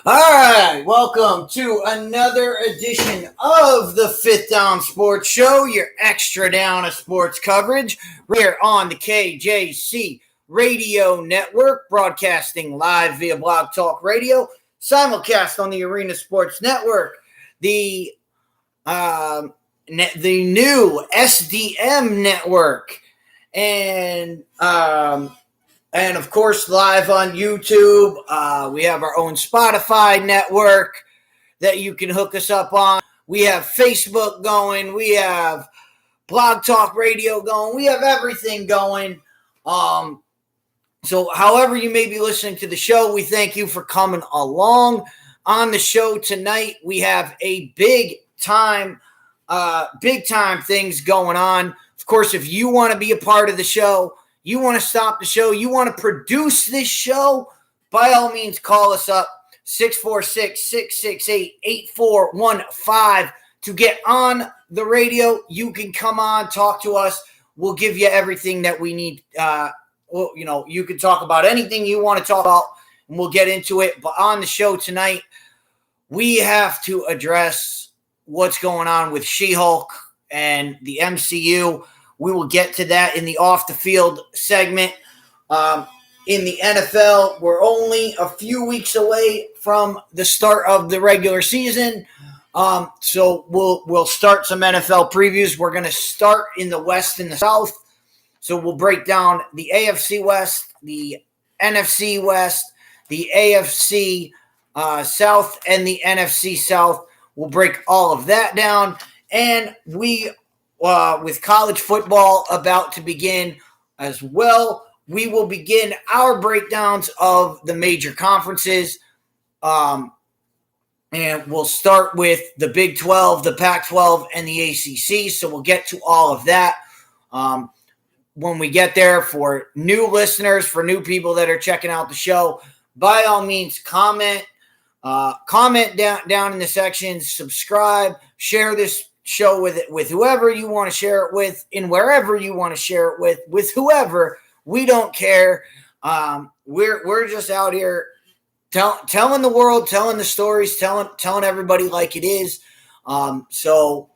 All right, welcome to another edition of the Fifth Down Sports Show, your extra down of sports coverage. We're here on the KJC Radio Network, broadcasting live via Blog Talk Radio, simulcast on the Arena Sports Network, the new SDM network, and of course, live on YouTube. We have our own Spotify network that you can hook us up on. We have Facebook going. We have Blog Talk Radio going. We have everything going. So however you may be listening to the show, we thank you for coming along. On the show tonight, we have a big time things going on. Of course, if you want to be a part of the show, you want to stop the show, you want to produce this show, by all means, call us up, 646-668-8415 to get on the radio. You can come on, talk to us. We'll give you everything that we need. You can talk about anything you want to talk about, and we'll get into it. But on the show tonight, we have to address what's going on with She-Hulk and the MCU. We will get to that in the off-the-field segment. In the NFL, we're only a few weeks away from the start of the regular season. So we'll start some NFL previews. We're going to start in the West and the South. So we'll break down the AFC West, the NFC West, the AFC South, and the NFC South. We'll break all of that down. And with college football about to begin as well, we will begin our breakdowns of the major conferences. And we'll start with the Big 12, the Pac-12, and the ACC. So we'll get to all of that when we get there. For new listeners, for new people that are checking out the show, by all means, comment down in the sections, subscribe, share this show with whoever you want to share it with, and wherever you want to share it with whoever. We don't care. We're just out here telling the world, telling the stories, telling everybody like it is. So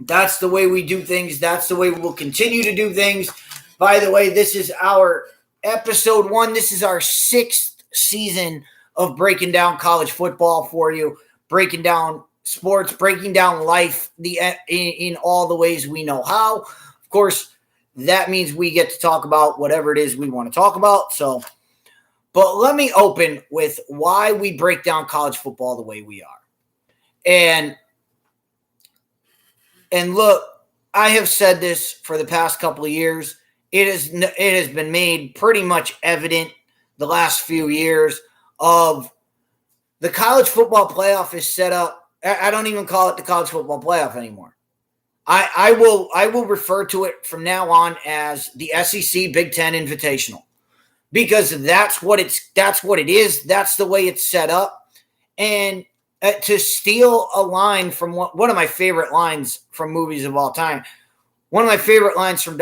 that's the way we do things. That's the way we'll continue to do things. By the way, this is our episode 1. This is our 6th season of breaking down college football for you, breaking down sports, breaking down life in all the ways we know how. Of course, that means we get to talk about whatever it is we want to talk about. But let me open with why we break down college football the way we are. And look, I have said this for the past couple of years. It has been made pretty much evident the last few years of the college football playoff is set up. I don't even call it the college football playoff anymore. I will refer to it from now on as the SEC Big Ten Invitational, because that's what it is. That's the way it's set up. And to steal a line from one of my favorite lines from movies of all time, one of my favorite lines from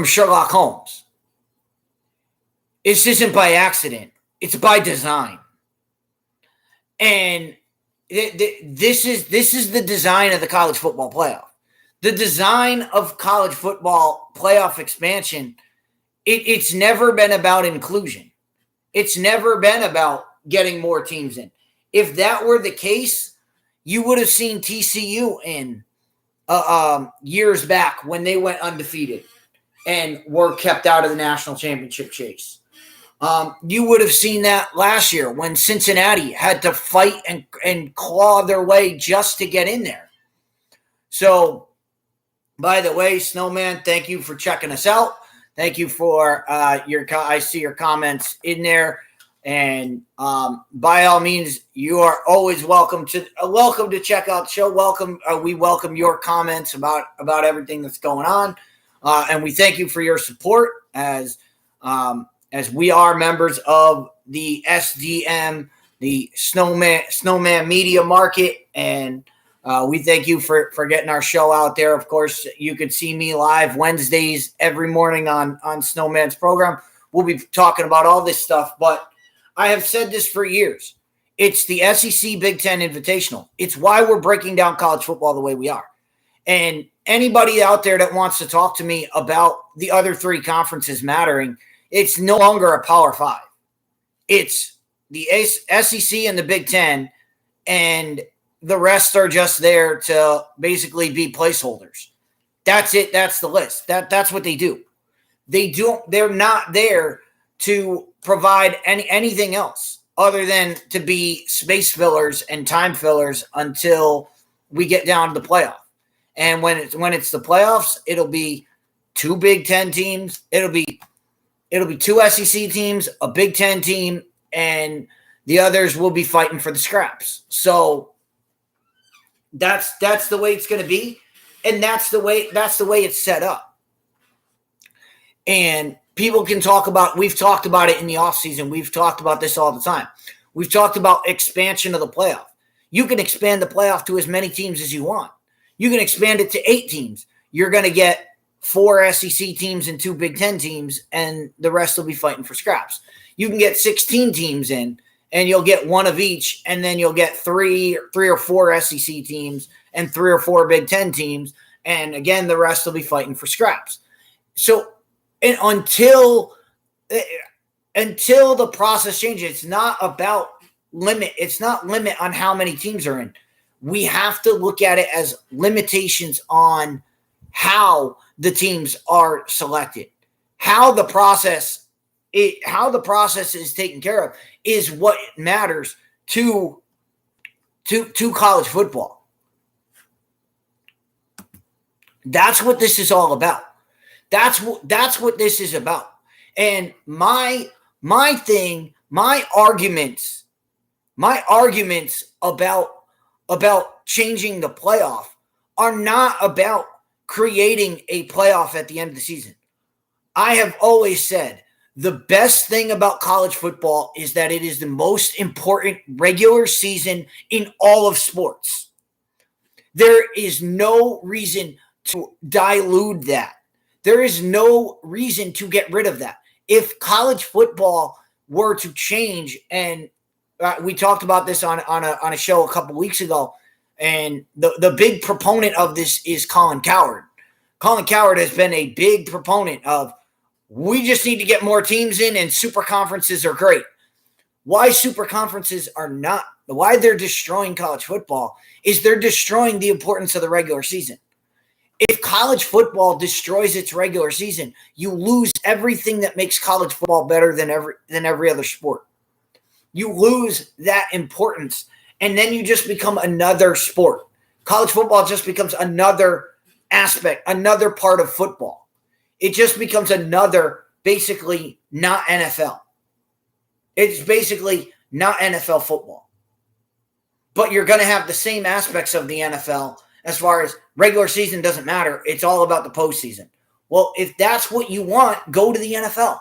Sherlock Holmes. This isn't by accident. It's by design. And this is the design of the college football playoff. The design of college football playoff expansion, it's never been about inclusion. It's never been about getting more teams in. If that were the case, you would have seen TCU in years back when they went undefeated and were kept out of the national championship chase. You would have seen that last year when Cincinnati had to fight and claw their way just to get in there. So, by the way, Snowman, thank you for checking us out. Thank you for I see your comments in there. And by all means, you are always welcome to check out the show. We welcome your comments about everything that's going on, and we thank you for your support as we are members of the SDM, the Snowman Media Market, and we thank you for getting our show out there. Of course, you could see me live Wednesdays every morning on Snowman's program. We'll be talking about all this stuff, but I have said this for years. It's the SEC Big Ten Invitational. It's why we're breaking down college football the way we are. And anybody out there that wants to talk to me about the other three conferences mattering, it's no longer a Power Five. It's the SEC and the Big Ten, and the rest are just there to basically be placeholders. That's it. That's the list. That's what they do. They're not there to provide anything else other than to be space fillers and time fillers until we get down to the playoff. And when it's the playoffs, it'll be two Big Ten teams. It'll be two SEC teams, a Big Ten team, and the others will be fighting for the scraps. So that's the way it's going to be, and that's the way it's set up. And people can talk about, we've talked about it in the offseason. We've talked about this all the time. We've talked about expansion of the playoff. You can expand the playoff to as many teams as you want. You can expand it to 8 teams. You're going to get 4 SEC teams and 2 Big Ten teams, and the rest will be fighting for scraps. You can get 16 teams in, and you'll get 1 of each, and then you'll get 3 or 4 SEC teams and 3 or 4 Big Ten teams, and again, the rest will be fighting for scraps. So, and until the process changes, it's not about limit. It's not limit on how many teams are in. We have to look at it as limitations on how the teams are selected, how the process is taken care of is what matters to college football. That's what this is all about. That's what this is about. And my arguments about changing the playoff are not about creating a playoff at the end of the season. I have always said the best thing about college football is that it is the most important regular season in all of sports. There is no reason to dilute that. There is no reason to get rid of that. If college football were to change, and we talked about this on a show a couple weeks ago, and the big proponent of this is Colin Cowherd. Colin Cowherd has been a big proponent of, we just need to get more teams in, and super conferences are great. Why super conferences are not, why they're destroying college football is they're destroying the importance of the regular season. If college football destroys its regular season, you lose everything that makes college football better than every other sport. You lose that importance, and then you just become another sport. College football just becomes another aspect, another part of football. It just becomes another, basically not NFL. It's basically not NFL football. But you're going to have the same aspects of the NFL as far as regular season doesn't matter. It's all about the postseason. Well, if that's what you want, go to the NFL.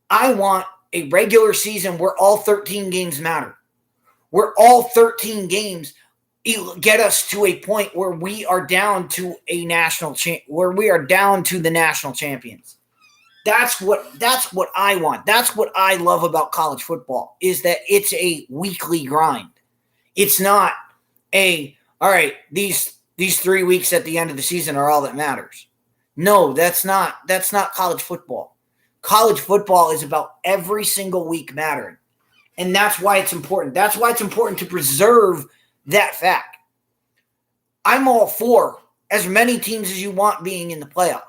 I want a regular season where all 13 games matter, where all 13 games get us to a point where we are down to a where we are down to the national champions. That's what I want. That's what I love about college football, is that it's a weekly grind. It's not all right, these 3 weeks at the end of the season are all that matters. No, that's not college football. College football is about every single week mattering. And that's why it's important. That's why it's important to preserve that fact. I'm all for as many teams as you want being in the playoff.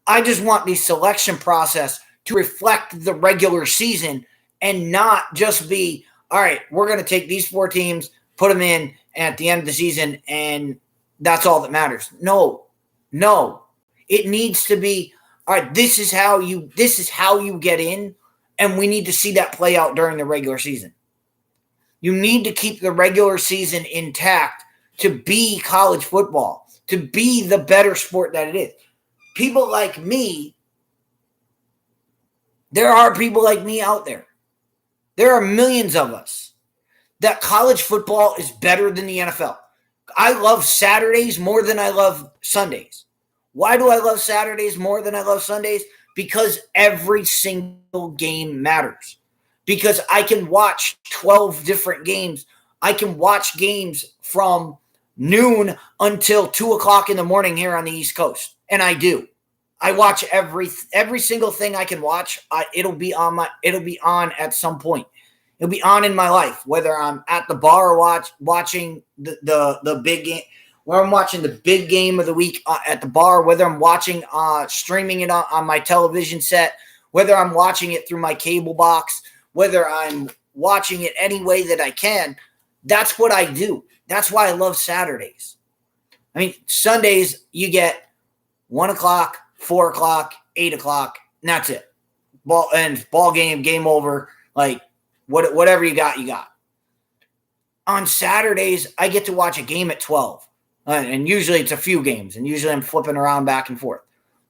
I just want the selection process to reflect the regular season and not just be, all right, we're going to take these 4 teams, put them in at the end of the season, and that's all that matters. No. It needs to be, all right, this is how you get in, And we need to see that play out during the regular season. You need to keep the regular season intact to be college football, to be the better sport that it is. People like me, there are people like me out there. There are millions of us that college football is better than the NFL. I love Saturdays more than I love Sundays. Why do I love Saturdays more than I love Sundays? Because every single game matters. Because I can watch 12 different games. I can watch games from noon until 2 o'clock in the morning here on the East Coast. And I do. I watch every single thing I can watch. It'll be on at some point. It'll be on in my life, whether I'm at the bar or watching the big game, where I'm watching the big game of the week at the bar, whether I'm watching streaming it on my television set, whether I'm watching it through my cable box, whether I'm watching it any way that I can. That's what I do. That's why I love Saturdays. I mean, Sundays you get 1 o'clock, 4 o'clock, 8 o'clock, and that's it. Ball game, game over. Like whatever you got, you got. On Saturdays, I get to watch a game at 12. And usually it's a few games. And usually I'm flipping around back and forth.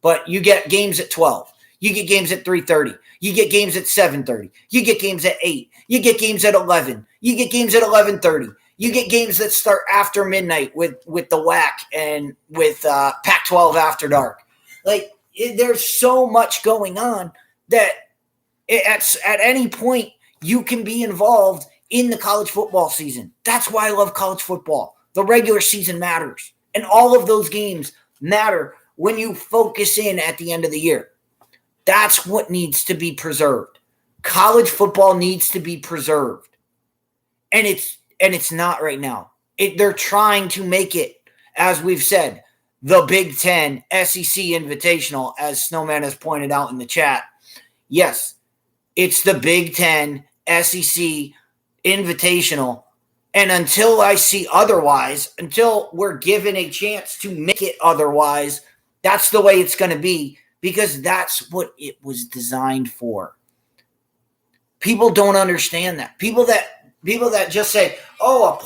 But you get games at 12. You get games at 3:30. You get games at 7:30. You get games at 8. You get games at 11. You get games at 11:30. You get games that start after midnight with the WAC and with Pac-12 After Dark. Like, there's so much going on that at any point you can be involved in the college football season. That's why I love college football. The regular season matters. And all of those games matter when you focus in at the end of the year. That's what needs to be preserved. College football needs to be preserved. And it's not right now. They're trying to make it, as we've said, the Big Ten SEC Invitational, as Snowman has pointed out in the chat. Yes, it's the Big Ten SEC Invitational. And until I see otherwise, until we're given a chance to make it otherwise, that's the way it's going to be, because that's what it was designed for. People don't understand that. People that just say, "Oh, a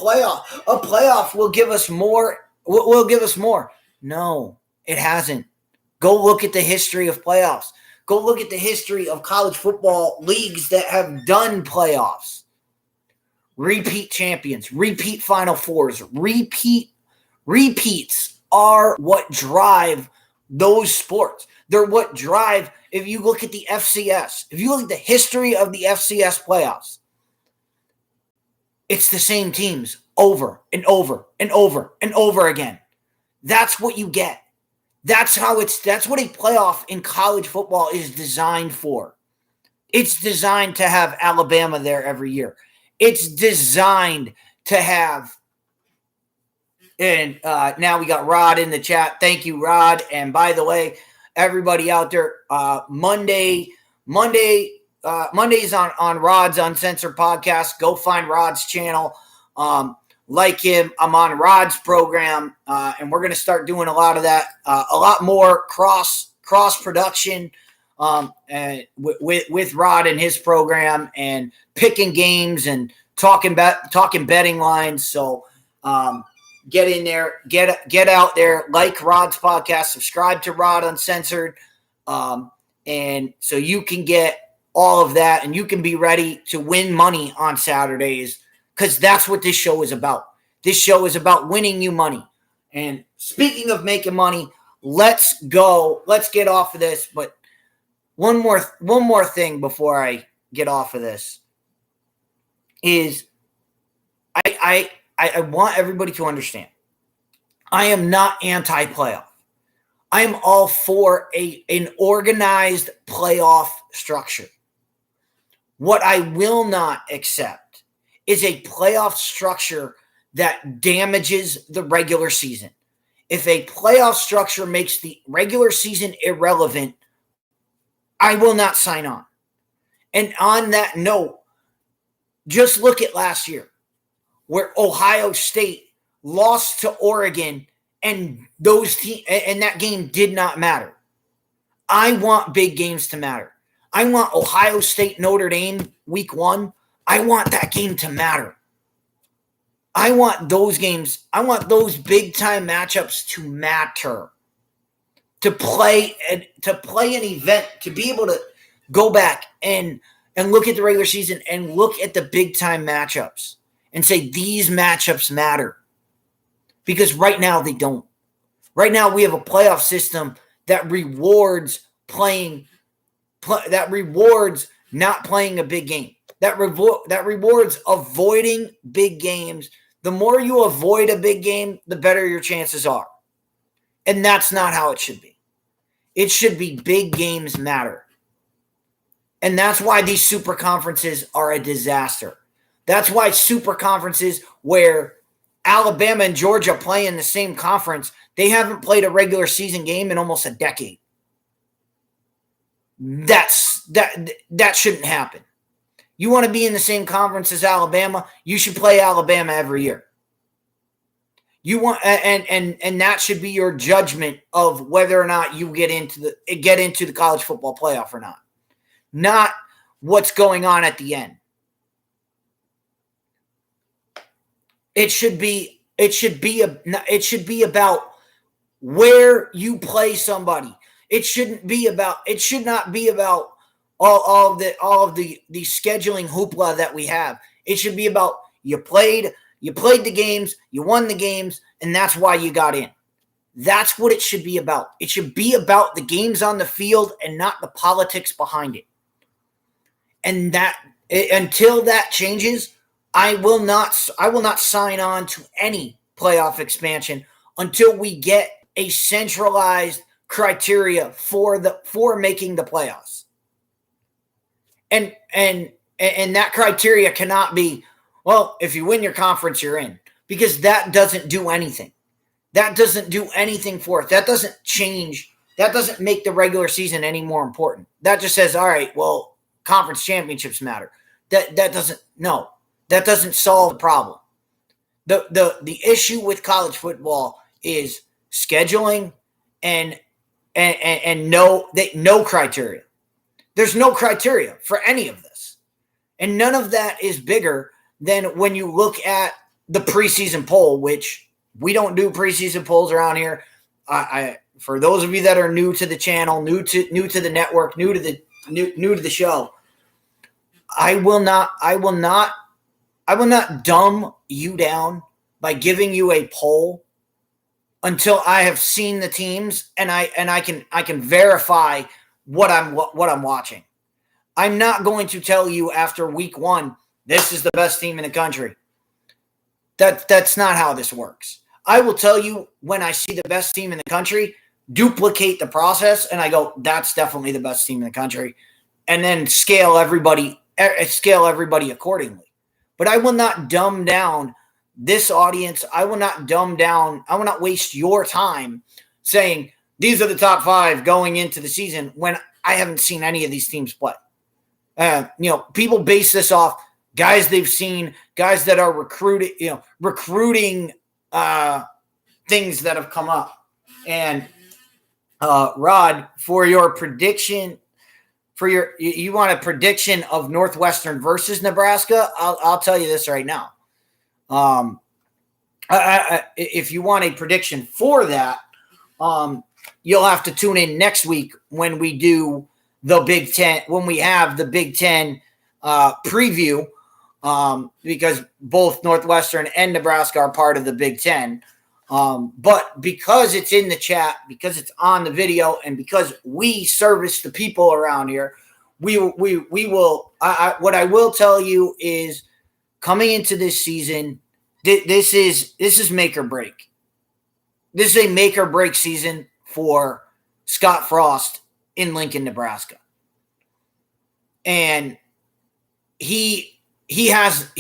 playoff will give us more. Will give us more." No, it hasn't. Go look at the history of playoffs. Go look at the history of college football leagues that have done playoffs. Repeat champions, repeat Final Fours, repeats are what drive those sports. They're what drive, if you look at the FCS, if you look at the history of the FCS playoffs, it's the same teams over and over and over and over again. That's what you get. That's what a playoff in college football is designed for. It's designed to have Alabama there every year. It's designed to have, and now we got Rod in the chat. Thank you, Rod. And by the way, everybody out there, Monday's on Rod's Uncensored podcast. Go find Rod's channel. Like him, I'm on Rod's program, and we're going to start doing a lot of that, a lot more cross production with Rod and his program, and picking games and talking betting lines. So get in there, get out there, like Rod's podcast, subscribe to Rod Uncensored, and so you can get all of that, and you can be ready to win money on Saturdays, because that's what this show is about. This show is about winning you money. And speaking of making money, let's go. Let's get off of this. But one more thing before I get off of this is I want everybody to understand. I am not anti-playoff. I am all for an organized playoff structure. What I will not accept is a playoff structure that damages the regular season. If a playoff structure makes the regular season irrelevant, I will not sign on. And on that note, just look at last year, where Ohio State lost to Oregon, and that game did not matter. I want big games to matter. I want Ohio State, Notre Dame, week 1. I want that game to matter. I want those games. I want those big-time matchups to matter. To play an event, to be able to go back and look at the regular season and look at the big-time matchups and say these matchups matter. Because right now they don't. Right now we have a playoff system that rewards not playing a big game. That rewards avoiding big games. The more you avoid a big game, the better your chances are. And that's not how it should be. It should be big games matter. And that's why these super conferences are a disaster. That's why super conferences where Alabama and Georgia play in the same conference, they haven't played a regular season game in almost a decade. That shouldn't happen. You want to be in the same conference as Alabama, you should play Alabama every year. You want and that should be your judgment of whether or not you get into the college football playoff or not. Not what's going on at the end. It should be about where you play somebody. It should not be about all of the scheduling hoopla that we have. It should be about you played the games, you won the games, and that's why you got in. That's what it should be about. It should be about the games on the field and not the politics behind it. And until that changes, I will not sign on to any playoff expansion until we get a centralized criteria for making the playoffs. And that criteria cannot be, well, if you win your conference, you're in, because that doesn't do anything. That doesn't do anything for it. That doesn't change. That doesn't make the regular season any more important. That just says, all right, well, conference championships matter. That doesn't solve the problem. The issue with college football is scheduling and no criteria. There's no criteria for any of this. And none of that is bigger than when you look at the preseason poll, which we don't do preseason polls around here. For those of you that are new to the channel, new to the network, new to the show, I will not dumb you down by giving you a poll until I have seen the teams and I can verify what I'm watching. I'm not going to tell you after week 1, this is the best team in the country. That's not how this works. I will tell you when I see the best team in the country, duplicate the process, and I go, that's definitely the best team in the country, and then scale everybody accordingly. But I will not dumb down this audience. I will not waste your time saying these are the top 5 going into the season when I haven't seen any of these teams play. People base this off guys they've seen, guys that are recruiting things that have come up. And Rod, for your prediction, you want a prediction of Northwestern versus Nebraska? I'll tell you this right now. If you want a prediction for that, you'll have to tune in next week when we do the Big Ten, when we have the Big Ten preview, because both Northwestern and Nebraska are part of the Big Ten. But because it's in the chat, because it's on the video, and because we service the people around here, we will. What I will tell you is, coming into this season, this is make or break. This is a make or break season for Scott Frost in Lincoln, Nebraska, and he has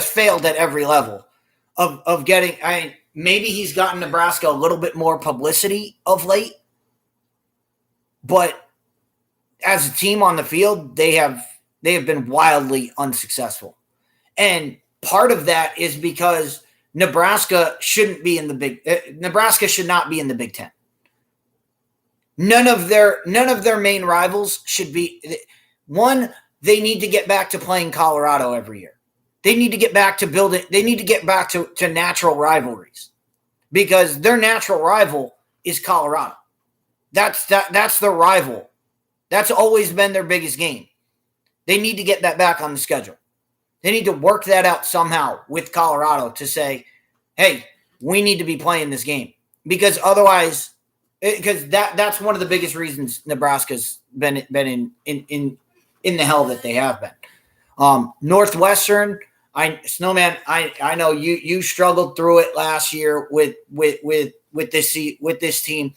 failed at every level of getting. Maybe he's gotten Nebraska a little bit more publicity of late, but as a team on the field, they have been wildly unsuccessful, and part of that is because Nebraska should not be in the Big Ten. None of their main rivals should be one. They need to get back to playing Colorado every year. They need to get back to building. They need to get back to natural rivalries because their natural rival is Colorado. That's their rival. That's always been their biggest game. They need to get that back on the schedule. They need to work that out somehow with Colorado to say, hey, we need to be playing this game. Because otherwise, because that's one of the biggest reasons Nebraska's been in the hell that they have been. Northwestern, Snowman, I know you struggled through it last year with this team.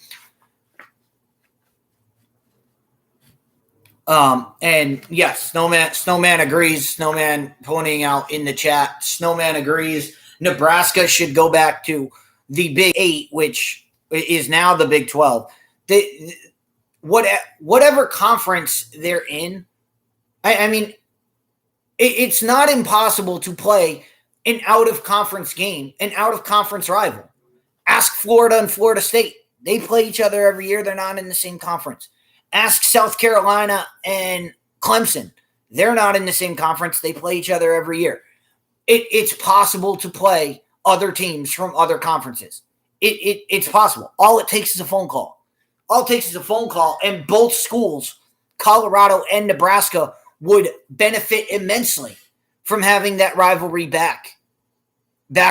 And yes, Snowman agrees. Snowman pointing out in the chat. Snowman agrees. Nebraska should go back to the Big 8, which is now the Big 12. Whatever conference they're in, I mean, it's not impossible to play an out-of-conference game, an out-of-conference rival. Ask Florida and Florida State. They play each other every year. They're not in the same conference. Ask South Carolina and Clemson. They're not in the same conference. They play each other every year. It's possible to play other teams from other conferences. It's possible. All it takes is a phone call. All it takes is a phone call, and both schools, Colorado and Nebraska, would benefit immensely from having that rivalry back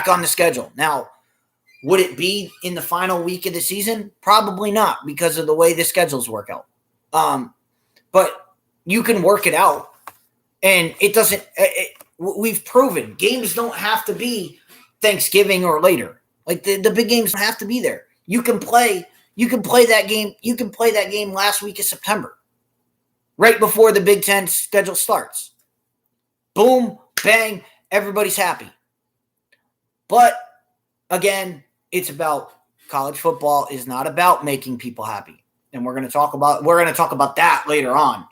on the schedule. Now, would it be in the final week of the season? Probably not, because of the way the schedules work out. But you can work it out, and it doesn't. We've proven games don't have to be Thanksgiving or later. Like the big games don't have to be there. You can play that game. You can play that game last week of September, right before the Big Ten schedule starts. Boom, bang, everybody's happy. But again, it's about college football is not about making people happy. And we're going to talk about that later on.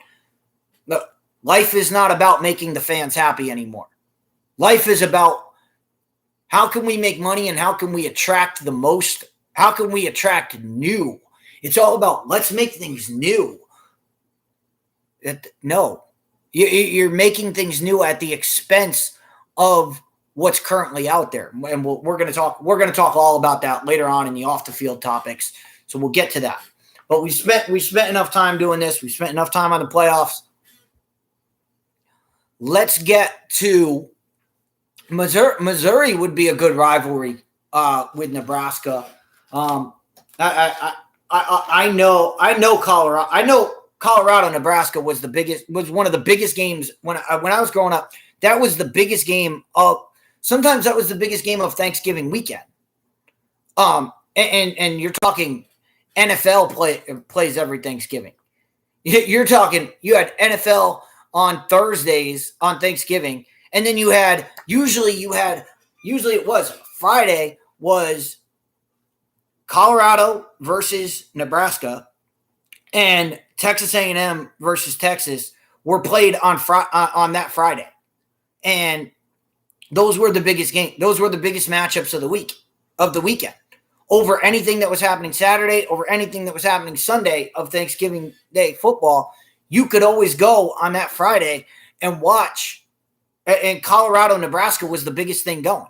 Look, life is not about making the fans happy anymore. Life is about how can we make money and how can we attract the most? How can we attract new? It's all about let's make things new. No, you're making things new at the expense of what's currently out there, and we're going to talk all about that later on in the off the field topics. So we'll get to that. But we spent enough time doing this. We spent enough time on the playoffs. Let's get to Missouri. Missouri would be a good rivalry with Nebraska. I know Colorado. I know Colorado, Nebraska was one of the biggest games when I was growing up. That was the biggest game of. Sometimes that was the biggest game of Thanksgiving weekend. And you're talking NFL plays every Thanksgiving. You're talking you had NFL on Thursdays on Thanksgiving, and then usually it was Friday was Colorado versus Nebraska, and Texas A&M versus Texas were played on that Friday, and those were the biggest game. Those were the biggest matchups of the weekend. Over anything that was happening Saturday, over anything that was happening Sunday of Thanksgiving Day football, you could always go on that Friday and watch. And Colorado, Nebraska was the biggest thing going.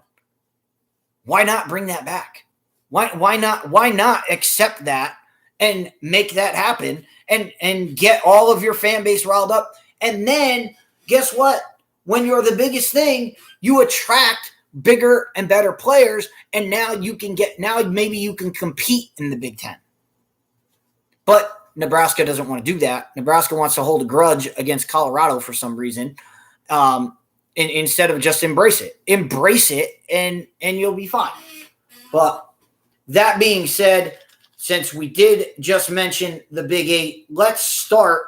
Why not bring that back? Why not accept that and make that happen and get all of your fan base riled up? And then guess what? When you're the biggest thing, you attract bigger and better players, and now maybe you can compete in the Big Ten. But Nebraska doesn't want to do that. Nebraska wants to hold a grudge against Colorado for some reason, instead of just embrace it. Embrace it, and you'll be fine. But that being said, since we did just mention the Big 8, let's start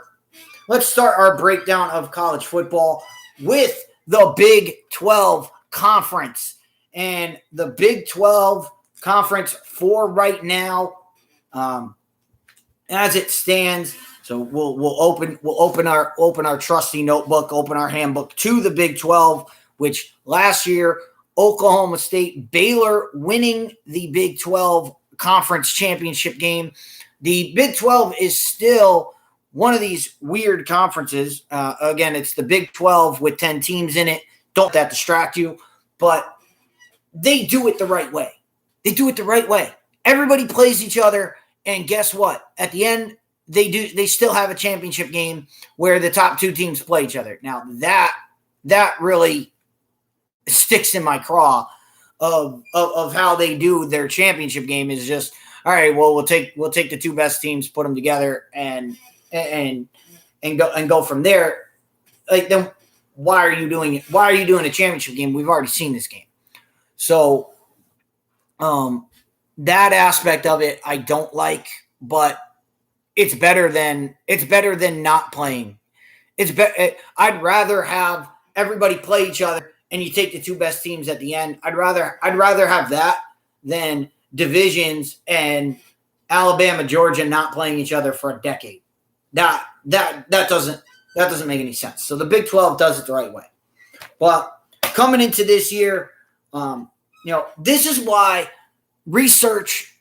our breakdown of college football with the Big 12 Conference. And the Big 12 Conference for right now, as it stands. So we'll open our trusty notebook, open our handbook to the Big 12, which last year Oklahoma State, Baylor winning the Big 12 Conference championship game. The Big 12 is still one of these weird conferences. Again, it's the Big 12 with 10 teams in it. Don't let that distract you. But they do it the right way. They do it the right way. Everybody plays each other, and guess what? At the end, they still have a championship game where the top two teams play each other. Now, that really sticks in my craw of how they do their championship game is just, all right, well, we'll take the two best teams, put them together, and go from there. Like, then why are you doing it? Why are you doing a championship game? We've already seen this game. So that aspect of it I don't like, but it's better than not playing. I'd rather have everybody play each other and you take the two best teams at the end. I'd rather have that than divisions and Alabama, Georgia not playing each other for a decade. That doesn't make any sense. So the Big 12 does it the right way. But coming into this year, this is why research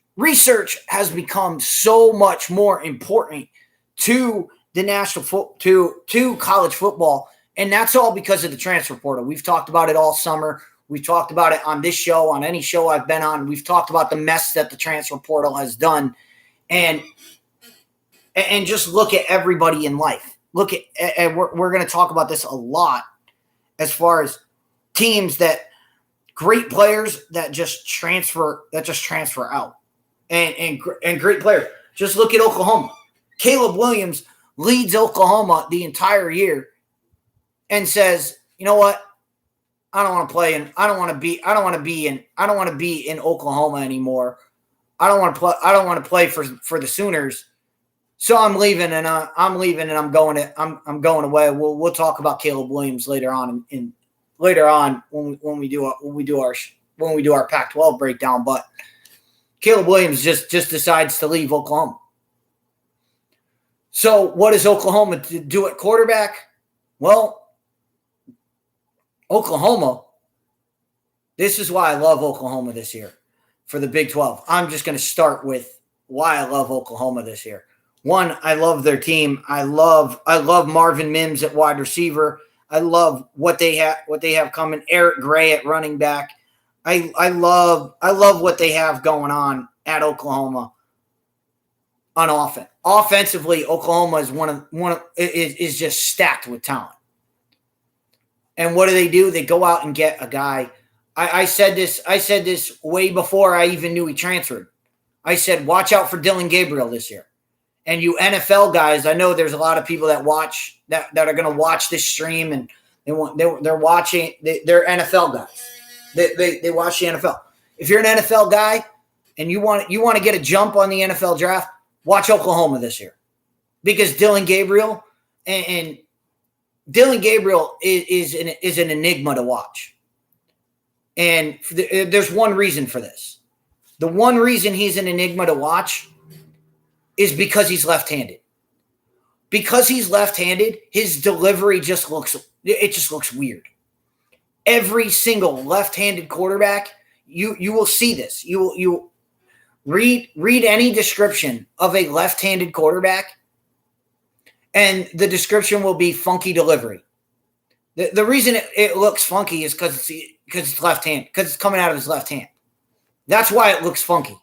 has become so much more important to the to college football, and that's all because of the transfer portal. We've talked about it all summer. We've talked about it on this show, on any show I've been on. We've talked about the mess that the transfer portal has done, and just look at everybody in life. Look at, and we're going to talk about this a lot as far as teams that great players that just transfer out, and great players. Just look at Oklahoma. Caleb Williams leads Oklahoma the entire year and says, "You know what? I don't want to play and I don't want to be in Oklahoma anymore. I don't want to play for the Sooners. So I'm leaving and I'm going away." We'll talk about Caleb Williams later on when we do our Pac-12 breakdown, but Caleb Williams just decides to leave Oklahoma. So what does Oklahoma do at quarterback? Well, Oklahoma, this is why I love Oklahoma this year for the Big 12. I'm just going to start with why I love Oklahoma this year. One, I love their team. I love Marvin Mims at wide receiver. I love what they have coming. Eric Gray at running back. I love what they have going on at Oklahoma on offense. Offensively, Oklahoma is just stacked with talent. And what do? They go out and get a guy. I said this way before I even knew he transferred. I said, watch out for Dylan Gabriel this year. And you NFL guys, I know there's a lot of people that watch that are going to watch this stream, and they're watching. They're NFL guys. They watch the NFL. If you're an NFL guy and you want to get a jump on the NFL draft, watch Oklahoma this year, because Dylan Gabriel and Dylan Gabriel is an enigma to watch. And there's one reason for this. The one reason he's an enigma to watch is because he's left-handed. Because he's left-handed, his delivery just looks weird. Every single left-handed quarterback, you will see this. You read any description of a left-handed quarterback, and the description will be funky delivery. The reason it looks funky is because it's left hand, because it's coming out of his left hand. That's why it looks funky.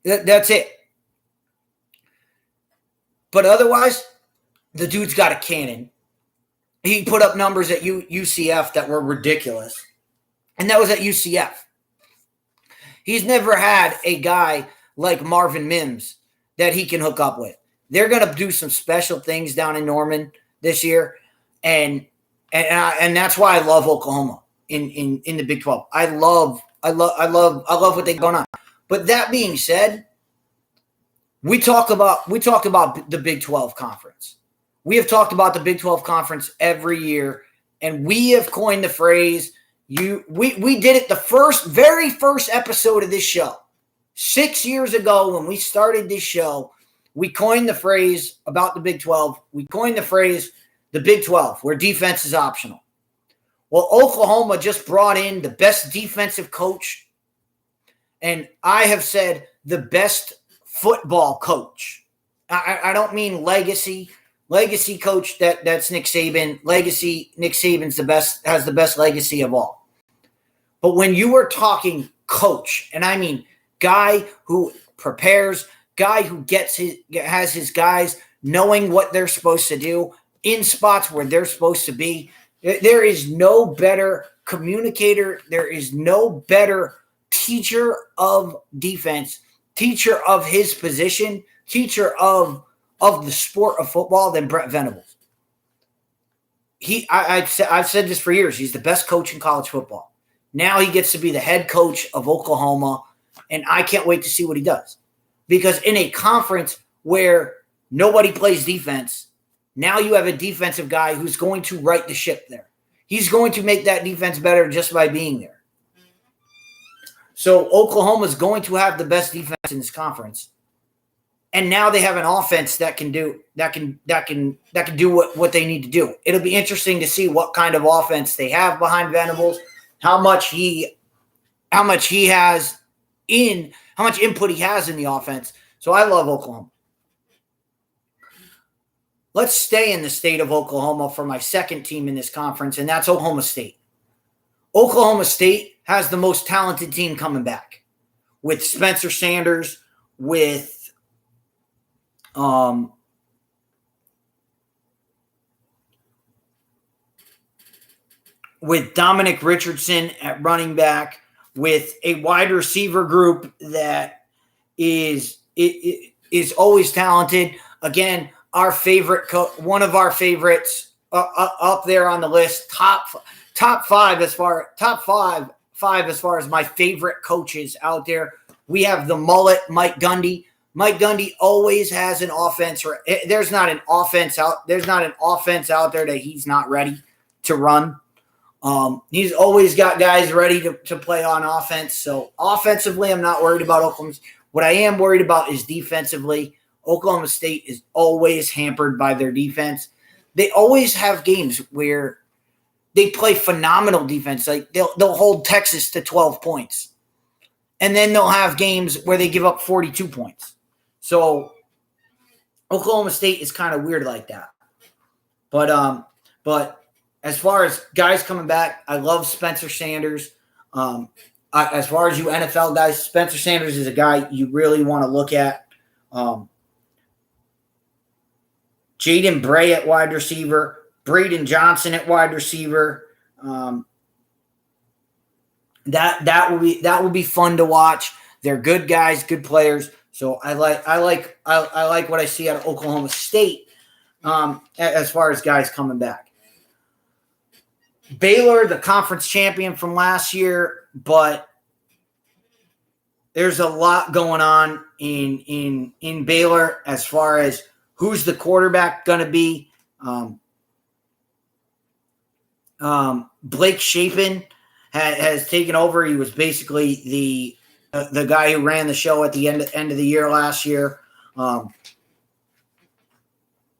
That's it. But otherwise, the dude's got a cannon. He put up numbers at UCF that were ridiculous. And that was at UCF. He's never had a guy like Marvin Mims that he can hook up with. They're going to do some special things down in Norman this year. And that's why I love Oklahoma in the Big 12. I love what they going on. But that being said, we talk about the Big 12 conference. We have talked about the Big 12 conference every year, and we have coined the phrase. We did it the very first episode of this show 6 years ago when we started this show. We coined the phrase about the Big 12. We coined the phrase the Big 12, where defense is optional. Well, Oklahoma just brought in the best defensive coach, and I have said the best football coach. I don't mean legacy. Legacy coach, that's Nick Saban. Legacy, Nick Saban's has the best legacy of all. But when you are talking coach, and I mean guy who prepares, guy who has his guys knowing what they're supposed to do in spots where they're supposed to be, there is no better communicator. There is no better teacher of defense, teacher of his position, teacher of the sport of football than Brent Venables. I've said this for years. He's the best coach in college football. Now he gets to be the head coach of Oklahoma, and I can't wait to see what he does. Because in a conference where nobody plays defense, now you have a defensive guy who's going to right the ship there. He's going to make that defense better just by being there. So Oklahoma's going to have the best defense in this conference. And now they have an offense that can do what they need to do. It'll be interesting to see what kind of offense they have behind Venables, how much input he has in the offense. So I love Oklahoma. Let's stay in the state of Oklahoma for my second team in this conference, and that's Oklahoma State. Oklahoma State has the most talented team coming back with Spencer Sanders, with Dominic Richardson at running back, with a wide receiver group that is always talented. Again, our favorite, one of our favorites up there on the list, top five as far as my favorite coaches out there. We have the mullet, Mike Gundy. Mike Gundy always has an offense. There's not an offense out there that he's not ready to run. He's always got guys ready to play on offense. So offensively, I'm not worried about Oklahoma. What I am worried about is defensively. Oklahoma State is always hampered by their defense. They always have games where they play phenomenal defense. Like they'll hold Texas to 12 points. And then they'll have games where they give up 42 points. So Oklahoma State is kind of weird like that. But as far as guys coming back, I love Spencer Sanders. As far as you NFL guys, Spencer Sanders is a guy you really want to look at. Jaden Bray at wide receiver, Braden Johnson at wide receiver. That will be fun to watch. They're good guys, good players. So I like what I see out of Oklahoma State as far as guys coming back. Baylor, the conference champion from last year, but there's a lot going on in Baylor as far as who's the quarterback going to be. Blake Shapen has taken over. He was basically the guy who ran the show at the end of the year last year.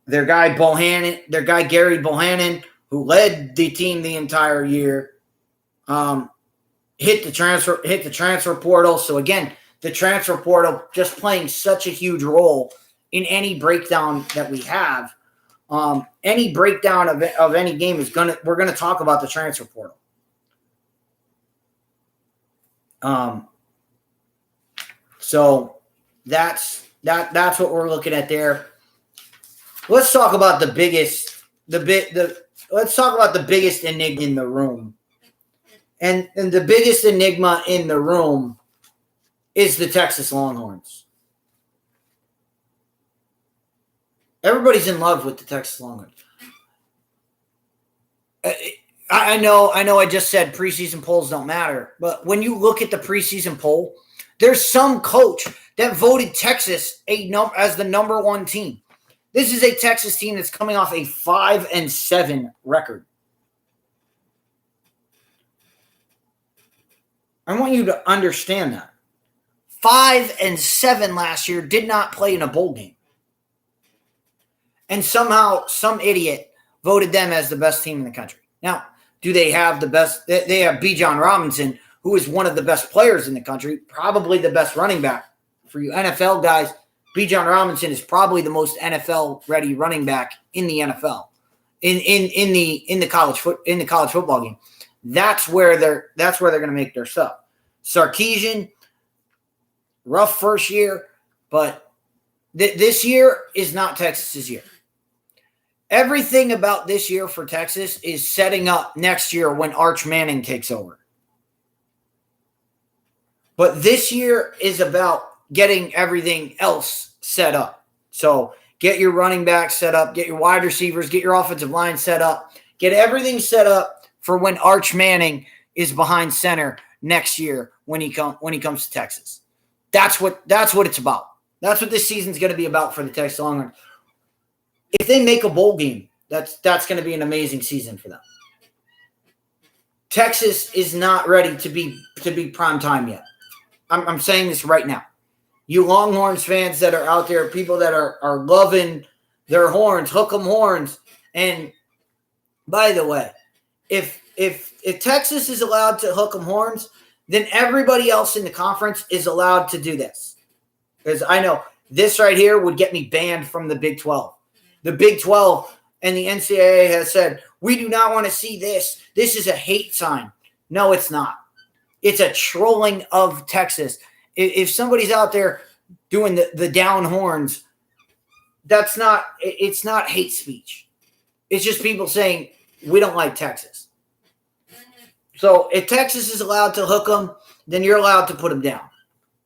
Their guy Gary Bohannon, who led the team the entire year, hit the transfer portal. So again, the transfer portal just playing such a huge role in any breakdown that we have. Any breakdown of any game we're gonna talk about the transfer portal. So that's what we're looking at there. Let's talk about the biggest enigma in the room. And the biggest enigma in the room is the Texas Longhorns. Everybody's in love with the Texas Longhorns. I know I just said preseason polls don't matter, but when you look at the preseason poll, there's some coach that voted Texas as the number one team. This is a Texas team that's coming off a 5-7 record. I want you to understand that. 5-7 last year, did not play in a bowl game. And somehow some idiot voted them as the best team in the country. Now, do they have the best? They have Bijan Robinson, who is one of the best players in the country, probably the best running back. For you NFL guys, Bijan Robinson is probably the most NFL-ready running back in the NFL, in the college football game. That's where they're going to make their stuff. Sarkisian, rough first year, but this year is not Texas's year. Everything about this year for Texas is setting up next year when Arch Manning takes over. But this year is about getting everything else set up. So get your running back set up, get your wide receivers, get your offensive line set up, get everything set up for when Arch Manning is behind center next year when he comes to Texas. That's what it's about. That's what this season's going to be about for the Texas Longhorns. If they make a bowl game, that's going to be an amazing season for them. Texas is not ready to be prime time yet. I'm saying this right now. You Longhorns fans that are out there, people that are loving their horns, hook 'em horns. And by the way, if Texas is allowed to hook 'em horns, then everybody else in the conference is allowed to do this. Because I know this right here would get me banned from the Big 12. The Big 12 and the NCAA has said, we do not want to see this. This is a hate sign. No, it's not. It's a trolling of Texas. If somebody's out there doing the down horns, it's not hate speech. It's just people saying, we don't like Texas. So if Texas is allowed to hook them, then you're allowed to put them down.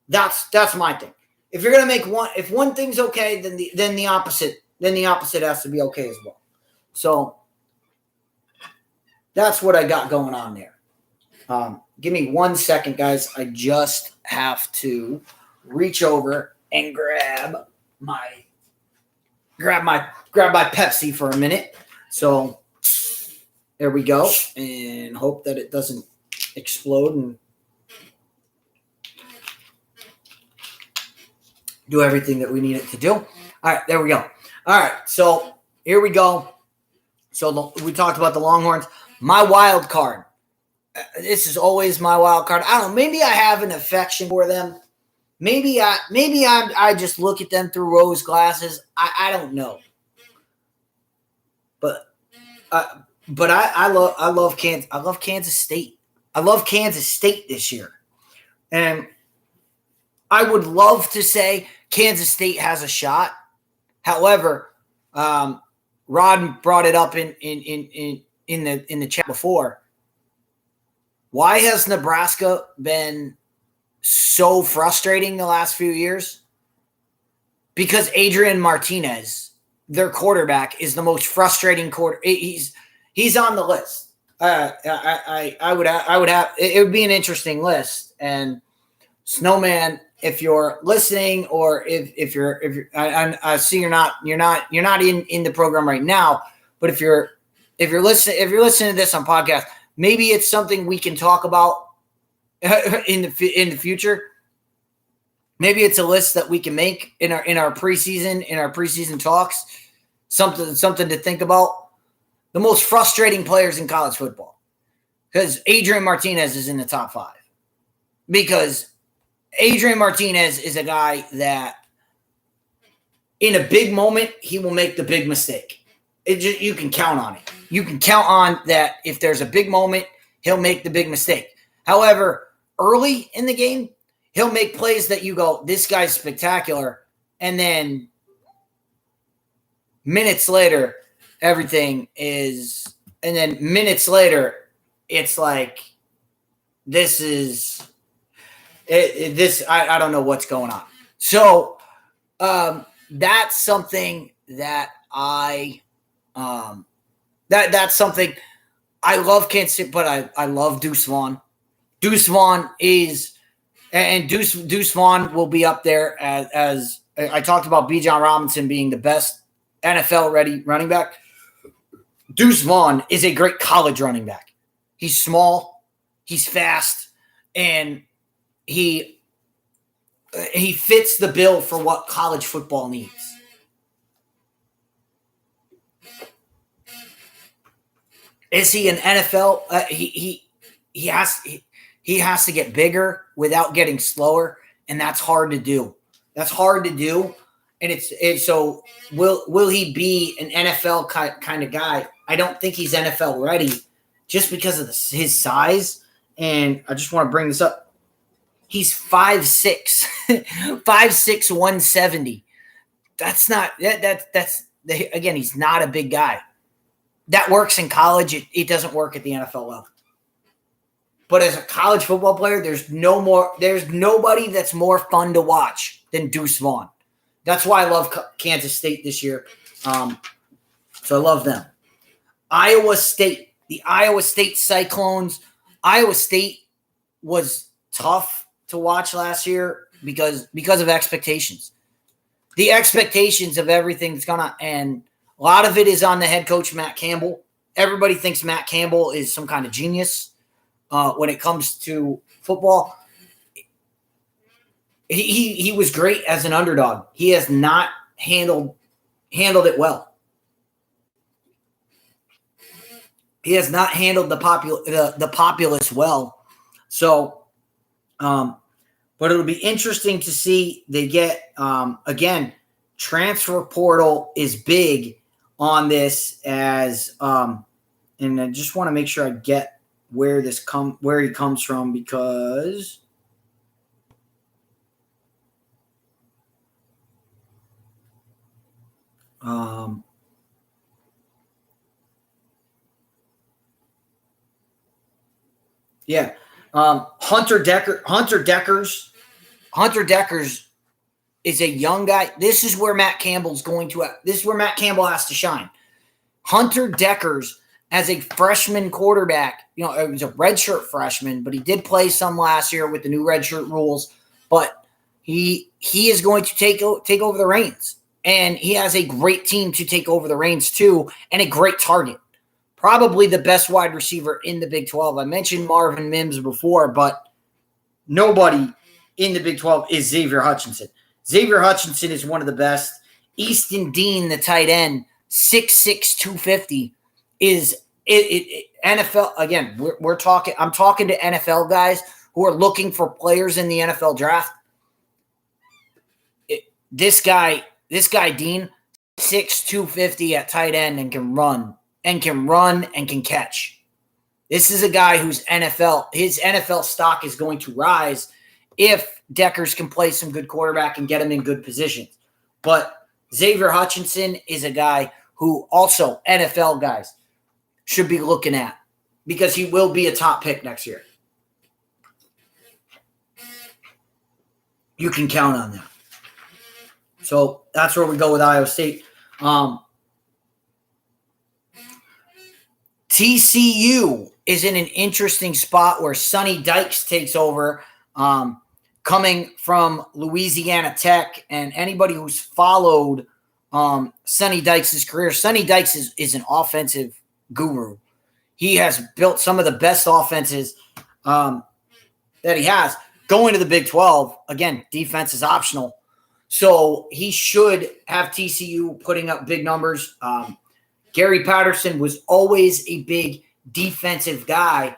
That's my thing. If you're going to make if one thing's okay, then the opposite has to be okay as well. So that's what I got going on there. Give me 1 second, guys. I just have to reach over and grab my Pepsi for a minute. So there we go, and hope that it doesn't explode and do everything that we need it to do. All right, there we go. All right, so here we go. So we talked about the Longhorns. My wild card. This is always my wild card. I don't know. Maybe I have an affection for them. Maybe I just look at them through rose glasses. I don't know. But I love Kansas. I love Kansas State. I love Kansas State this year, and I would love to say Kansas State has a shot. However, Rod brought it up in the chat before. Why has Nebraska been so frustrating the last few years? Because Adrian Martinez, their quarterback, is the most frustrating quarter. He's on the list. I would have. It would be an interesting list. And Snowman, if you're listening, or if you're, I see you're not in the program right now. But if you're listening to this on podcast, maybe it's something we can talk about in the future. Maybe it's a list that we can make in our preseason talks. Something to think about. The most frustrating players in college football, because Adrian Martinez is in the top 5. Because Adrian Martinez is a guy that, in a big moment, he will make the big mistake. You can count on it. You can count on that. If there's a big moment, he'll make the big mistake. However, early in the game, he'll make plays that you go, this guy's spectacular. And then minutes later, it's like, this is this. I don't know what's going on. So that's something that that's something I love Kansas City, but I love Deuce Vaughn. Deuce Vaughn Deuce Vaughn will be up there as I talked about Bijan Robinson being the best NFL-ready running back. Deuce Vaughn is a great college running back. He's small, he's fast, and he fits the bill for what college football needs. Is he an NFL? He has to get bigger without getting slower, and that's hard to do. And it's so will he be an NFL kind of guy? I don't think he's NFL ready just because of his size. And I just want to bring this up. He's 5'6", 5'6", 170. That's not that's again, he's not a big guy. That works in college. It doesn't work at the NFL level. But as a college football player, there's nobody that's more fun to watch than Deuce Vaughn. That's why I love Kansas State this year. So I love them. Iowa State, the Iowa State Cyclones. Iowa State was tough to watch last year because of expectations. The expectations of everything that's going on, and a lot of it is on the head coach, Matt Campbell. Everybody thinks Matt Campbell is some kind of genius when it comes to football. He was great as an underdog. He has not handled it well. He has not handled the populace well. So, but it'll be interesting to see. They get again, transfer portal is big on this as and I just want to make sure I get where he comes from because Hunter Deckers is a young guy. This is where Matt Campbell has to shine. Hunter Deckers as a freshman quarterback, it was a redshirt freshman, but he did play some last year with the new redshirt rules. But he is going to take over the reins, and he has a great team to take over the reins too, and a great target. Probably the best wide receiver in the Big 12. I mentioned Marvin Mims before, but nobody in the Big 12 is Xavier Hutchinson. Xavier Hutchinson is one of the best. Easton Dean, the tight end, 6'6", 250, is NFL. Again, I'm talking to NFL guys who are looking for players in the NFL draft. This guy, Dean, 6', 250 at tight end and can run and can catch. This is a guy whose his NFL stock is going to rise if Deckers can play some good quarterback and get him in good positions. But Xavier Hutchinson is a guy who also NFL guys should be looking at because he will be a top pick next year. You can count on that. So that's where we go with Iowa State. TCU is in an interesting spot where Sonny Dykes takes over, coming from Louisiana Tech. And anybody who's followed Sonny Dykes' career, Sonny Dykes is an offensive guru. He has built some of the best offenses that he has. Going to the Big 12, again, defense is optional. So he should have TCU putting up big numbers. Gary Patterson was always a big defensive guy.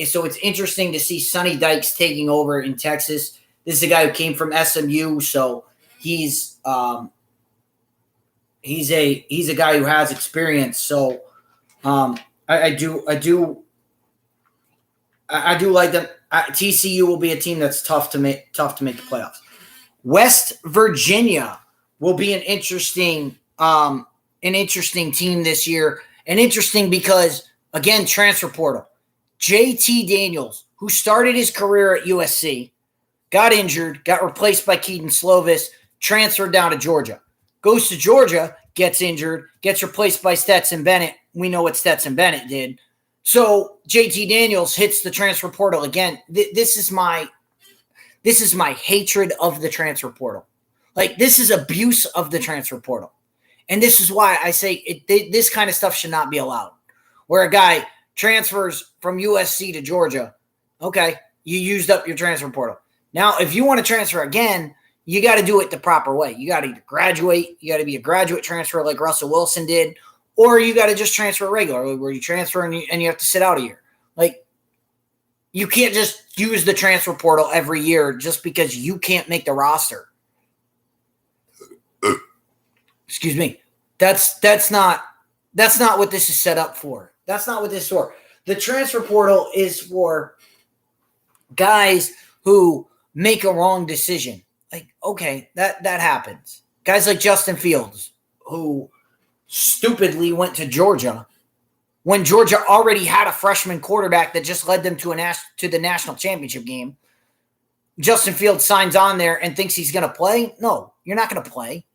So it's interesting to see Sonny Dykes taking over in Texas. This is a guy who came from SMU, so he's a guy who has experience. So I do like them. TCU will be a team that's tough to make the playoffs. West Virginia will be an interesting team this year. And interesting because, again, transfer portal. JT Daniels, who started his career at USC, got injured, got replaced by Keaton Slovis, transferred down to Georgia. Goes to Georgia, gets injured, gets replaced by Stetson Bennett. We know what Stetson Bennett did. So JT Daniels hits the transfer portal again. This is my hatred of the transfer portal. Like, this is abuse of the transfer portal. And this is why I say this kind of stuff should not be allowed. Where a guy transfers from USC to Georgia, okay, you used up your transfer portal. Now, if you want to transfer again, you got to do it the proper way. You got to either graduate, you got to be a graduate transfer like Russell Wilson did, or you got to just transfer regularly where you transfer and you have to sit out a year. Like, you can't just use the transfer portal every year just because you can't make the roster. Excuse me. That's not what this is set up for. That's not what this is for. The transfer portal is for guys who make a wrong decision. Like, okay, that happens. Guys like Justin Fields, who stupidly went to Georgia when Georgia already had a freshman quarterback that just led them to the national championship game. Justin Fields signs on there and thinks he's going to play. No, you're not going to play.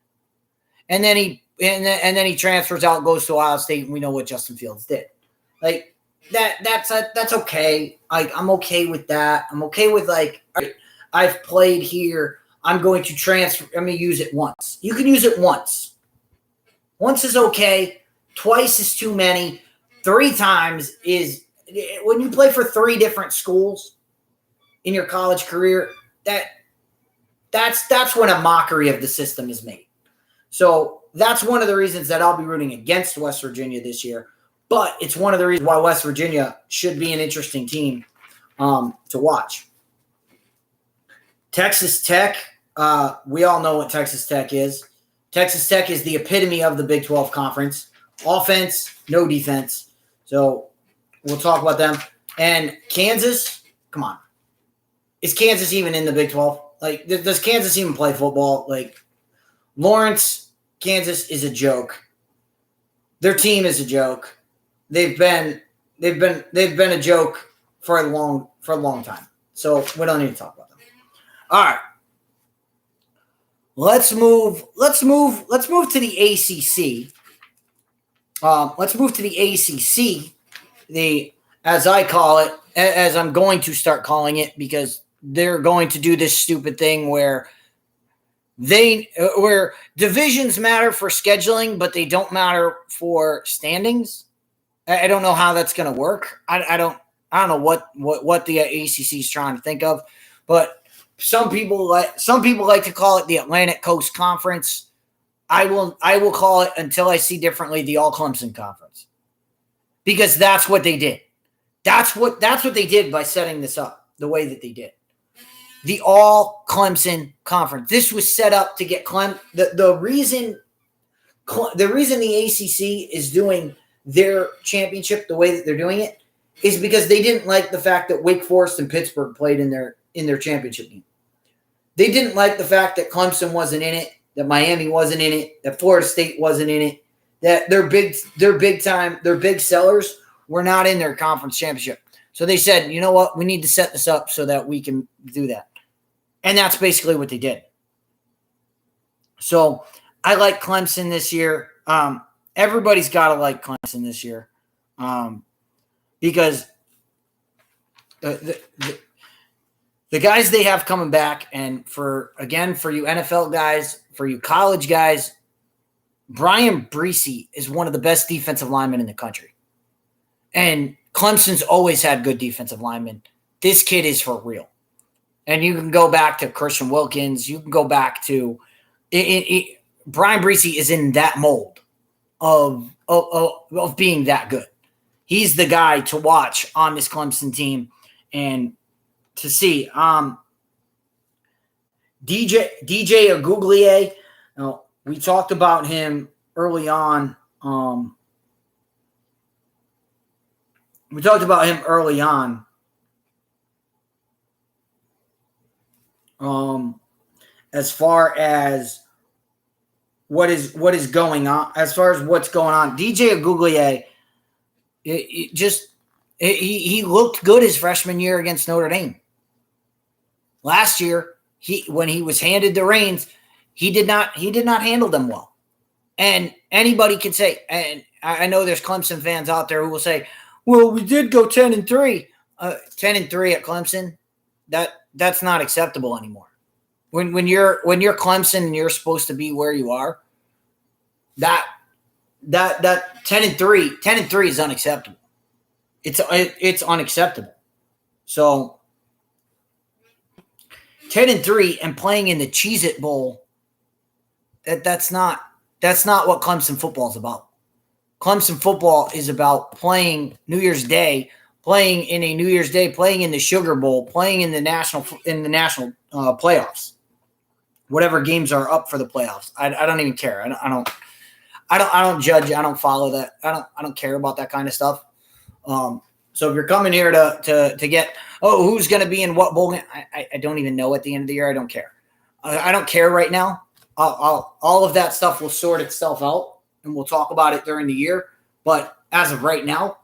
And then he transfers out, goes to Ohio State, and we know what Justin Fields did. Like that's okay. I'm okay with that. I'm okay with all right, I've played here. I'm going to transfer. I'm going to use it once. You can use it once. Once is okay. Twice is too many. 3 times is when you play for 3 different schools in your college career. That's when a mockery of the system is made. So that's one of the reasons that I'll be rooting against West Virginia this year. But it's one of the reasons why West Virginia should be an interesting team to watch. Texas Tech, we all know what Texas Tech is. Texas Tech is the epitome of the Big 12 conference. Offense, no defense. So we'll talk about them. And Kansas, come on. Is Kansas even in the Big 12? Like, does Kansas even play football? Like, Lawrence, Kansas is a joke. Their team is a joke. They've been a joke for a long time. So we don't need to talk about them. All right. Let's move to the ACC. Let's move to the ACC, as I call it, as I'm going to start calling it, because they're going to do this stupid thing where divisions matter for scheduling, but they don't matter for standings. I don't know how that's going to work. I don't know what the ACC is trying to think of, but some people like to call it the Atlantic Coast Conference. I will call it, until I see differently, the All Clemson Conference, because that's what they did. That's what they did by setting this up the way that they did. The All Clemson Conference. This was set up to get the reason the ACC is doing their championship the way that they're doing it is because they didn't like the fact that Wake Forest and Pittsburgh played in their championship game. They didn't like the fact that Clemson wasn't in it, that Miami wasn't in it, that Florida State wasn't in it, that their big sellers were not in their conference championship. So they said, you know what, we need to set this up so that we can do that. And that's basically what they did. So I like Clemson this year. Everybody's got to like Clemson this year because the guys they have coming back, and for you NFL guys, for you college guys, Brian Breesy is one of the best defensive linemen in the country. And Clemson's always had good defensive linemen. This kid is for real. And you can go back to Christian Wilkins. You can go back to Brian Breesy is in that mold of being that good. He's the guy to watch on this Clemson team and to see. DJ Aguglier, we talked about him early on. As far as what is going on, DJ Aguglier, he looked good his freshman year against Notre Dame. Last year, when he was handed the reins, he did not handle them well. And anybody can say, and I know there's Clemson fans out there who will say, well, we did go 10-3. 10-3 at Clemson, that's not acceptable anymore. When you're Clemson and you're supposed to be where you are, that 10-3 is unacceptable. It's unacceptable. So 10-3 and playing in the Cheez-It Bowl, that's not what Clemson football is about. Clemson football is about playing New Year's Day, playing in the Sugar Bowl, playing in the national playoffs. whatever games are up for the playoffs. I don't even care. I don't judge. I don't follow that. I don't care about that kind of stuff. So if you're coming here to get, who's going to be in what bowl game? I don't even know at the end of the year. I don't care. I don't care right now. All of that stuff will sort itself out, and we'll talk about it during the year. But as of right now,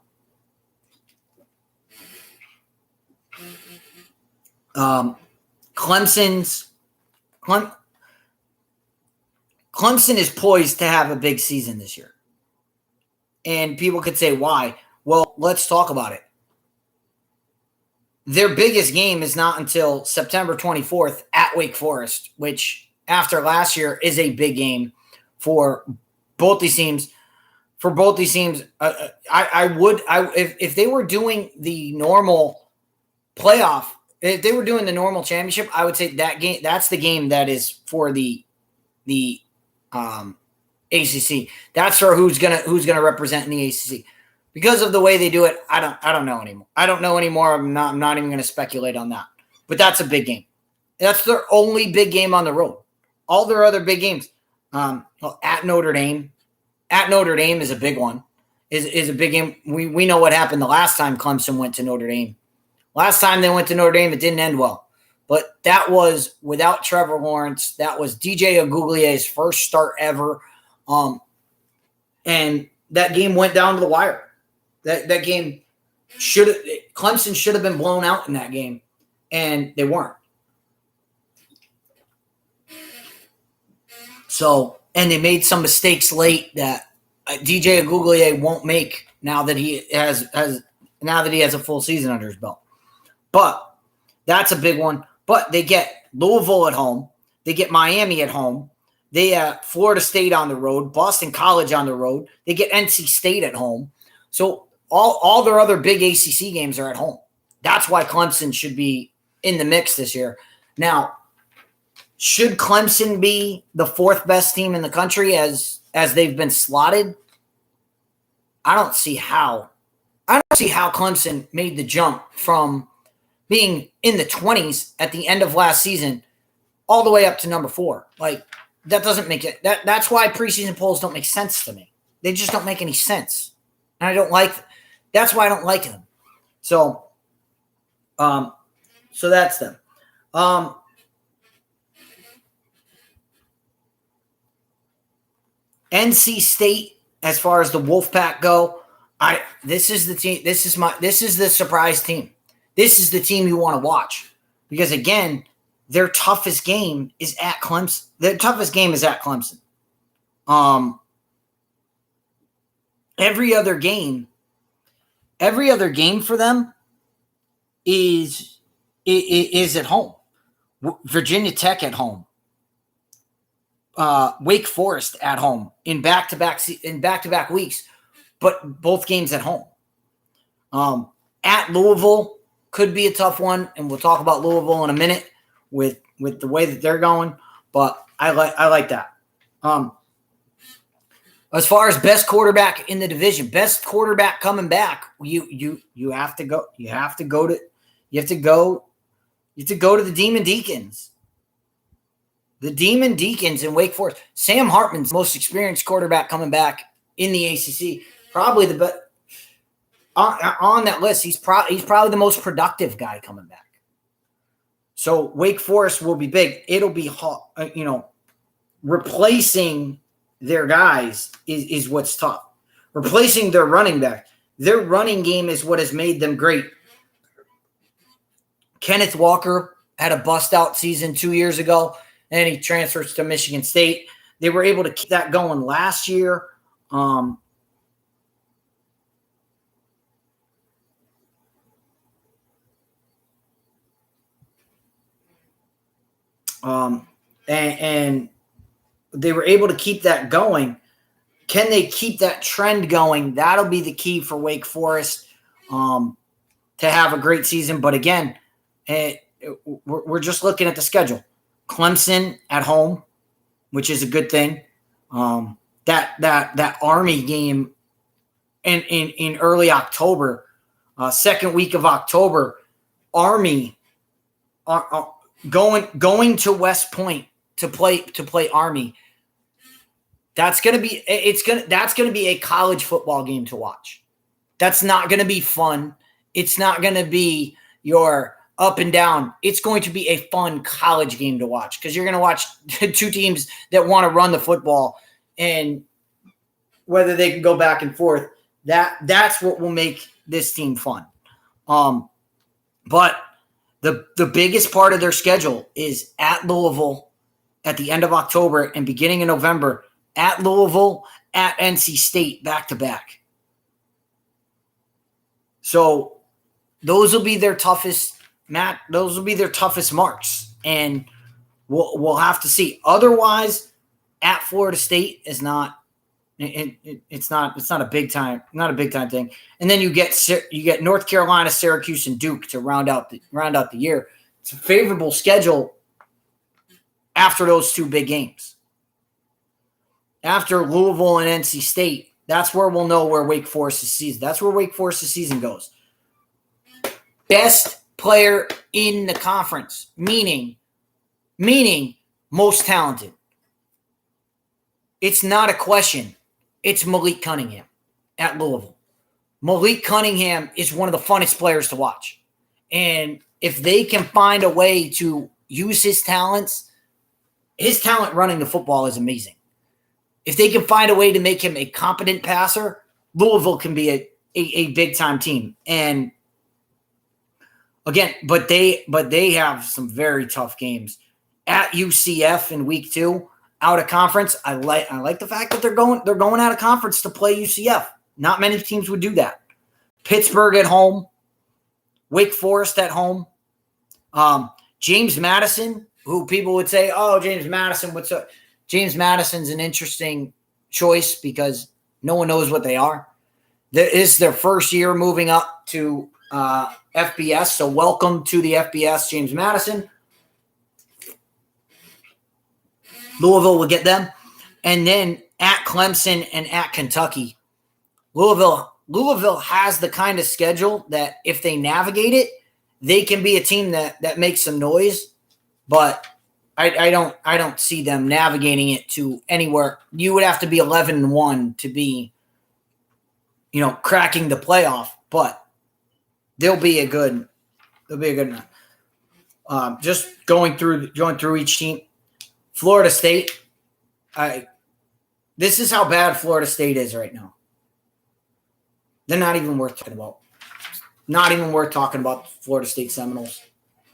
Clemson is poised to have a big season this year. And people could say, why? Well, let's talk about it. Their biggest game is not until September 24th at Wake Forest, which after last year is a big game for both these teams. For both these teams, if they were doing the normal playoff, if they were doing the normal championship, I would say that's the game that is for the ACC. That's for who's gonna represent in the ACC. Because of the way they do it, I don't know anymore. I don't know anymore. I'm not even going to speculate on that. But that's a big game. That's their only big game on the road. All their other big games, at Notre Dame. At Notre Dame is a big one. Is a big game. We know what happened the last time Clemson went to Notre Dame. Last time they went to Notre Dame, it didn't end well. But that was without Trevor Lawrence. That was DJ Aguglier's first start ever. And that game went down to the wire. That game Clemson should have been blown out in that game, and they weren't. So, and they made some mistakes late that DJ Aguglier won't make now that he has a full season under his belt. But that's a big one. But they get Louisville at home, they get Miami at home, they have Florida State on the road, Boston College on the road, they get NC State at home. So all their other big ACC games are at home. That's why Clemson should be in the mix this year. Now, should Clemson be the fourth best team in the country as they've been slotted? I don't see how. I don't see how Clemson made the jump from being in the 20s at the end of last season all the way up to number 4. Like, that doesn't make it. That's why preseason polls don't make sense to me. They just don't make any sense. And I don't like – that's why I don't like them. So that's them. NC State, as far as the Wolfpack go, this is the team. This is the surprise team. This is the team you want to watch because, again, their toughest game is at Clemson. Their toughest game is at Clemson. Every other game for them is at home. Virginia Tech at home. Wake Forest at home in back-to-back weeks, but both games at home. At Louisville could be a tough one, and we'll talk about Louisville in a minute with the way that they're going. But I like that. As far as best quarterback in the division, best quarterback coming back, you have to go to the Demon Deacons. The Demon Deacons in Wake Forest. Sam Hartman's most experienced quarterback coming back in the ACC. Probably the best on that list. He's probably the most productive guy coming back. So Wake Forest will be big. It'll be replacing their guys is what's tough. Replacing their running back. Their running game is what has made them great. Kenneth Walker had a bust-out season 2 years ago, and he transfers to Michigan State. They were able to keep that going last year. And they were able to keep that going. Can they keep that trend going? That'll be the key for Wake Forest to have a great season. But again, we're just looking at the schedule. Clemson at home, which is a good thing. That Army game in early October, second week of October, Army going to West Point to play Army. That's gonna be a college football game to watch. That's not gonna be fun. It's not gonna be your up and down. It's going to be a fun college game to watch because you're gonna watch two teams that want to run the football, and whether they can go back and forth. That's what will make this team fun. But the biggest part of their schedule is at Louisville at the end of October and beginning of November, at Louisville, at NC State, back-to-back. So those will be their toughest, Matt. Those will be their toughest marks, and we'll have to see. Otherwise, at Florida State is not. It's not a big time thing. And then you get North Carolina, Syracuse, and Duke to round out the year. It's a favorable schedule after those two big games. After Louisville and NC State, that's where we'll know where Wake Forest's season. That's where Wake Forest's season goes. Best player in the conference, meaning most talented. It's not a question. It's Malik Cunningham at Louisville. Malik Cunningham is one of the funnest players to watch. And if they can find a way to use his talent running the football is amazing. If they can find a way to make him a competent passer, Louisville can be a big-time team. And again, but they have some very tough games. At UCF in week 2, out of conference, I like the fact that they're going out of conference to play UCF. Not many teams would do that. Pittsburgh at home, Wake Forest at home. James Madison, who people would say, "Oh, James Madison, what's up?" James Madison's an interesting choice because no one knows what they are. This is their first year moving up to FBS, so welcome to the FBS, James Madison. Louisville will get them. And then at Clemson and at Kentucky, Louisville has the kind of schedule that if they navigate it, they can be a team that makes some noise. But I don't see them navigating it to anywhere. You would have to be 11-1 to be, cracking the playoff. But they'll be a good just going through each team. Florida State, this is how bad Florida State is right now. They're not even worth talking about. Not even worth talking about Florida State Seminoles.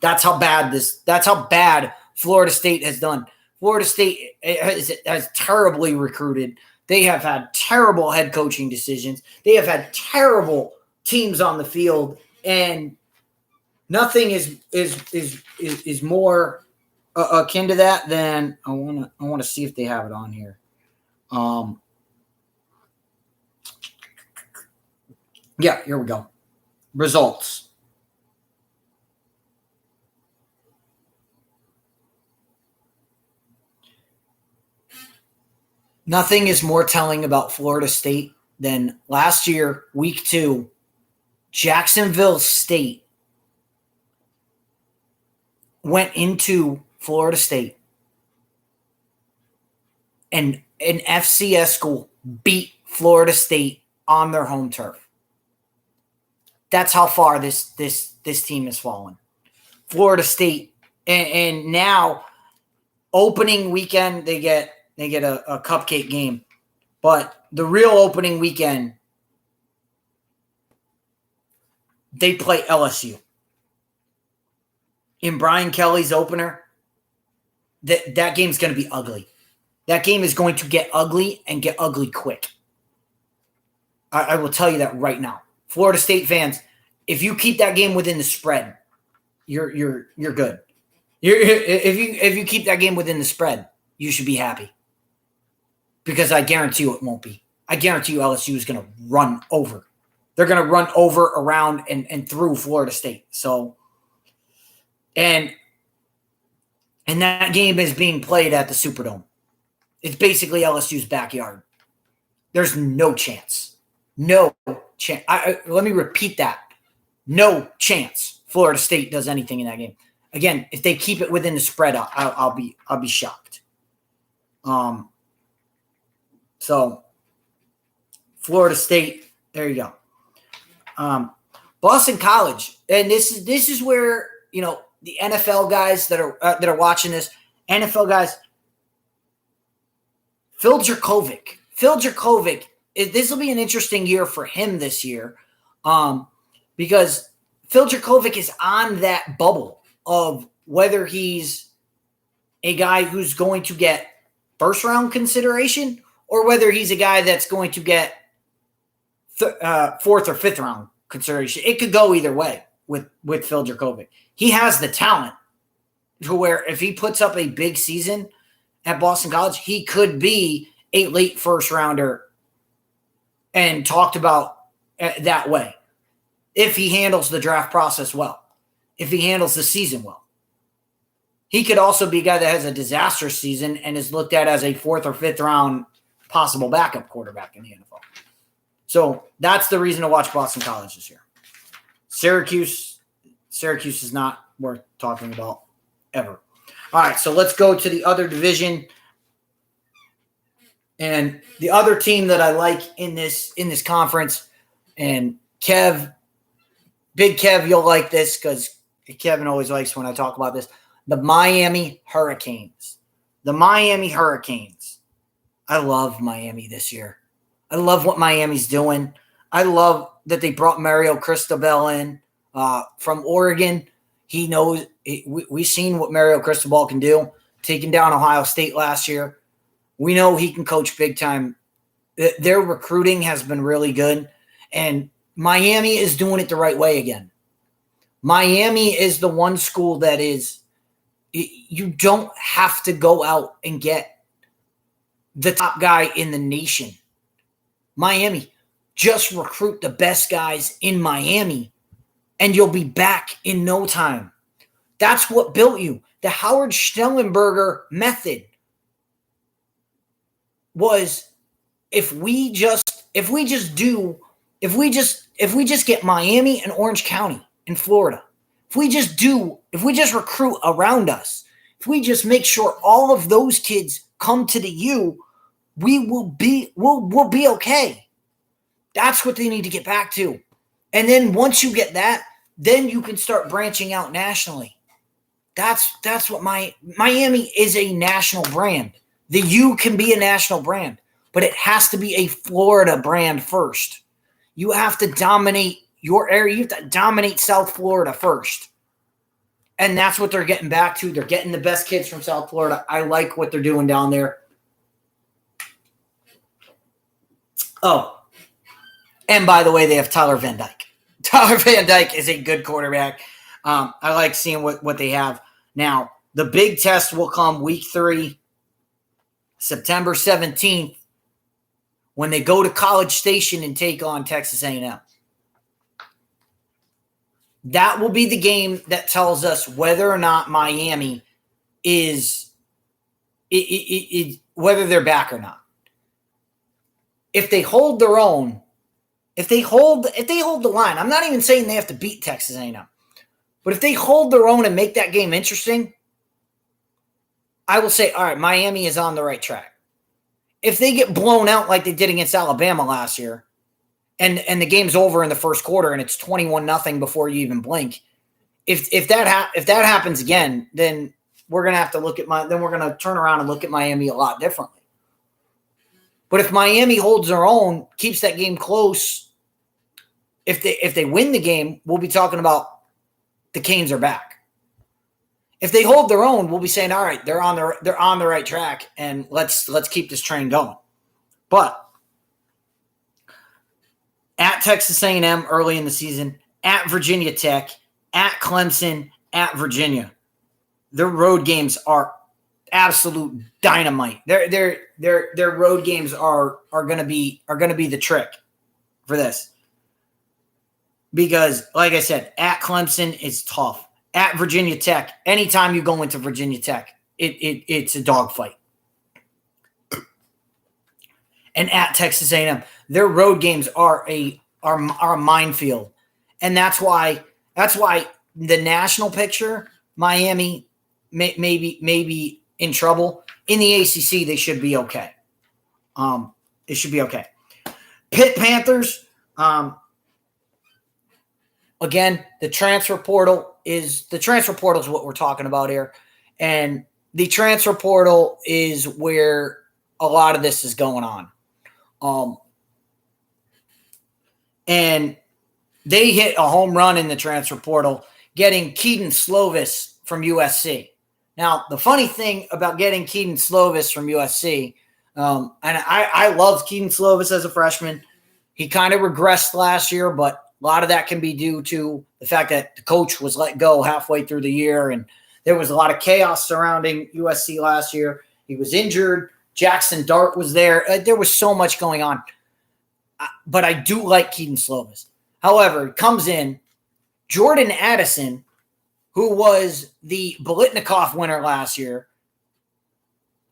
That's how bad Florida State has done. Florida State has terribly recruited. They have had terrible head coaching decisions. They have had terrible teams on the field, and nothing is more akin to that than I want to see if they have it on here. Yeah, here we go. Results. Nothing is more telling about Florida State than last year, week 2, Jacksonville State went into Florida State and an FCS school beat Florida State on their home turf. That's how far this team has fallen. Florida State, and now opening weekend they get a cupcake game, but the real opening weekend they play LSU. In Brian Kelly's opener, that game's going to be ugly. That game is going to get ugly and get ugly quick. I will tell you that right now. Florida State fans, if you keep that game within the spread, you're good. If you keep that game within the spread, you should be happy. Because I guarantee you it won't be. I guarantee you LSU is going to run over. They're going to run over, around, and through Florida State. So, and that game is being played at the Superdome. It's basically LSU's backyard. There's no chance. No chance. Let me repeat that. No chance Florida State does anything in that game. Again, if they keep it within the spread, I'll be shocked. So Florida State, there you go. Boston College, and this is where the NFL guys that are watching this, NFL guys. Phil Jurkovec. This will be an interesting year for him this year, because Phil Jurkovec is on that bubble of whether he's a guy who's going to get first round consideration or whether he's a guy that's going to get fourth or fifth round consideration. It could go either way with Phil Jurkovec. He has the talent to where if he puts up a big season at Boston College, he could be a late first rounder and talked about that way if he handles the draft process well, if he handles the season well. He could also be a guy that has a disastrous season and is looked at as a fourth or fifth round possible backup quarterback in the NFL. So that's the reason to watch Boston College this year. Syracuse is not worth talking about ever. All right, so let's go to the other division. And the other team that I like in this conference, and Kev, Big Kev, you'll like this because Kevin always likes when I talk about this. The Miami Hurricanes. The Miami Hurricanes. I love Miami this year. I love what Miami's doing. I love that they brought Mario Cristobal in from Oregon. He knows we've seen what Mario Cristobal can do, taking down Ohio State last year. We know he can coach big time. Their recruiting has been really good, and Miami is doing it the right way again. Miami is the one school that is – you don't have to go out and get the top guy in the nation. Miami, just recruit the best guys in Miami, and you'll be back in no time. That's what built you. The Howard Schnellenberger method was if we just get Miami and Orange County in Florida, if we just recruit around us, if we just make sure all of those kids come to the U, we'll be okay. That's what they need to get back to. And then once you get that, then you can start branching out nationally. That's what Miami is, a national brand. The U can be a national brand, but it has to be a Florida brand first. You have to dominate your area. You have to dominate South Florida first. And that's what they're getting back to. They're getting the best kids from South Florida. I like what they're doing down there. Oh, and by the way, they have Tyler Van Dyke. Tyler Van Dyke is a good quarterback. I like seeing what they have. Now, the big test will come week 3, September 17th, when they go to College Station and take on Texas A&M. That will be the game that tells us whether or not Miami is whether they're back or not. If they hold their own, if they hold the line, I'm not even saying they have to beat Texas A&M, but if they hold their own and make that game interesting, I will say, all right, Miami is on the right track. If they get blown out like they did against Alabama last year, and the game's over in the first quarter and it's 21-0 before you even blink, if that happens again, then we're gonna have to we're gonna turn around and look at Miami a lot differently. But if Miami holds their own, keeps that game close, if they win the game, we'll be talking about the Canes are back. If they hold their own, we'll be saying, all right, they're on the right track, and let's keep this train going. But at Texas A&M early in the season, at Virginia Tech, at Clemson, at Virginia, their road games are absolute dynamite. Their road games are gonna be the trick for this. Because, like I said, at Clemson is tough. At Virginia Tech, anytime you go into Virginia Tech, it's a dogfight. And at Texas A&M, their road games are a minefield, and that's why the national picture, Miami may be in trouble. in the ACC, they should be okay. It should be okay. Pitt Panthers, again, the transfer portal is what we're talking about here. And the transfer portal is where a lot of this is going on. And they hit a home run in the transfer portal, getting Keaton Slovis from USC. Now, the funny thing about getting Keaton Slovis from USC, and I loved Keaton Slovis as a freshman. He kind of regressed last year, but a lot of that can be due to the fact that the coach was let go halfway through the year, and there was a lot of chaos surrounding USC last year. He was injured. Jackson Dart was there. There was so much going on. But I do like Keaton Slovis. However, he comes in, Jordan Addison, who was the Biletnikoff winner last year.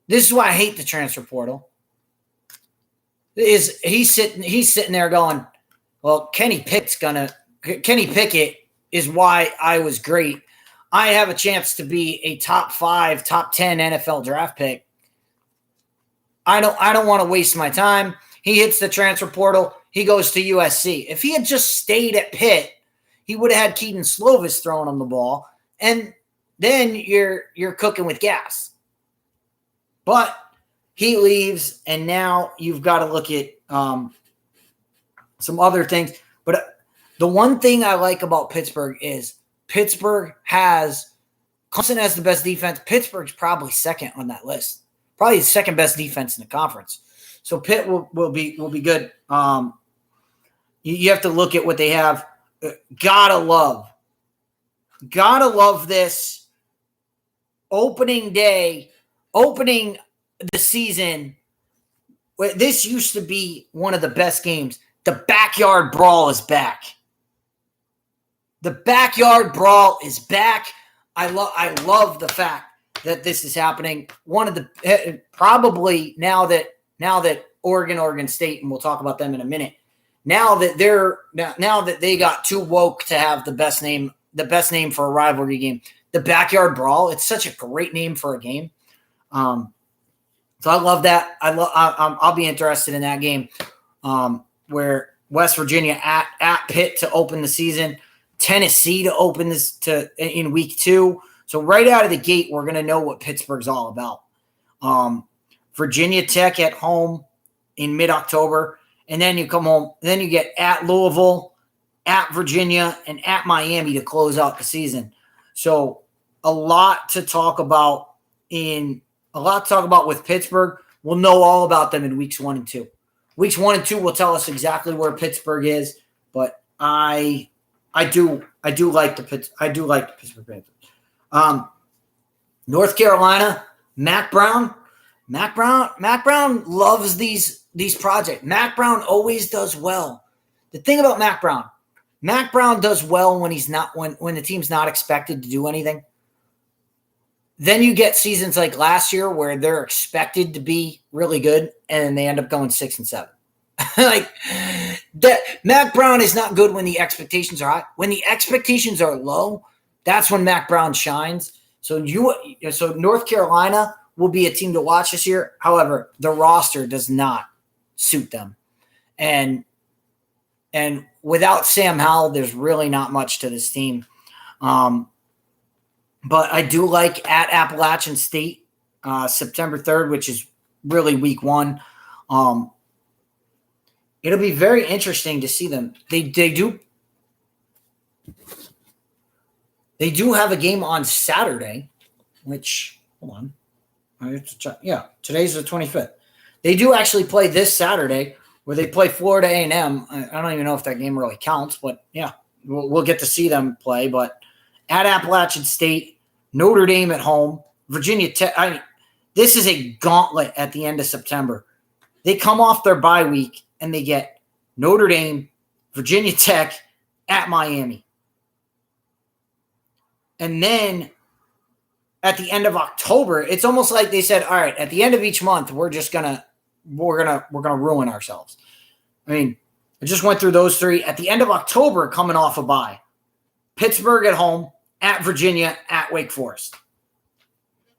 This is why I hate the transfer portal. He's sitting there going, well, Kenny Pickett is why I was great. I have a chance to be a top 5, top 10 NFL draft pick. I don't want to waste my time. He hits the transfer portal. He goes to USC. If he had just stayed at Pitt, he would have had Keaton Slovis throwing him the ball, and then you're cooking with gas. But he leaves, and now you've got to look at some other things. But the one thing I like about Pittsburgh is Clemson has the best defense. Pittsburgh's probably second on that list. Probably the second best defense in the conference. So Pitt will be good. You have to look at what they have. Gotta love this opening day, opening the season. This used to be one of the best games. The backyard brawl is back. The backyard brawl is back. I love the fact that this is happening. One of the probably now that Oregon State, and we'll talk about them in a minute. Now that they got too woke to have the best name for a rivalry game, the backyard brawl. It's such a great name for a game. So I love that. I'll be interested in that game where West Virginia at Pitt to open the season, Tennessee to open this in week 2. So right out of the gate, we're going to know what Pittsburgh's all about. Virginia Tech at home in mid-October. And then you come home. Then you get at Louisville, at Virginia, and at Miami to close out the season. So a lot to talk about with Pittsburgh. We'll know all about them in weeks 1 and 2. Weeks 1 and 2 will tell us exactly where Pittsburgh is. But I do like the Pittsburgh Panthers. North Carolina, Mac Brown loves these projects. Mac Brown always does well. The thing about Mac Brown does well when the team's not expected to do anything. Then you get seasons like last year where they're expected to be really good and they end up going 6 and 7. Like that, Mac Brown is not good when the expectations are high. When the expectations are low, that's when Mac Brown shines. So North Carolina will be a team to watch this year. However, the roster does not suit them. And without Sam Howell, there's really not much to this team. But I do like at Appalachian State, September 3rd, which is really week 1. It'll be very interesting to see them. They do have a game on Saturday, which, hold on. I have to check. Yeah, today's the 25th. They do actually play this Saturday where they play Florida A&M. I don't even know if that game really counts, but yeah, we'll get to see them play. But at Appalachian State, Notre Dame at home, Virginia Tech. This is a gauntlet at the end of September. They come off their bye week and they get Notre Dame, Virginia Tech at Miami. And then at the end of October, it's almost like they said, all right, at the end of each month, we're gonna ruin ourselves. I mean, I just went through those 3. At the end of October, coming off a bye, Pittsburgh at home, at Virginia, at Wake Forest.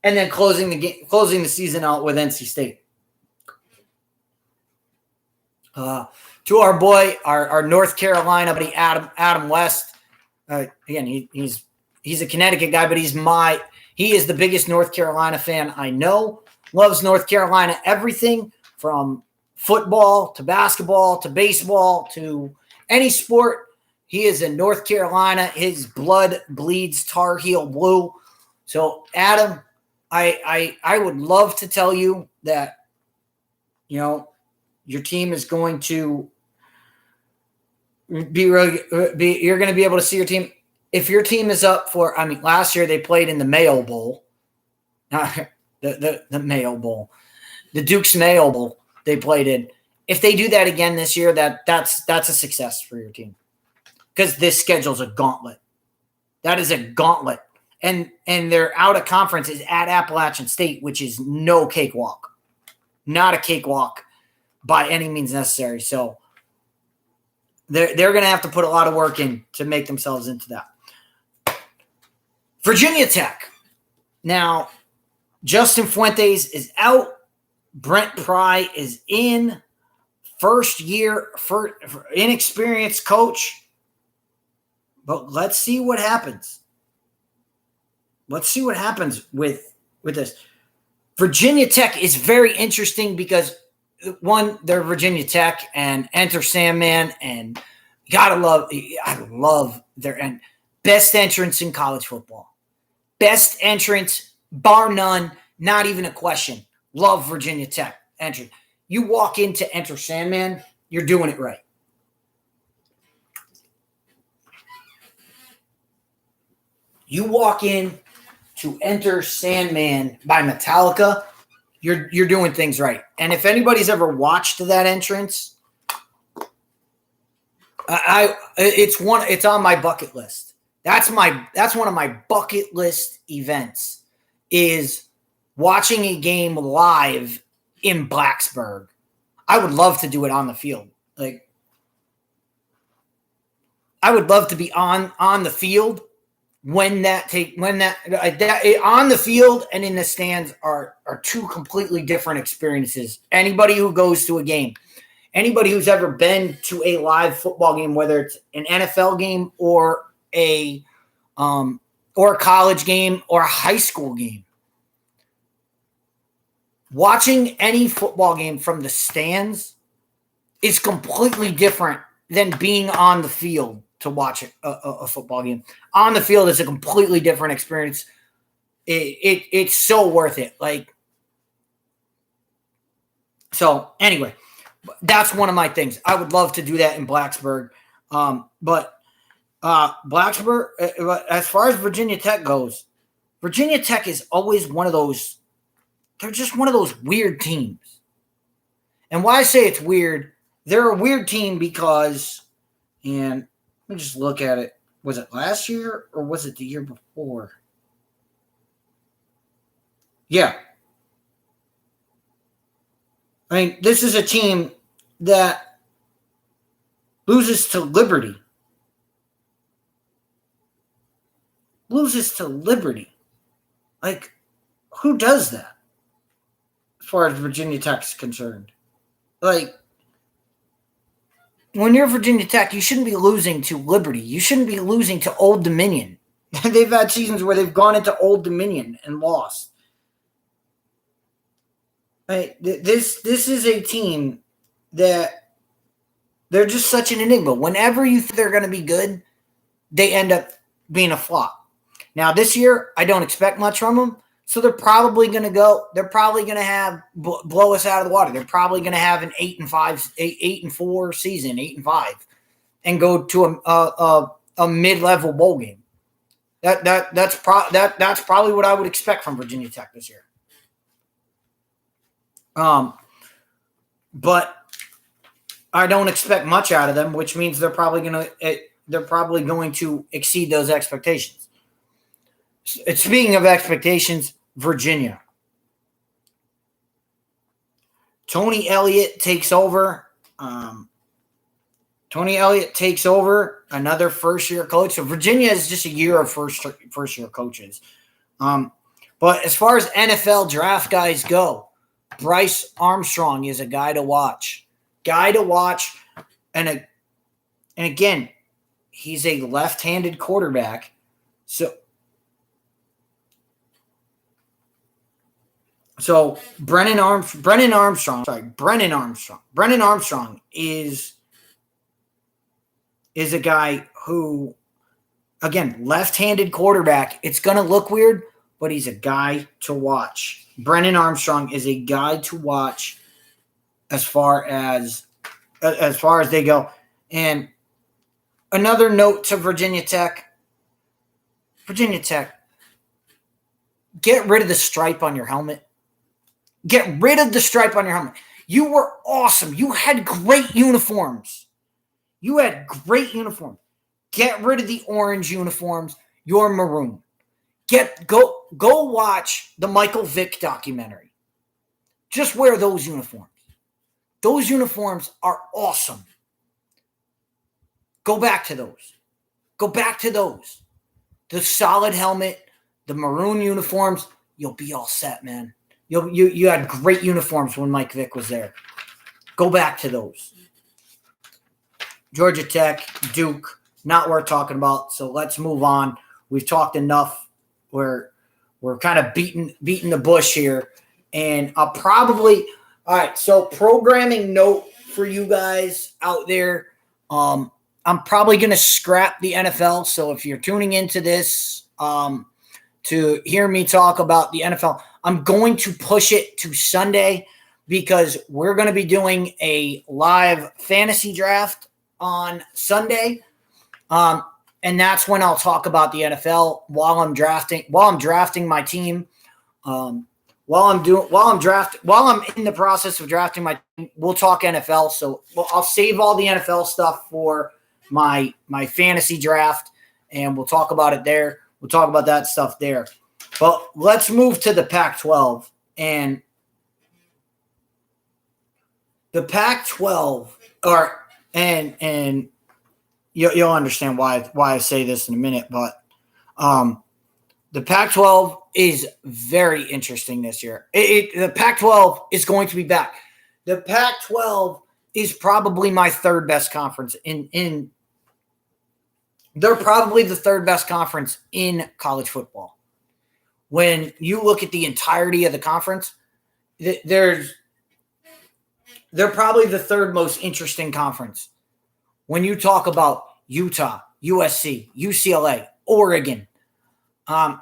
and then closing the season out with NC State. To our boy, our North Carolina buddy, Adam West. Again, he's a Connecticut guy, but he is the biggest North Carolina fan I know. Loves North Carolina, everything from football to basketball to baseball to any sport. He is in North Carolina. His blood bleeds Tar Heel blue. So, Adam, I would love to tell you that, your team is going to you're going to be able to see your team. If your team is up for, last year they played in the Mayo Bowl, the Mayo Bowl, the Duke's Mayo Bowl they played in. If they do that again this year, that's a success for your team, because this schedule's a gauntlet. That is a gauntlet, and their out of conference is at Appalachian State, which is no cakewalk, not a cakewalk by any means necessary. So they're going to have to put a lot of work in to make themselves into that. Virginia Tech. Now, Justin Fuentes is out. Brent Pry is in. First year, for inexperienced coach. But let's see what happens. Let's see what happens with this. Virginia Tech is very interesting because, one, they're Virginia Tech and Enter Sandman, and I love their best entrance in college football. Best entrance, bar none, not even a question. Love Virginia Tech entrance. You walk into Enter Sandman, you're doing it right. You walk in to Enter Sandman by Metallica, you're doing things right. And if anybody's ever watched that entrance, it's on my bucket list. That's one of my bucket list events, is watching a game live in Blacksburg. I would love to do it on the field. Like, I would love to be on the field when that on the field and in the stands are two completely different experiences. Anybody who goes to a game, anybody who's ever been to a live football game, whether it's an NFL game or a college game or a high school game, watching any football game from the stands is completely different than being on the field to watch a football game. On the field is a completely different experience. It's so worth it. So anyway, that's one of my things. I would love to do that in Blacksburg. But Blacksburg, as far as Virginia Tech goes, Virginia Tech is always one of those. They're just one of those weird teams. And why I say it's weird, they're a weird team because, and let me just look at it. Was it last year or was it the year before? Yeah. This is a team that loses to Liberty. Who does that? As far as Virginia Tech is concerned. When you're Virginia Tech, you shouldn't be losing to Liberty. You shouldn't be losing to Old Dominion. They've had seasons where they've gone into Old Dominion and lost. This is a team that they're just such an enigma. Whenever you think they're going to be good, they end up being a flop. Now, this year, I don't expect much from them. So they're probably going to have blow us out of the water. They're probably going to have an 8-4 season, 8-5, and go to a mid-level bowl game. That's probably what I would expect from Virginia Tech this year. But I don't expect much out of them, which means they're probably going to exceed those expectations. Speaking of expectations, Virginia. Tony Elliott takes over. Another first-year coach. So Virginia is just a year of first-year coaches. But as far as NFL draft guys go, Bryce Armstrong is a guy to watch. And again, he's a left-handed quarterback. So Brennan Armstrong is a guy who, again, left-handed quarterback. It's going to look weird, but he's a guy to watch. Brennan Armstrong is a guy to watch as far as they go. And another note to Virginia Tech, get rid of the stripe on your helmet. Get rid of the stripe on your helmet. You were awesome. You had great uniforms. Get rid of the orange uniforms. You're maroon. Go watch the Michael Vick documentary. Just wear those uniforms. Those uniforms are awesome. Go back to those. The solid helmet, the maroon uniforms, you'll be all set, man. You had great uniforms when Mike Vick was there. Go back to those. Georgia Tech, Duke, not worth talking about. So let's move on. We've talked enough. We're kind of beating the bush here. And I'll probably – all right, so programming note for you guys out there. I'm probably going to scrap the NFL. So if you're tuning into this to hear me talk about the NFL, I'm going to push it to Sunday because we're going to be doing a live fantasy draft on Sunday. And that's when I'll talk about the NFL while I'm drafting my team. While I'm in the process of drafting my team, we'll talk NFL. So I'll save all the NFL stuff for my fantasy draft, and we'll talk about it there. We'll talk about that stuff there. But let's move to the Pac-12. And the Pac-12 and you'll understand why I say this in a minute, but the Pac-12 is very interesting this year. The Pac-12 is going to be back. The Pac-12 is probably my third best conference they're probably the third best conference in college football. When you look at the entirety of the conference, they're probably the third most interesting conference. When you talk about Utah, USC, UCLA, Oregon,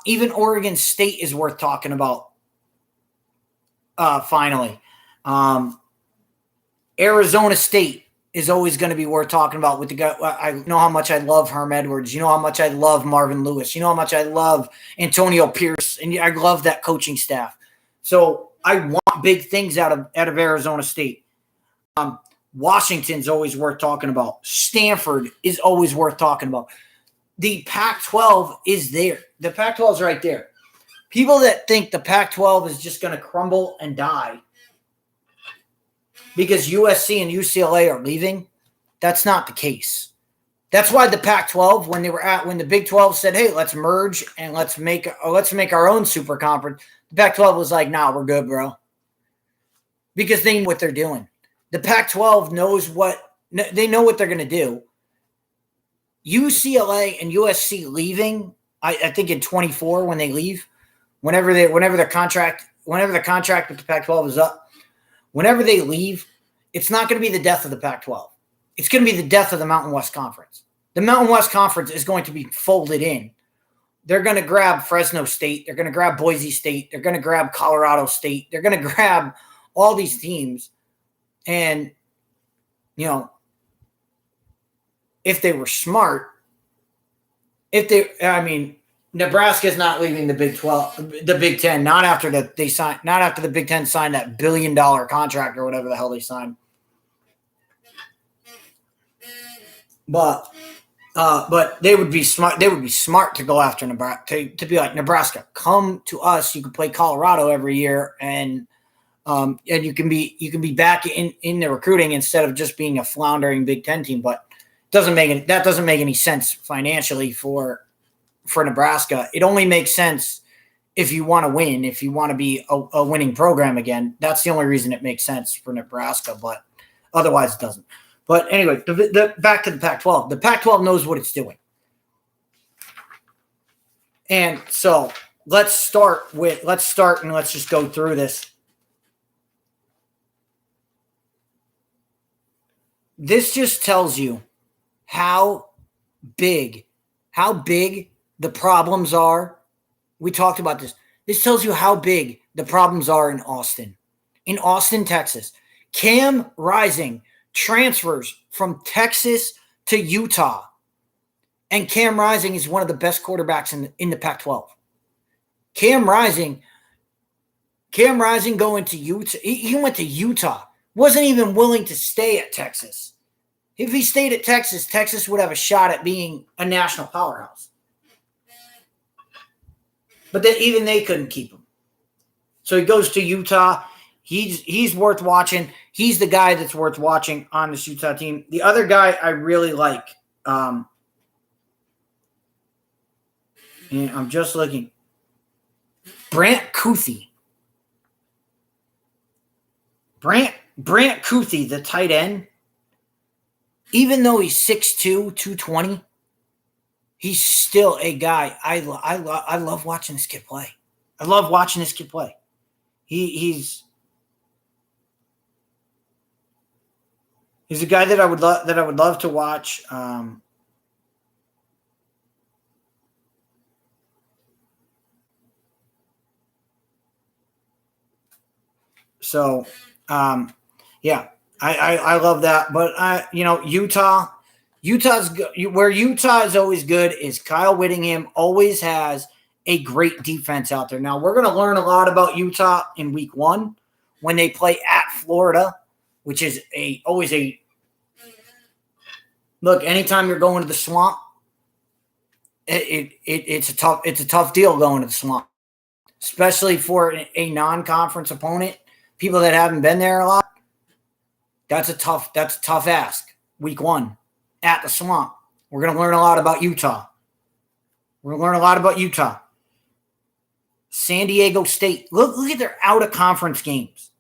even Oregon State is worth talking about. Finally, Arizona State is always going to be worth talking about with the guy. I know how much I love Herm Edwards. You know how much I love Marvin Lewis. You know how much I love Antonio Pierce, and I love that coaching staff. So I want big things out of Arizona State. Washington's always worth talking about. Stanford is always worth talking about. The Pac-12 is there. The Pac-12 is right there. People that think the Pac-12 is just going to crumble and die because USC and UCLA are leaving, that's not the case. That's why the Pac-12, when the Big 12 said, "Hey, let's merge and let's make our own super conference," the Pac-12 was like, "Nah, we're good, bro," because they know what they're doing. The Pac-12 knows they know what they're going to do. UCLA and USC leaving, I think in 24 when they leave, whenever the contract with the Pac-12 is up, whenever they leave, it's not going to be the death of the Pac-12. It's going to be the death of the Mountain West Conference. The Mountain West Conference is going to be folded in. They're going to grab Fresno State. They're going to grab Boise State. They're going to grab Colorado State. They're going to grab all these teams. And, if they were smart, Nebraska's not leaving the Big 12, the Big 10, not after the Big 10 signed that $1 billion contract or whatever the hell they signed. But they would be smart. They would be smart to go after Nebraska, to be like, Nebraska, come to us. You can play Colorado every year, and you can be back in the recruiting instead of just being a floundering Big 10 team. But that doesn't make any sense financially for Nebraska. It only makes sense if you want to win, if you want to be a winning program again. That's the only reason it makes sense for Nebraska, but otherwise it doesn't. But anyway, back to the Pac-12. The Pac-12 knows what it's doing. And so let's start and let's just go through this. This just tells you how big the problems are. We talked about this. This tells you how big the problems are in Austin, Texas. Cam Rising transfers from Texas to Utah. And Cam Rising is one of the best quarterbacks in the Pac-12. Cam Rising going to Utah. He went to Utah. Wasn't even willing to stay at Texas. If he stayed at Texas, Texas would have a shot at being a national powerhouse. But even they couldn't keep him. So he goes to Utah. He's worth watching. He's the guy that's worth watching on this Utah team. The other guy I really like, and I'm just looking, Brant Kuthi. Brant Kuthi, the tight end, even though he's 6'2", 220, he's still a guy. I love watching this kid play. I love watching this kid play. He's a guy that I would love to watch. Yeah, I love that. But Utah's where Utah is always good is Kyle Whittingham always has a great defense out there. Now we're going to learn a lot about Utah in week 1 when they play at Florida, which is always a look. Anytime you're going to the swamp, it's a tough deal going to the swamp, especially for a non-conference opponent. People that haven't been there a lot, that's a tough ask. Week 1 at the swamp. We're going to learn a lot about Utah. San Diego State. Look at their out of conference games.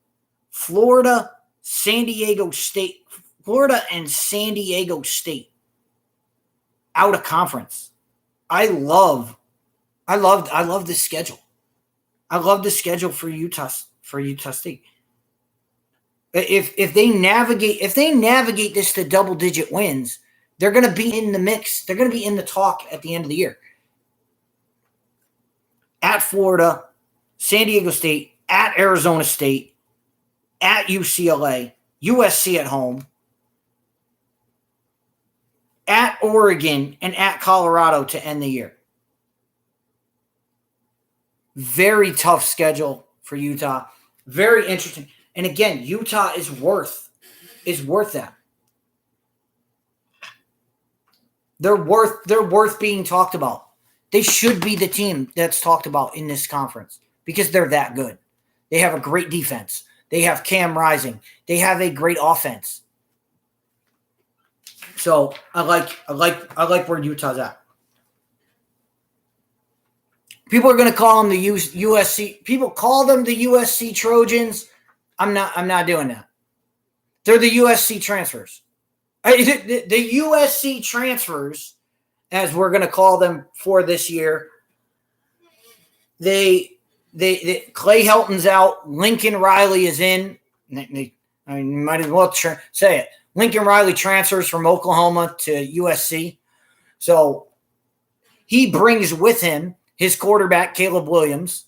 Florida and San Diego State out of conference. I love this schedule. I love the schedule for Utah State. If they navigate this to double-digit wins, they're going to be in the mix. They're going to be in the talk at the end of the year. At Florida, San Diego State, at Arizona State, at UCLA, USC at home, at Oregon, and at Colorado to end the year. Very tough schedule for Utah. Very interesting. And again, Utah is worth that. They're worth being talked about. They should be the team that's talked about in this conference because they're that good. They have a great defense. They have Cam Rising. They have a great offense. So I like where Utah's at. People are going to call them the USC. People call them the USC Trojans. I'm not doing that. They're the USC transfers. The USC transfers, as we're going to call them for this year. They Clay Helton's out. Lincoln Riley is in. Might as well say it. Lincoln Riley transfers from Oklahoma to USC. So he brings with him his quarterback, Caleb Williams,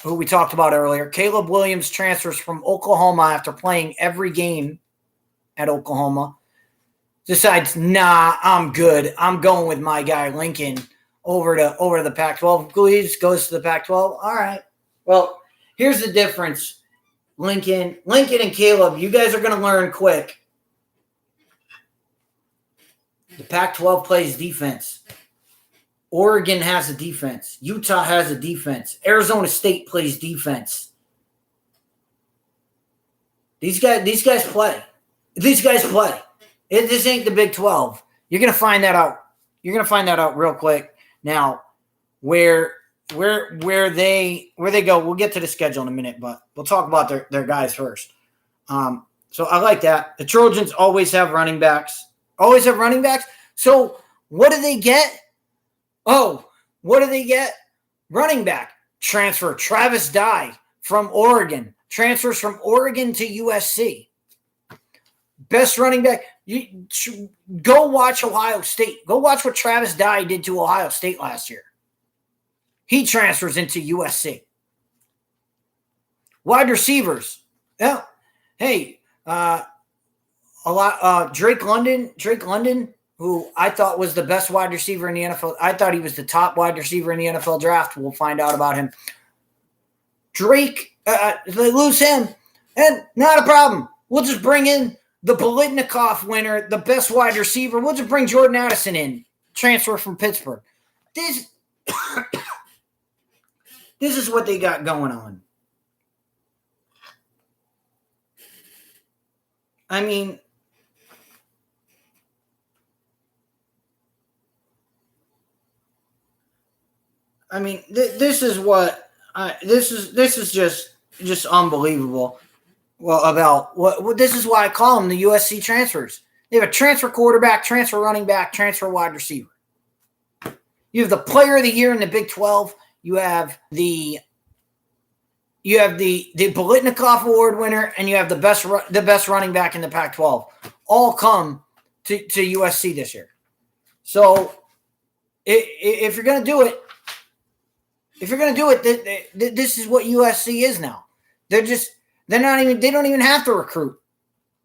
who we talked about earlier. Caleb Williams transfers from Oklahoma after playing every game at Oklahoma. Decides, nah, I'm good. I'm going with my guy Lincoln over to the Pac-12. Please goes to the Pac-12. All right. Well, here's the difference. Lincoln and Caleb, you guys are going to learn quick. The Pac-12 plays defense. Oregon has a defense. Utah has a defense. Arizona State plays defense. These guys play. This ain't the Big 12. You're gonna find that out. You're gonna find that out real quick. Now, where where they go. We'll get to the schedule in a minute, but we'll talk about their guys first. So I like that. The Trojans always have running backs. Always have running backs. So what do they get? Oh, what do they get? Running back transfer. Travis Dye from Oregon. Transfers from Oregon to USC. Best running back. You go watch Ohio State. Go watch what Travis Dye did to Ohio State last year. He transfers into USC. Wide receivers. Yeah. Hey, Drake London, who I thought was the best wide receiver in the NFL. I thought he was the top wide receiver in the NFL draft. We'll find out about him. Drake, they lose him, and not a problem. We'll just bring in the Biletnikoff winner, the best wide receiver. We'll just bring Jordan Addison in, transfer from Pittsburgh. This is what they got going on. I mean, this is what this is just unbelievable. Well, about what this is why I call them the USC transfers. They have a transfer quarterback, transfer running back, transfer wide receiver. You have the player of the year in the Big 12. You have the Biletnikoff Award winner, and you have the best running back in the Pac-12. All come to USC this year. So if you're going to do it, this is what USC is now. They don't even have to recruit.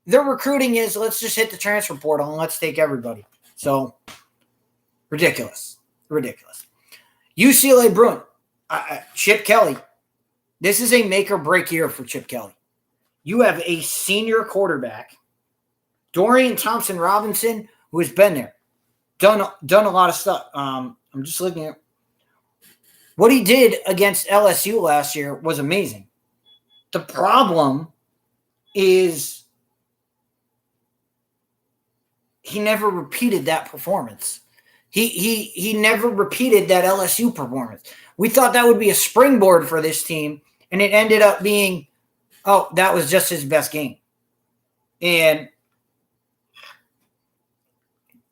Their recruiting is, let's just hit the transfer portal and let's take everybody. So ridiculous. UCLA Bruin, Chip Kelly. This is a make or break year for Chip Kelly. You have a senior quarterback, Dorian Thompson-Robinson, who has been there, done a lot of stuff. I'm just looking at what he did against LSU last year was amazing. The problem is he never repeated that performance. He never repeated that LSU performance. We thought that would be a springboard for this team, and it ended up being, that was just his best game. And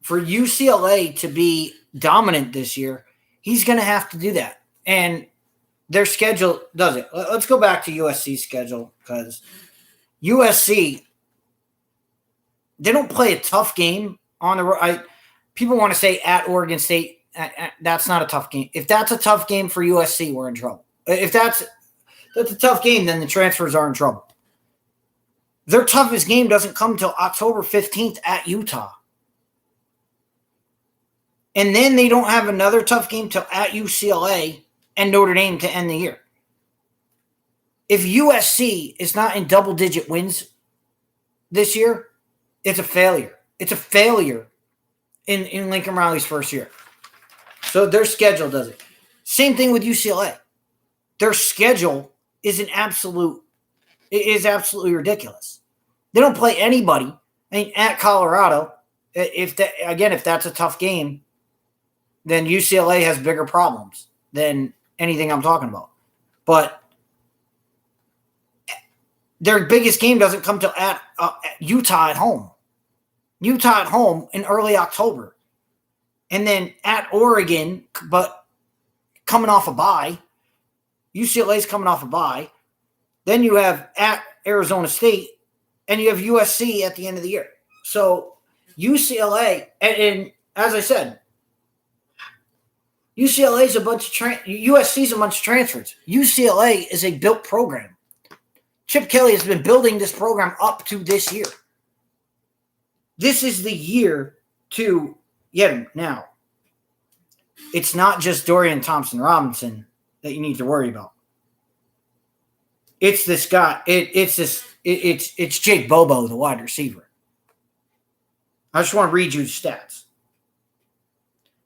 for UCLA to be dominant this year, he's going to have to do that. And their schedule does it. Let's go back to USC's schedule, because USC, they don't play a tough game on the road. People want to say at Oregon State. That's not a tough game. If that's a tough game for USC, we're in trouble. If that's a tough game, then the transfers are in trouble. Their toughest game doesn't come until October 15th at Utah. And then they don't have another tough game till at UCLA and Notre Dame to end the year. If USC is not in double-digit wins this year, it's a failure. It's a failure in Lincoln Riley's first year. So their schedule does it. Same thing with UCLA. Their schedule is absolutely ridiculous. They don't play anybody. I mean, at Colorado, if that's a tough game, then UCLA has bigger problems than anything I'm talking about. But their biggest game doesn't come till at Utah at home. Utah at home in early October. And then at Oregon, but coming off a bye. UCLA's coming off a bye. Then you have at Arizona State, and you have USC at the end of the year. So UCLA, and as I said, UCLA's a bunch of USC's a bunch of transfers. UCLA is a built program. Chip Kelly has been building this program up to this year. This is the year to get him. Now, it's not just Dorian Thompson-Robinson that you need to worry about. It's this guy. It's Jake Bobo, the wide receiver. I just want to read you the stats.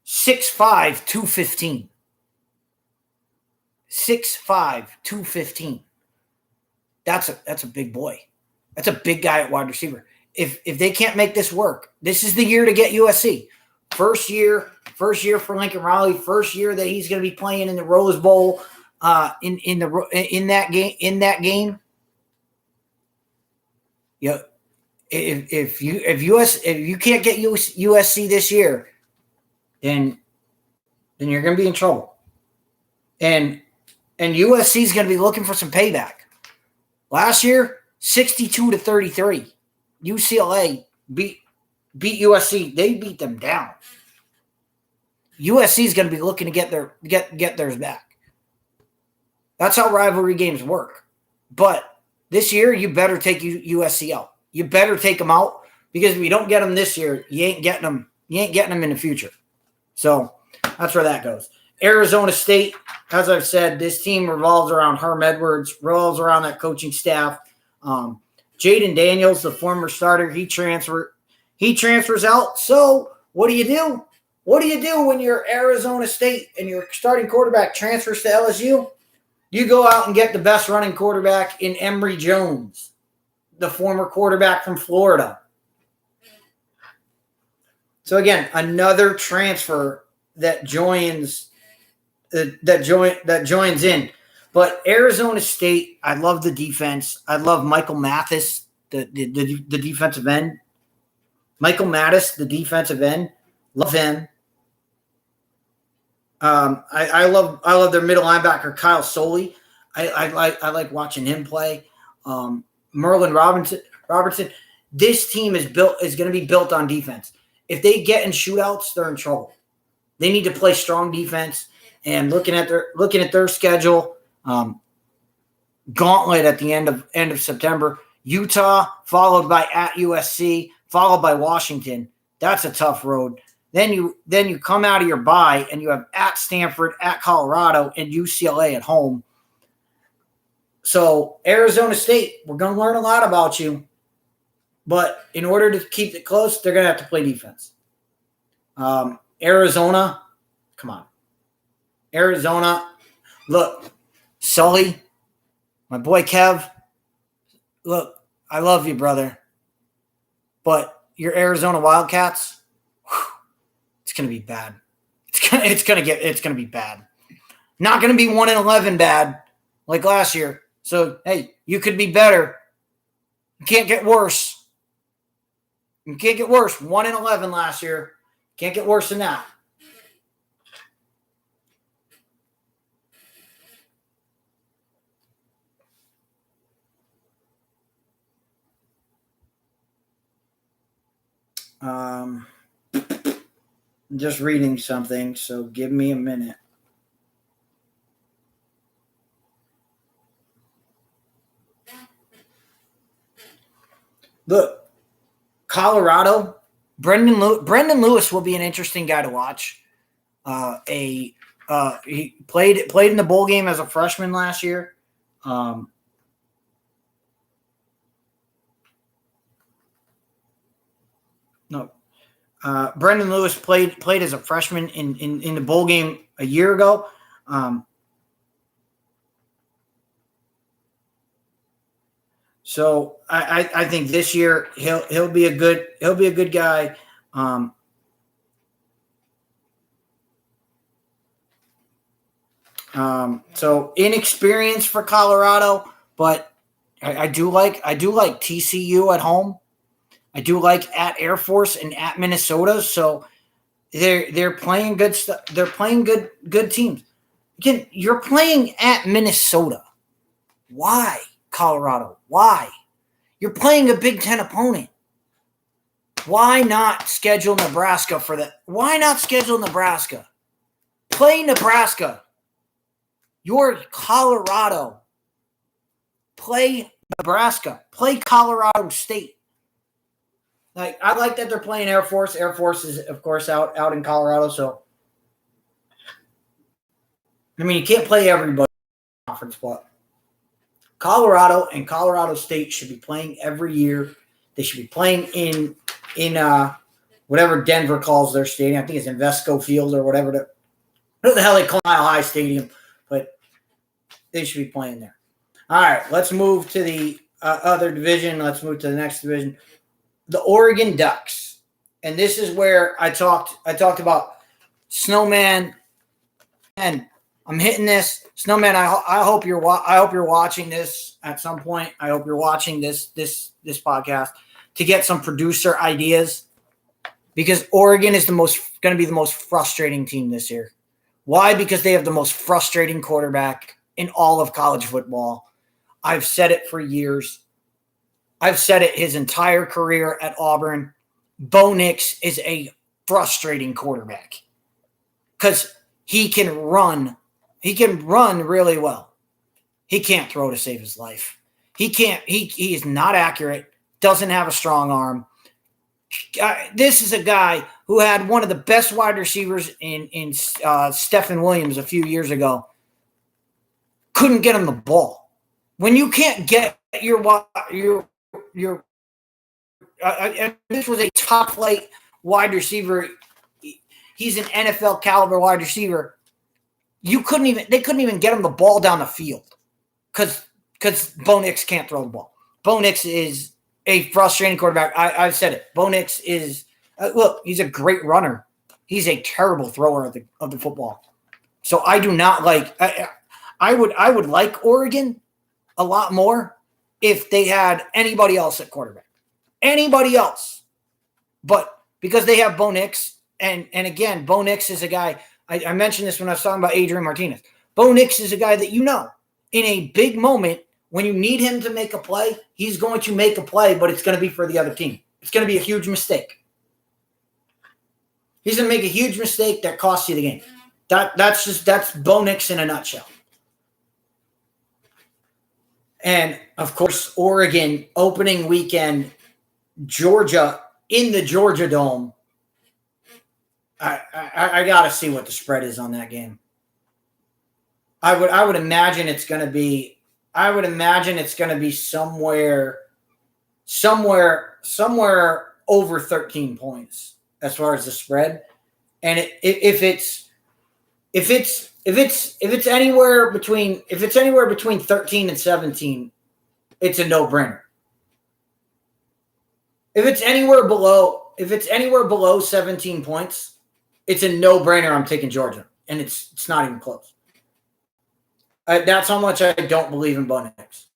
6'5", 215. 6'5", 215. That's a big boy. That's a big guy at wide receiver. If they can't make this work, this is the year to get USC. First year for Lincoln Riley. First year that he's going to be playing in the Rose Bowl. In that game. Yeah, if you can't get USC this year, then you're going to be in trouble. And USC is going to be looking for some payback. Last year, 62-33, UCLA beat USC. They beat them down. USC is going to be looking to get theirs back. That's how rivalry games work. But this year, you better take USC out. You better take them out, because if you don't get them this year, you ain't getting them. You ain't getting them in the future. So that's where that goes. Arizona State, as I've said, this team revolves around Herm Edwards, revolves around that coaching staff. Jaden Daniels, the former starter, he transfers out. So what do you do? What do you do when you're Arizona State and your starting quarterback transfers to LSU? You go out and get the best running quarterback in Emory Jones, the former quarterback from Florida. So again, another transfer that joins in. But Arizona State, I love the defense. I love Michael Mathis, the defensive end. Michael Mattis, the defensive end. Love him. I love their middle linebacker, Kyle Soley. I like watching him play. Merlin Robertson. This team is going to be built on defense. If they get in shootouts, they're in trouble. They need to play strong defense. And looking at their schedule, gauntlet at the end of September, Utah followed by at USC, followed by Washington. That's a tough road. Then you come out of your bye and you have at Stanford, at Colorado, and UCLA at home. So Arizona State, we're going to learn a lot about you. But in order to keep it close, they're going to have to play defense. Arizona, come on. Arizona, look, Sully, my boy Kev, look, I love you, brother. But your Arizona Wildcats, it's going to be bad. It's going to be bad. Not going to be 1-11 bad like last year. So, hey, you could be better. You can't get worse. You can't get worse. 1-11 last year. Can't get worse than that. I'm just reading something, so give me a minute. Look, Colorado, Brendan Lewis will be an interesting guy to watch. He played in the bowl game as a freshman last year. Brendan Lewis played as a freshman in the bowl game a year ago. So I think this year he'll be a good guy. So inexperienced for Colorado, but I do like TCU at home. I do like at Air Force and at Minnesota. So they're playing good stuff. They're playing good teams. Again, you're playing at Minnesota. Why, Colorado? Why? You're playing a Big Ten opponent. Why not schedule Nebraska for that? Why not schedule Nebraska? Play Nebraska. You're Colorado. Play Nebraska. Play Colorado State. Like, I like that they're playing Air Force. Air Force is, of course, out in Colorado. So, I mean, you can't play everybody in the conference, but Colorado and Colorado State should be playing every year. They should be playing in whatever Denver calls their stadium. I think it's Invesco Field or whatever the hell they call Mile High Stadium, but they should be playing there. All right, let's move to the other division. Let's move to the next division. The Oregon Ducks. and this is where I talked about Snowman, and I'm hitting this. Snowman, I hope you're watching this at some point. I hope you're watching this podcast to get some producer ideas, because Oregon is going to be the most frustrating team this year. Why? Because they have the most frustrating quarterback in all of college football. I've said it for years. I've said it his entire career at Auburn. Bo Nix is a frustrating quarterback because he can run. He can run really well. He can't throw to save his life. He can't. He is not accurate. Doesn't have a strong arm. This is a guy who had one of the best wide receivers in Stephen Williams a few years ago. Couldn't get him the ball. When you can't get this was a top flight wide receiver. He's an NFL caliber wide receiver. They couldn't even get him the ball down the field because Bo Nix can't throw the ball. Bo Nix is a frustrating quarterback. I've said it. Bo Nix is look. He's a great runner. He's a terrible thrower of the football. So I do not like. I would like Oregon a lot more if they had anybody else at quarterback. Anybody else. But because they have Bo Nix, and again, Bo Nix is a guy, I mentioned this when I was talking about Adrian Martinez. Bo Nix is a guy that in a big moment, when you need him to make a play, he's going to make a play, but it's going to be for the other team. It's going to be a huge mistake. He's going to make a huge mistake that costs you the game. That's Bo Nix in a nutshell. And, of course, Oregon opening weekend, Georgia in the Georgia Dome. I got to see what the spread is on that game. I would imagine it's going to be somewhere over 13 points as far as the spread. And if it's anywhere between 13 and 17, it's a no-brainer. If it's anywhere below 17 points, it's a no-brainer. I'm taking Georgia, and it's not even close. That's how much I don't believe in Bo Nix.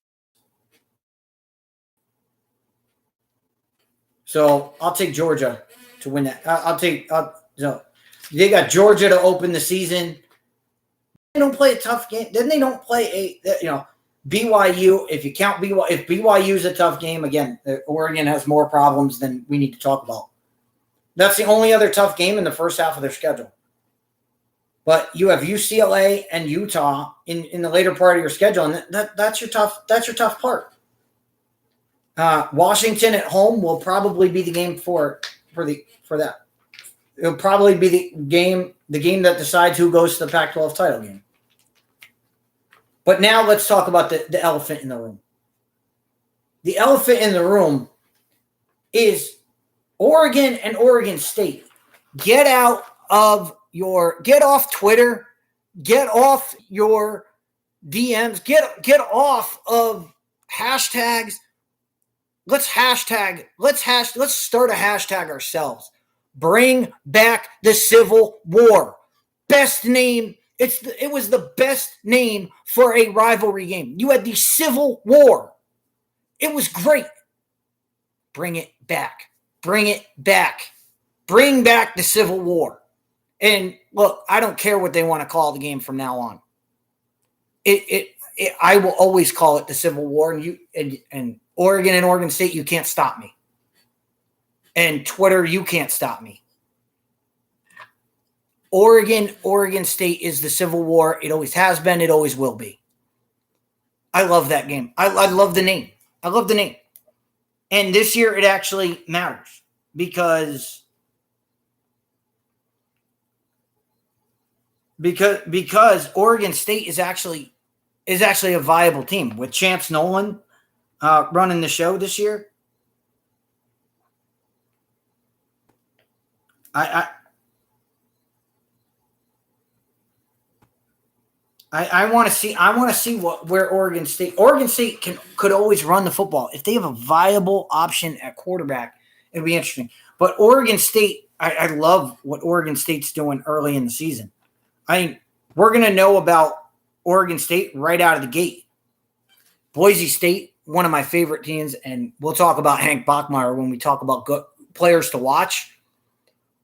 So I'll take Georgia to win that. They got Georgia to open the season. They don't play a tough game. Then they don't play BYU. If you count BYU, if BYU is a tough game, again, Oregon has more problems than we need to talk about. That's the only other tough game in the first half of their schedule. But you have UCLA and Utah in the later part of your schedule, and that's your tough part. Washington at home will probably be the game for that. It'll probably be the game that decides who goes to the Pac-12 title game. But now let's talk about the elephant in the room. The elephant in the room is Oregon and Oregon State. Get off Twitter, get off your DMs, get off of hashtags. Let's start a hashtag ourselves. Bring back the Civil War. Best name. It was the best name for a rivalry game. You had the Civil War. It was great. Bring it back. Bring it back. Bring back the Civil War. And look, I don't care what they want to call the game from now on. I will always call it the Civil War. And Oregon and Oregon State, you can't stop me. And Twitter, you can't stop me. Oregon State is the Civil War. It always has been. It always will be. I love that game. I love the name. I love the name. And this year it actually matters because Oregon State is actually a viable team with Chance Nolan running the show this year. I want to see where Oregon State could always run the football. If they have a viable option at quarterback, it'd be interesting. But Oregon State, I love what Oregon State's doing early in the season. I mean, we're going to know about Oregon State right out of the gate. Boise State, one of my favorite teams, and we'll talk about Hank Bachmeier when we talk about players to watch.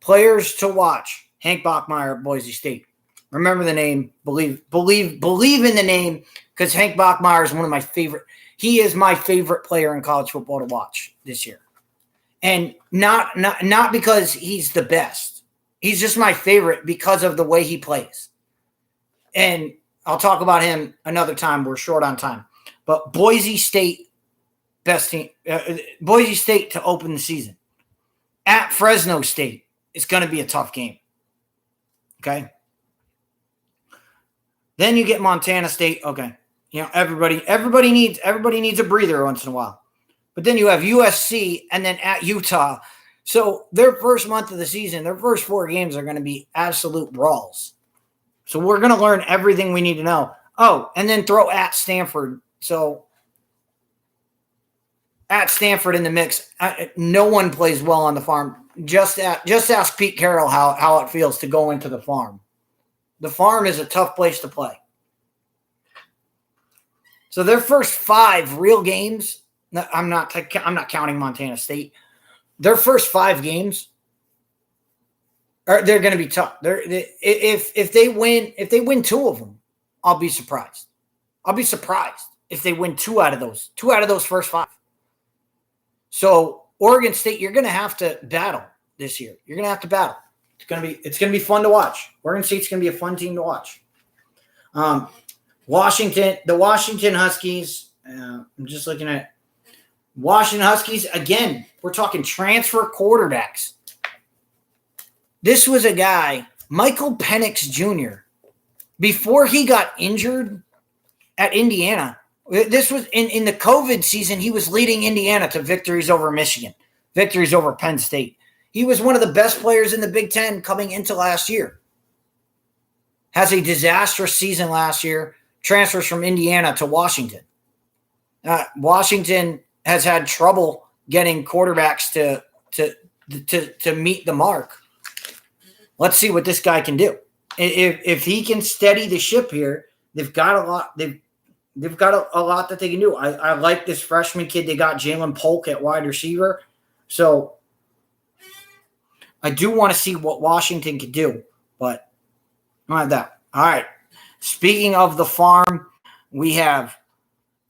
Players to watch. Hank Bachmeier, Boise State. Remember the name. Believe in the name, because Hank Bachmeier is one of my favorite. He is my favorite player in college football to watch this year. And not because he's the best. He's just my favorite because of the way he plays. And I'll talk about him another time. We're short on time. But Boise State, best team. Boise State to open the season. At Fresno State, it's going to be a tough game. Okay? Then you get Montana State. Okay. You know, everybody needs a breather once in a while. But then you have USC and then at Utah. So their first month of the season, their first 4 games are going to be absolute brawls. So we're going to learn everything we need to know. Oh, and then throw at Stanford. So at Stanford in the mix, no one plays well on the farm. Just ask Pete Carroll how it feels to go into the farm. The farm is a tough place to play. So their first 5 real games, I'm not counting Montana State. Their first 5 games they're going to be tough. If they win 2 of them, I'll be surprised. I'll be surprised if they win 2 out of those first 5. So Oregon State, you're going to have to battle this year. You're going to have to battle. It's going to be fun to watch. Oregon State's going to be a fun team to watch. The Washington Huskies. I'm just looking at Washington Huskies again. We're talking transfer quarterbacks. This was a guy, Michael Penix Jr. Before he got injured at Indiana. This was in the COVID season. He was leading Indiana to victories over Michigan, victories over Penn State. He was one of the best players in the Big Ten coming into last year. Has a disastrous season last year. Transfers from Indiana to Washington. Washington has had trouble getting quarterbacks to meet the mark. Let's see what this guy can do. If he can steady the ship here, they've got a lot. They've got a lot that they can do. I like this freshman kid. They got Jalen Polk at wide receiver. So I do want to see what Washington can do, but not like that. All right. Speaking of the farm, we have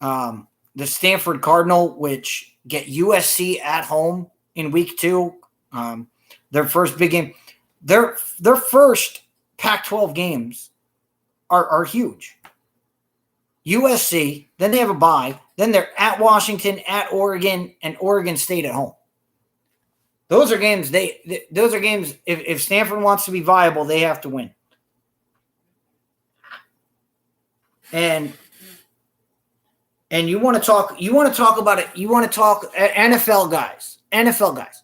the Stanford Cardinal, which get USC at home in week 2. Their first big game. Their first Pac-12 games are huge. USC, then they have a bye. Then they're at Washington, at Oregon, and Oregon State at home. Those are games. Those are games. If Stanford wants to be viable, they have to win. And you want to talk. You want to talk about it. You want to talk NFL guys. NFL guys.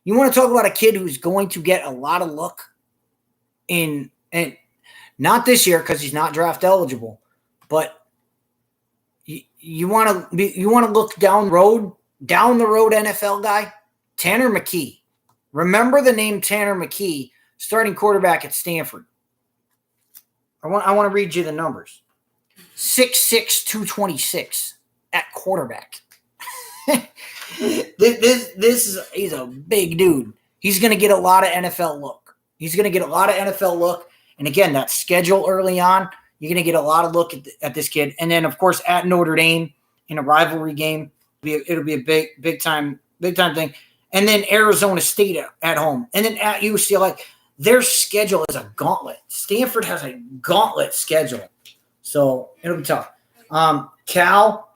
You want to talk about a kid who's going to get a lot of look in, and not this year because he's not draft eligible, but you want to look down the road NFL guy, Tanner McKee. Remember the name Tanner McKee, starting quarterback at Stanford. I want to read you the numbers. 6'6", 226 at quarterback. He's a big dude. He's going to get a lot of NFL look. And again, that schedule early on, you're going to get a lot of look at this kid. And then, of course, at Notre Dame in a rivalry game, it'll be a big time thing. And then Arizona State at home. And then at UCLA, their schedule is a gauntlet. Stanford has a gauntlet schedule. So it'll be tough. Cal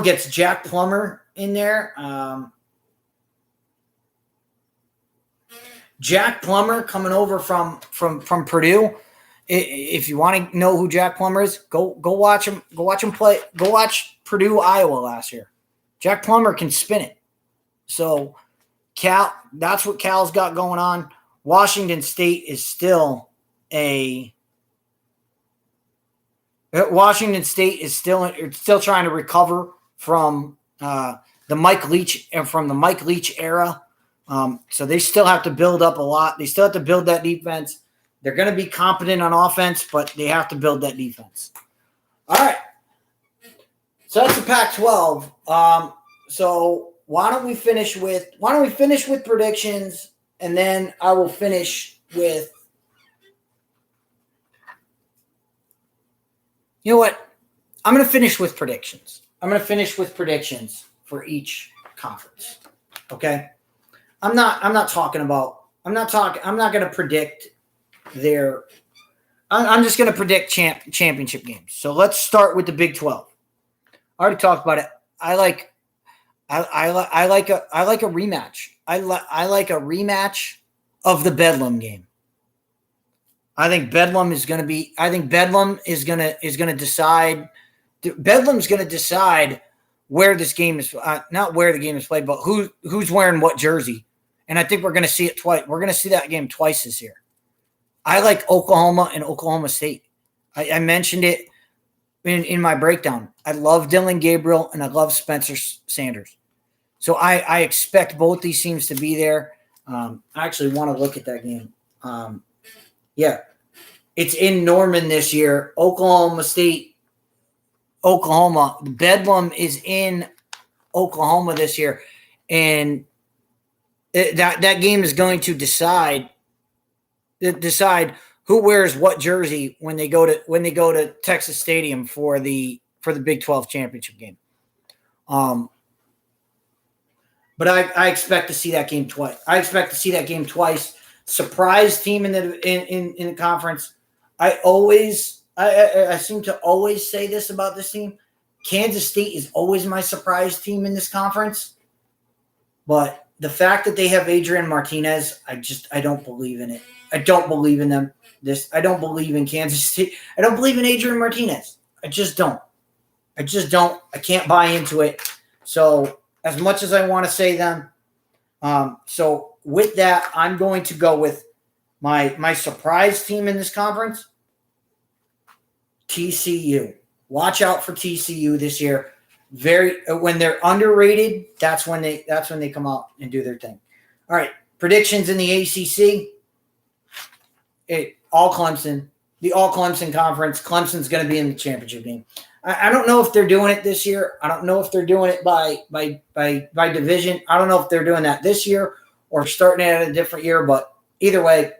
gets Jack Plummer in there. Jack Plummer coming over from Purdue. If you want to know who Jack Plummer is, go watch him. Go watch him play. Go watch Purdue, Iowa last year. Jack Plummer can spin it. So Cal, that's what Cal's got going on. Washington State is still still trying to recover from the Mike Leach era. So they still have to build up a lot. They still have to build that defense. They're going to be competent on offense, but they have to build that defense. All right. So that's the Pac-12. So why don't we finish with predictions, and then I will finish with. You know what? I'm going to finish with predictions. I'm going to finish with predictions for each conference. Okay? I'm not going to predict I'm just going to predict championship games. So let's start with the Big 12. I already talked about it. I like a rematch. I like a rematch of the Bedlam game. I think Bedlam is going to decide. Bedlam's going to decide where this game is, not where the game is played, but who's wearing what jersey. And I think we're going to see it twice. We're going to see that game twice this year. I like Oklahoma and Oklahoma State. I mentioned it in my breakdown. I love Dylan Gabriel and I love Spencer Sanders. So I expect both these teams to be there. I actually want to look at that game. Yeah. It's in Norman this year. Oklahoma State, Oklahoma. Bedlam is in Oklahoma this year. And that game is going to decide who wears what jersey when they go to Texas Stadium for the Big 12 championship game. But I expect to see that game twice. Surprise team in the conference. I seem to always say this about this team. Kansas State is always my surprise team in this conference. But the fact that they have Adrian Martinez, I don't believe in it. I don't believe in them. I don't believe in Kansas State. I don't believe in Adrian Martinez. I just don't. I can't buy into it. So as much as I want to say them, so with that, I'm going to go with my surprise team in this conference, TCU. Watch out for TCU this year. When they're underrated, that's when they come out and do their thing. All right, predictions in the ACC. All Clemson, the All Clemson conference. Clemson's going to be in the championship game. I don't know if they're doing it this year. I don't know if they're doing it by division. I don't know if they're doing that this year or starting it at a different year. But either way,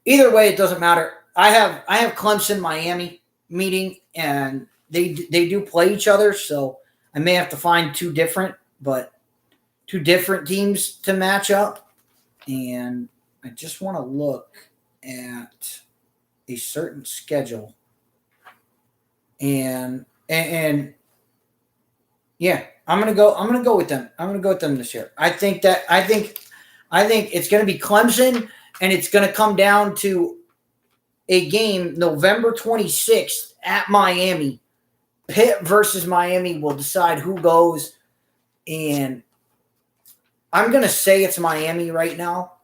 it doesn't matter. I have Clemson Miami meeting, and they do play each other. So I may have to find two different teams to match up, and I just want to look at a certain schedule. And yeah, I'm gonna go with them. I'm gonna go with them this year. I think it's gonna be Clemson, and it's gonna come down to a game November 26th at Miami. Pitt versus Miami will decide who goes, and I'm gonna say it's Miami right now.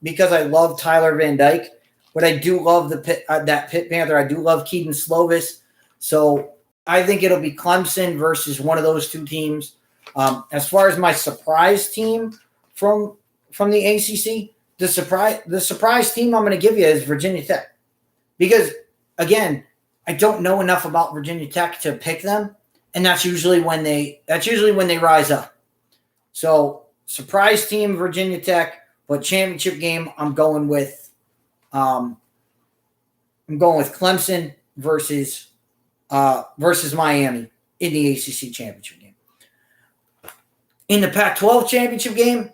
Because I love Tyler Van Dyke, but I do love that Pitt Panther. I do love Keaton Slovis. So I think it'll be Clemson versus one of those two teams. As far as my surprise team from the ACC, the surprise team I'm going to give you is Virginia Tech, because again, I don't know enough about Virginia Tech to pick them, and that's usually when they rise up. So surprise team Virginia Tech. But championship game, I'm going with Clemson versus Miami in the ACC championship game. In the Pac-12 championship game,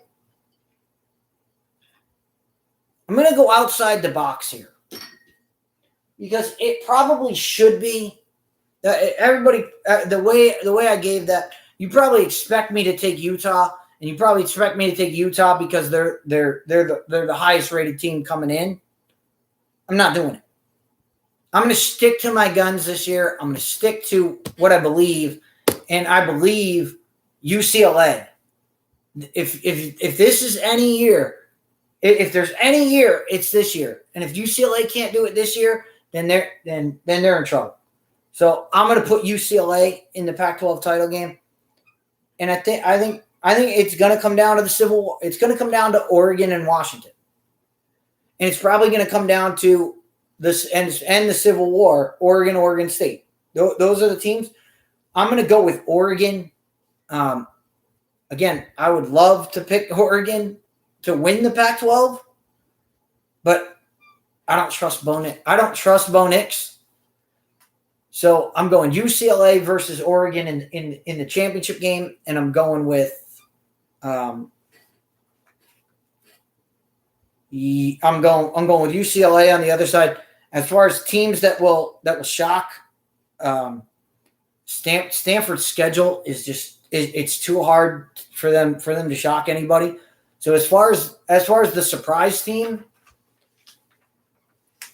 I'm going to go outside the box here, because it probably should be everybody. The way I gave that, you probably expect me to take Utah. And you probably expect me to take Utah because they're the highest rated team coming in. I'm not doing it. I'm going to stick to my guns this year. I'm going to stick to what I believe, and I believe UCLA. If this is any year, if there's any year, it's this year. And if UCLA can't do it this year, then they're in trouble. So I'm going to put UCLA in the Pac-12 title game, and I think it's going to come down to the Civil War. It's going to come down to Oregon and Washington, and it's probably going to come down to this and the Civil War. Oregon State. Those are the teams. I'm going to go with Oregon. Again, I would love to pick Oregon to win the Pac-12, but I don't trust Bo Nix. So I'm going UCLA versus Oregon in the championship game, and I'm going with I'm going with UCLA on the other side. As far as teams that will shock, Stanford's schedule is it's too hard for them to shock anybody. So as far as the surprise team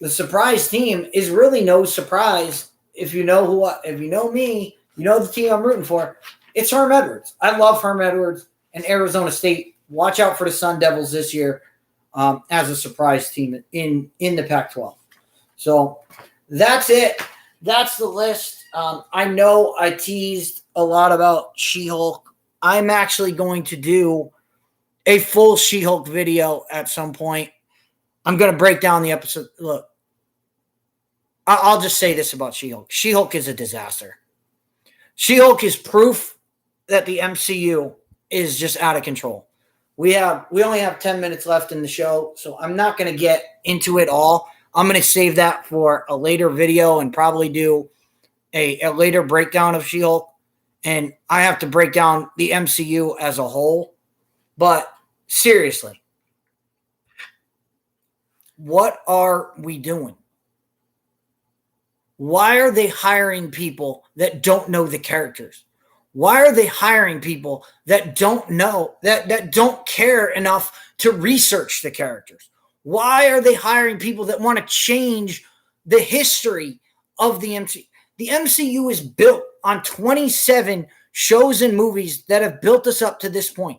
is really no surprise. If you know me, you know the team I'm rooting for. It's Herm Edwards. I love Herm Edwards and Arizona State. Watch out for the Sun Devils this year as a surprise team in the Pac-12. So that's it. That's the list. I know I teased a lot about She-Hulk. I'm actually going to do a full She-Hulk video at some point. I'm going to break down the episode. Look, I'll just say this about She-Hulk. She-Hulk is a disaster. She-Hulk is proof that the MCU is just out of control. We only have 10 minutes left in the show, so I'm not going to get into it all. I'm going to save that for a later video and probably do a later breakdown of She-Hulk. And I have to break down the MCU as a whole. But seriously, what are we doing? Why are they hiring people that don't know the characters? Why are they hiring people that don't know, that don't care enough to research the characters? Why are they hiring people that want to change the history of the MCU? The MCU is built on 27 shows and movies that have built us up to this point.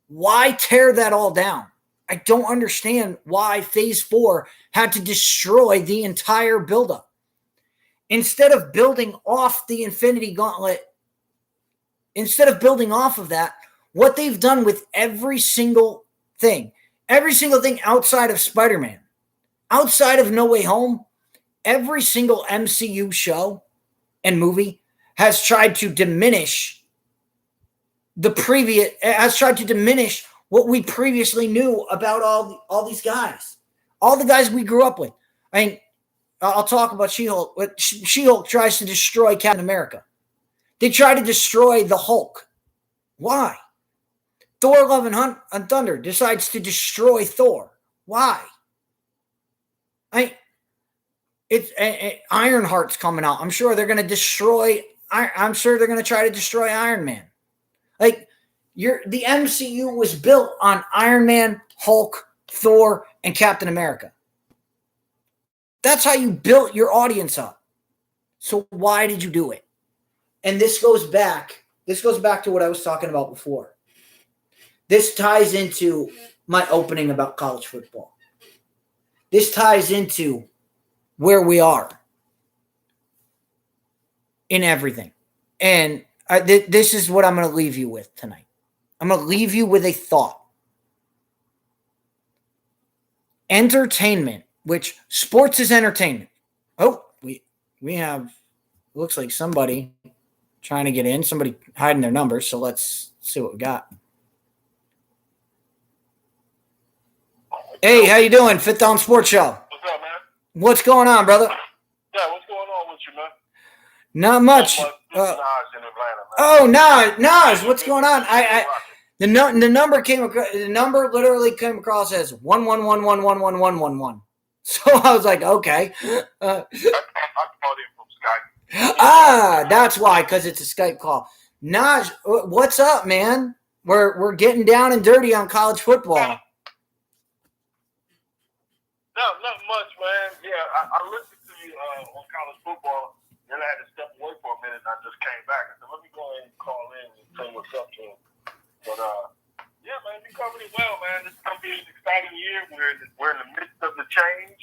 Why tear that all down? I don't understand why Phase 4 had to destroy the entire buildup. Instead of building off the Infinity Gauntlet, instead of building off of that, what they've done with every single thing outside of Spider-Man, outside of No Way Home, every single MCU show and movie has tried to diminish what we previously knew about all these guys, all the guys we grew up with. I mean, I'll talk about She-Hulk. She-Hulk tries to destroy Captain America. They try to destroy the Hulk. Why? Thor: Love and Thunder decides to destroy Thor. Why? Ironheart's coming out. I'm sure they're going to destroy. I'm sure they're going to try to destroy Iron Man. The MCU was built on Iron Man, Hulk, Thor, and Captain America. That's how you built your audience up. So why did you do it? And this goes back to what I was talking about before. This ties into my opening about college football. This ties into where we are in everything. And this is what I'm going to leave you with tonight. I'm going to leave you with a thought. Entertainment, which sports is entertainment. Oh, we have, looks like somebody trying to get in, somebody hiding their number. So let's see what we got. Hey, how you doing? Fifth Down Sports Show. What's up, man? What's going on, brother? Yeah, what's going on with you, man? Not much. Nas in Atlanta, Oh, man. Nas, what's going on? The number literally came across as 111111111. So I was like, okay. I called him from Skype. That's why, because it's a Skype call. Nas, what's up, man? We're getting down and dirty on college football. No, not much, man. Yeah, I listened to you on college football, then I had to step away for a minute, and I just came back. I said, let me go ahead and call in and say what's up to him. But, yeah, man, you covered it well, man. This is going to be an exciting year. We're in the midst of the change,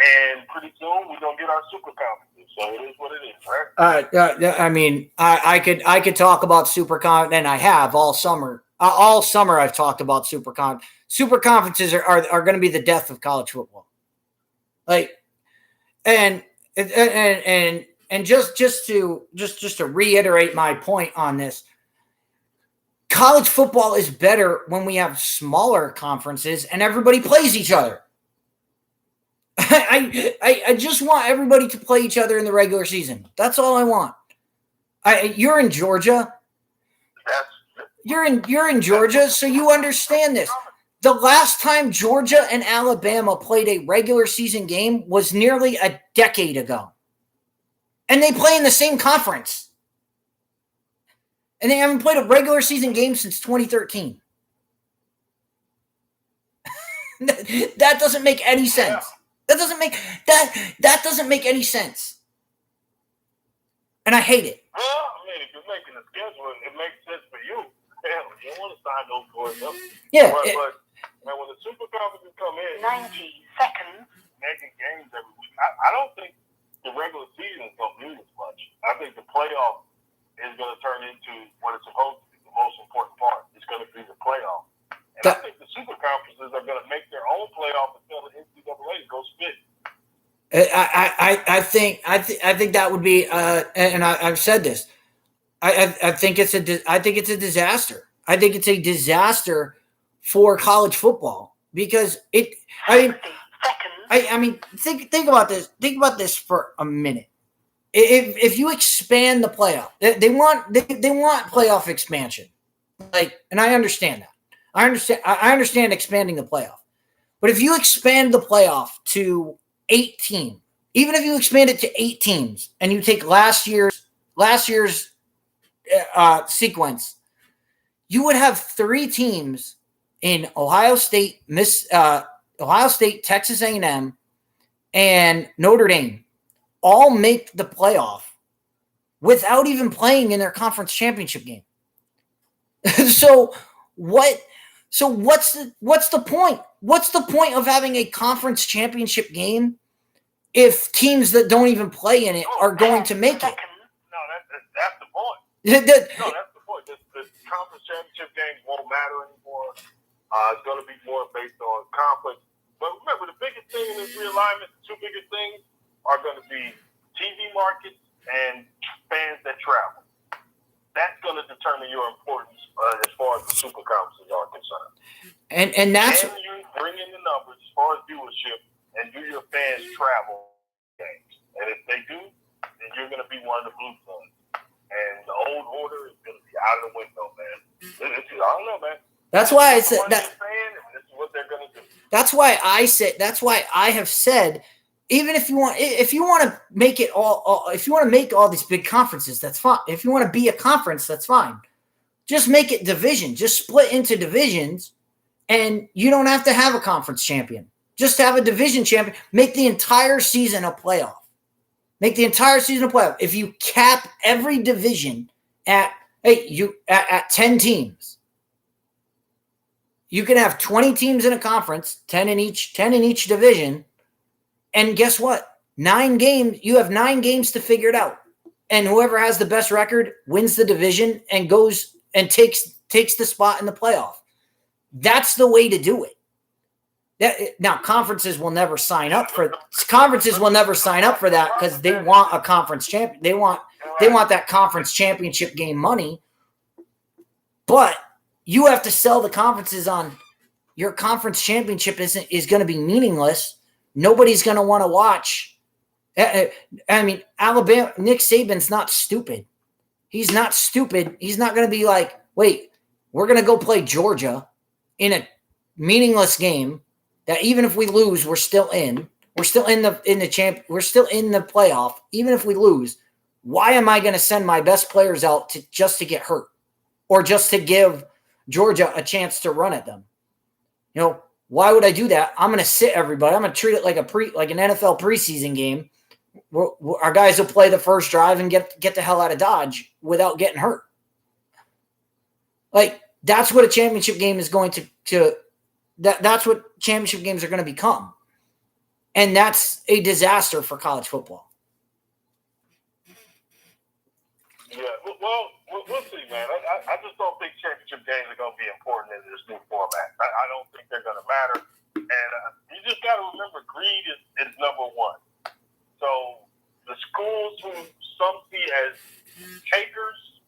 and pretty soon we're going to get our super conferences. So it is what it is, right? I mean, I could talk about SuperCon, and I have all summer. All summer, I've talked about SuperCon. Super conferences are going to be the death of college football. Like, and just to reiterate my point on this, college football is better when we have smaller conferences and everybody plays each other. I just want everybody to play each other in the regular season. That's all I want. You're in Georgia. You're in Georgia, so you understand this. The last time Georgia and Alabama played a regular season game was nearly a decade ago. And they play in the same conference. And they haven't played a regular season game since 2013. That doesn't make any sense. That doesn't make any sense. And I hate it. Well, I mean, if you're making a schedule, it makes sense for you. Hell, you don't want to sign those boys up. Yeah. But when the super conferences come in, 90 seconds, making games every week, I don't think the regular season is going to mean as much. I think the playoff is going to turn into what it's supposed to be, the most important part. It's going to be the playoff. And I think the super conferences are going to make their own playoff and tell the NCAA to go spit. I think that would be, and I've said this. I think it's a disaster. I think it's a disaster for college football because think about this. Think about this for a minute. If you expand the playoff, they want playoff expansion. And I understand that. I understand expanding the playoff. But if you expand the playoff to 8 teams, even if you expand it to 8 teams and you take last year's sequence, you would have 3 teams in Ohio State, Texas A&M, and Notre Dame all make the playoff without even playing in their conference championship game. So what's the point? What's the point of having a conference championship game if teams that don't even play in it are going to make it? No, that's the point. That's the point. The conference championship games won't matter anymore. It's going to be more based on conference. But remember, the biggest thing in this realignment, the 2 biggest things are going to be TV markets and fans that travel. That's going to determine your importance as far as the super conferences are concerned. And that's Can you bring in the numbers as far as viewership and do your fans travel games? And if they do, then you're going to be one of the blue bloods. And the old order is going to be out of the window, man. I don't know, man. That's why I said that. This is what they're going to do. That's why I have said, even if you want to make it if you want to make all these big conferences, that's fine. If you want to be a conference, that's fine. Just make it division. Just split into divisions, and you don't have to have a conference champion. Just have a division champion. Make the entire season a playoff. If you cap every division at 10 teams, you can have 20 teams in a conference, 10 in each division, and guess what? 9 games. You have 9 games to figure it out, and whoever has the best record wins the division and goes and takes the spot in the playoff. That's the way to do it. Now, conferences will never sign up for that because they want a conference champion. They want that conference championship game money. But you have to sell the conferences on your conference championship is going to be meaningless. Nobody's going to want to watch. I mean, Alabama, Nick Saban's not stupid. He's not stupid. He's not going to be like, wait, we're going to go play Georgia in a meaningless game that even if we lose, we're still in. We're still in the playoff. Even if we lose, why am I going to send my best players out just to get hurt or just to give Georgia a chance to run at them? Why would I do that? I'm going to sit everybody. I'm going to treat it like an NFL preseason game. Our guys will play the first drive and get the hell out of Dodge without getting hurt. That's what a championship game is going to that's what championship games are going to become. And that's a disaster for college football. we'll see, man. I just don't think championship games are going to be important in this new format. I don't think they're going to matter. And you just got to remember, greed is number one. So the schools who some see as takers,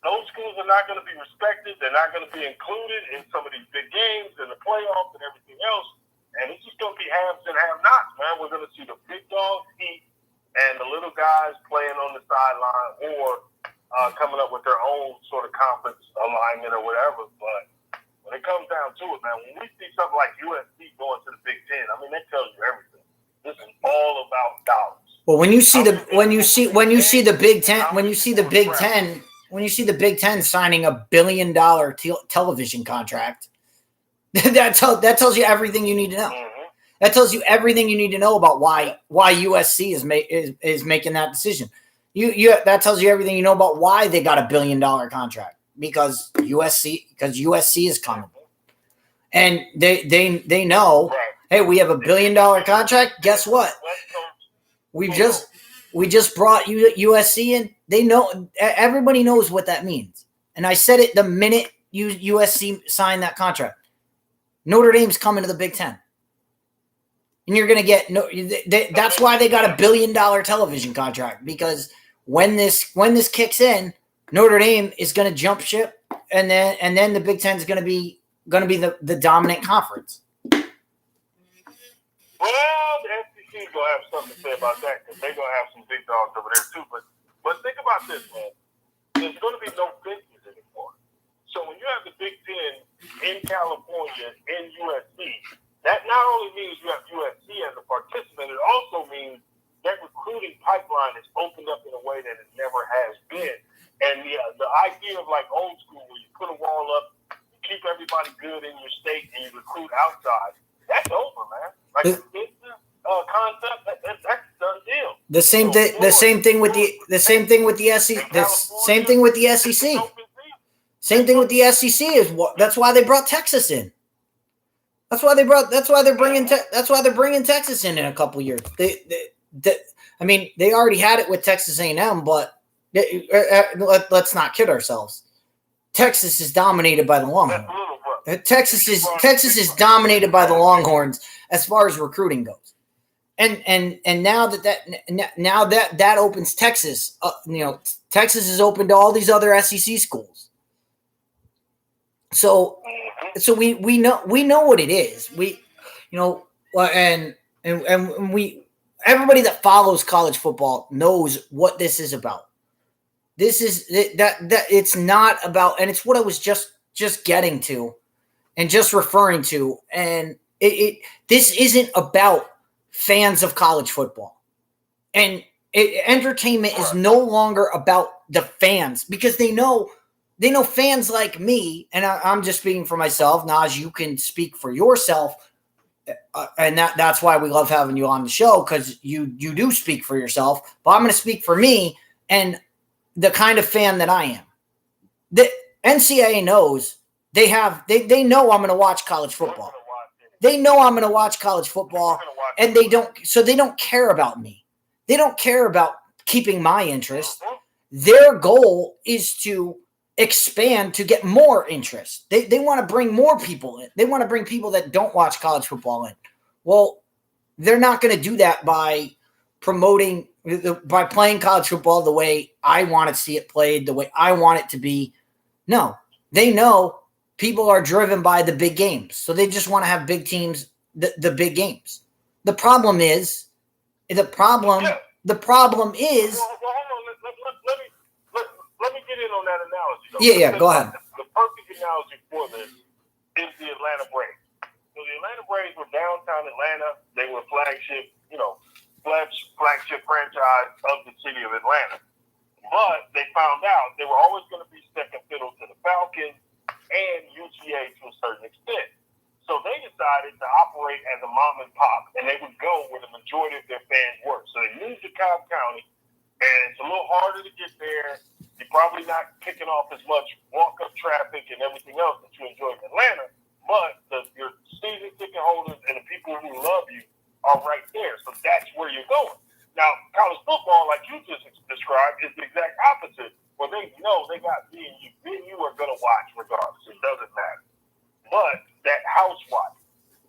those schools are not going to be respected. They're not going to be included in some of these big games and the playoffs and everything else. And it's just going to be haves and have-nots, man. We're going to see the big dogs eat and the little guys playing on the sideline or coming up with their own sort of conference alignment or whatever. But when it comes down to it, man, when we see something like USC going to the Big Ten, I mean, that tells you everything. This is all about dollars. Well, when you see the Big Ten signing $1 billion television contract, that tells you everything you need to know. Mm-hmm. That tells you everything you need to know about why USC is making that decision. That tells you everything you know about why they got $1 billion contract because USC is coming, and they know. Right. Hey, we have $1 billion contract. Guess what? We just brought USC in. They know. Everybody knows what that means. And I said it the minute USC signed that contract. Notre Dame's coming to the Big Ten. And you're going to get that's why they got $1 billion television contract, because when this kicks in, Notre Dame is going to jump ship, and then the Big Ten is going to be the dominant conference. Well, the ACC is going to have something to say about that because they're going to have some big dogs over there too. But think about this, man. There's going to be no business anymore. So when you have the Big Ten in California, in USC, that not only means you have USC as a participant, it also means that recruiting pipeline is opened up in a way that it never has been. And the idea of like old school, where you put a wall up, you keep everybody good in your state, and you recruit outside, that's over, man. Like the business concept, that's a done deal. The same thing with the SEC. Same thing with the SEC. Same thing with the SEC that's why they brought Texas in. That's why they're bringing Texas in a couple years. I mean, they already had it with Texas A&M, but let's not kid ourselves. Texas is dominated by the Longhorns. Texas is dominated by the Longhorns as far as recruiting goes. And now that opens Texas, Texas is open to all these other SEC schools. So we know what it is. Everybody that follows college football knows what this is about. This is that it's not about, and it's what I was just getting to and just referring to. And this isn't about fans of college football. And entertainment is no longer about the fans, because they know fans like me, and I'm just speaking for myself. Naj, you can speak for yourself. And that's why we love having you on the show, because you do speak for yourself. But I'm going to speak for me and the kind of fan that I am. The NCAA knows they know I'm going to watch college football. They know I'm going to watch college football, and they don't care about me. They don't care about keeping my interest. Their goal is to expand to get more interest. They want to bring more people in. They want to bring people that don't watch college football in. Well, they're not going to do that by playing college football the way I want to see it played, the way I want it to be. No, they know people are driven by the big games. So they just want to have big teams, the big games. The problem is. Well, hold on. Let me get in on that analogy, though. Yeah, go ahead. The perfect analogy for this is the Atlanta Braves. So the Atlanta Braves were downtown Atlanta. They were flagship franchise of the city of Atlanta. But they found out they were always going to be second fiddle to the Falcons and UGA to a certain extent. So they decided to operate as a mom and pop, and they would go where the majority of their fans were. So they moved to Cobb County, and it's a little harder to get there. You're probably not kicking off as much walk-up traffic and everything else that you enjoy in Atlanta, but your season ticket holders and the people who love you are right there. So that's where you're going. Now, college football, like you just described, is the exact opposite. Well, they know they got me and you. Me and you are going to watch regardless. It doesn't matter. But that housewife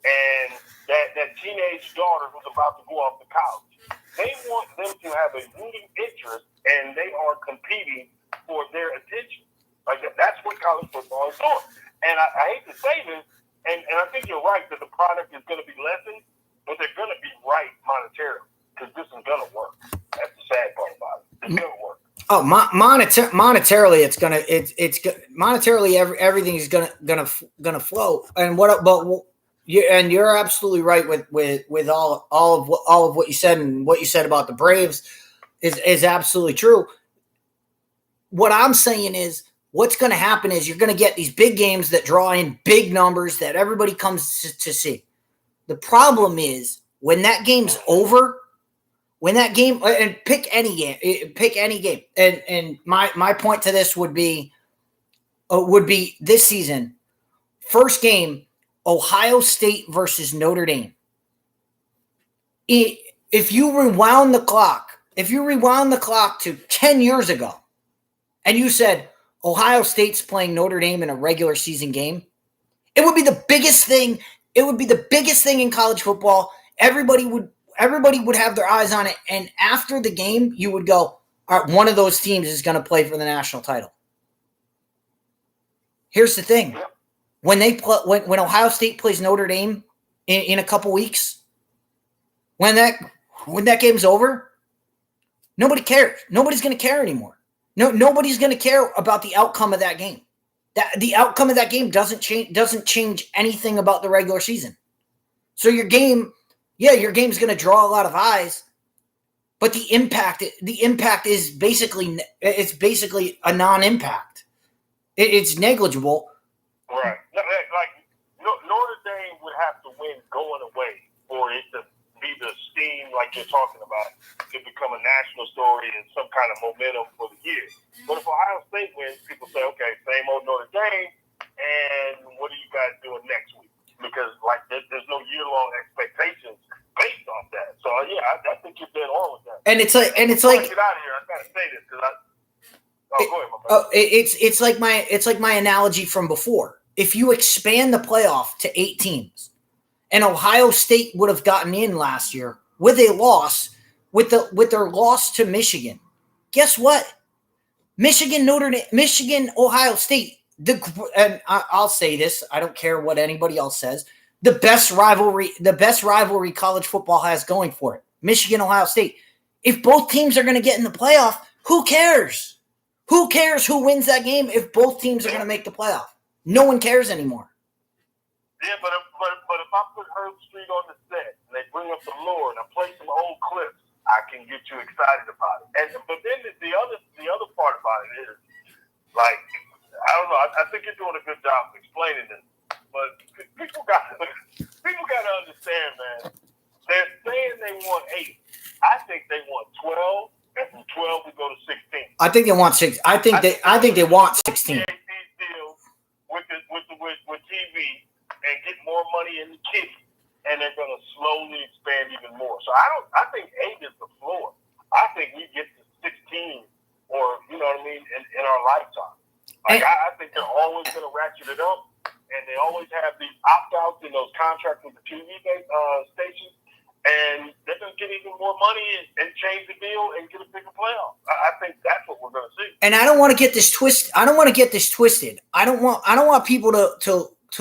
and that teenage daughter who's about to go off to college, they want them to have a rooting interest, and they are competing for their attention. Like that's what college football is doing. And I hate to say this, and I think you're right that the product is going to be lessened, but they're going to be right monetarily because this is going to work. That's the sad part about it. It's going to work. Oh, monetarily, monetarily everything is gonna flow. And you're absolutely right with all of what you said, and what you said about the Braves is absolutely true. What I'm saying is, what's going to happen is you're going to get these big games that draw in big numbers that everybody comes to see. The problem is when that game's over. When that game, and pick any game, and my point to this would be this season, first game, Ohio State versus Notre Dame. If you rewound the clock to 10 years ago, and you said Ohio State's playing Notre Dame in a regular season game, it would be the biggest thing. It would be the biggest thing in college football. Everybody would have their eyes on it, and after the game, you would go, all right, one of those teams is going to play for the national title. Here's the thing. When Ohio State plays Notre Dame in a couple weeks, when that game's over, nobody cares. Nobody's going to care anymore. Nobody's going to care about the outcome of that game. The outcome of that game doesn't change anything about the regular season. So your game's going to draw a lot of eyes, but the impact is basically a non-impact. It's negligible. Right. Like Notre Dame would have to win going away for it to be the steam like you're talking about to become a national story and some kind of momentum for the year. But if Ohio State wins, people say, okay, same old Notre Dame, and what are you guys doing next week? Because there's no year-long expectations based on that. So I think you're dead on with that. And it's like get out of here. I gotta say this because go ahead, my brother. It's like my analogy from before. If you expand the playoff to 8 teams, and Ohio State would have gotten in last year with a loss, with their loss to Michigan, guess what? Michigan, Ohio State. And I'll say this, I don't care what anybody else says. The best rivalry college football has going for it. Michigan, Ohio State. If both teams are going to get in the playoff, who cares? Who cares who wins that game if both teams are going to make the playoff? No one cares anymore. Yeah, but if I put Herb Street on the set and they bring up the lore and I play some old clips, I can get you excited about it. But then the other part about it is, like, I don't know. I think you're doing a good job of explaining this, but people got to understand, man. They're saying they want 8. I think they want 12, and from 12 we go to 16. I think they want 6. I think they want 16. Deal with TV and get more money in the kitty, and they're going to slowly expand even more. So I think 8 is the floor. I think we get to 16, or you know what I mean, in our lifetime. I think they're always going to ratchet it up, and they always have these opt-outs in those contracts with the TV stations, and they're going to get even more money and change the deal and get a bigger playoff. I think that's what we're going to see. And I don't want to get this twisted. I don't want people to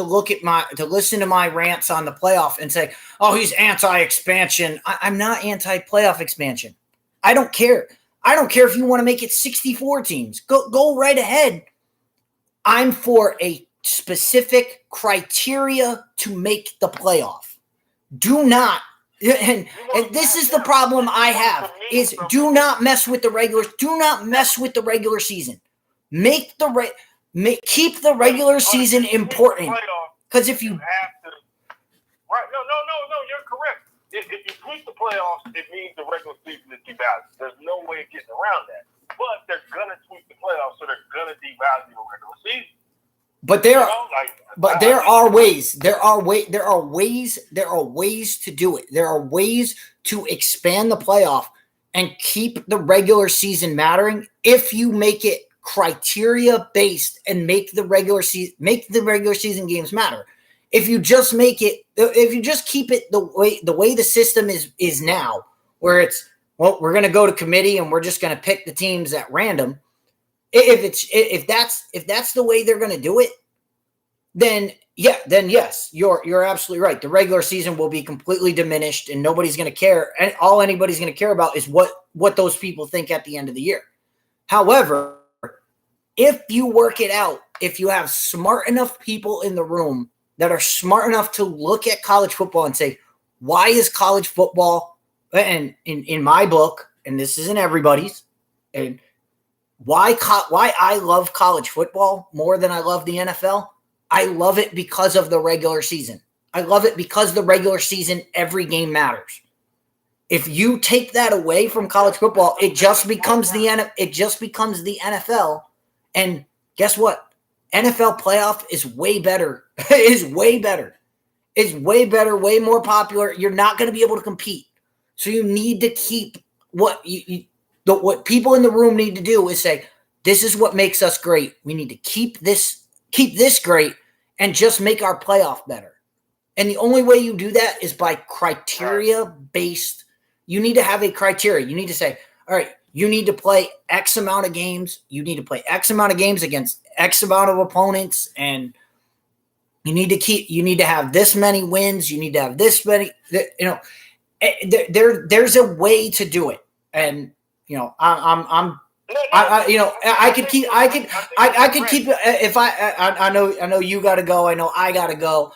look at to listen to my rants on the playoff and say, "Oh, he's anti-expansion." I'm not anti-playoff expansion. I don't care. I don't care if you want to make it 64 teams. Go right ahead. I'm for a specific criteria to make the playoff. Do not, and this is the problem I have, is do not mess with the regular season. Keep the regular season important. Because if you have to, right? No, you're correct. If you tweak the playoffs, it means the regular season is devalued. There's no way of getting around that. But they're gonna tweak the playoffs, so they're gonna devalue the regular season. But there are ways. There are ways to do it. There are ways to expand the playoff and keep the regular season mattering if you make it criteria based and make the regular season games matter. If you just keep it the way the system is now, where it's, well, we're going to go to committee and we're just going to pick the teams at random. If that's the way they're going to do it, then yes, you're absolutely right. The regular season will be completely diminished and nobody's going to care. And all anybody's going to care about is what those people think at the end of the year. However, if you work it out, if you have smart enough people in the room that are smart enough to look at college football and say, why is college football, and in my book, and this isn't everybody's, and why I love college football more than I love the NFL? I love it because of the regular season. I love it because the regular season, every game matters. If you take that away from college football, it just becomes the NFL. And guess what? NFL playoff is way better. It's way better. It's way better, way more popular. You're not going to be able to compete. So you need to keep what people in the room need to do is say, this is what makes us great. We need to keep this great and just make our playoff better. And the only way you do that is by criteria-based. You need to have a criteria. You need to say, all right, you need to play X amount of games. You need to play X amount of games against X amount of opponents. And you need to have this many wins. You need to have this many, there's a way to do it. And, I could keep it if I know you got to go. I know I got to go.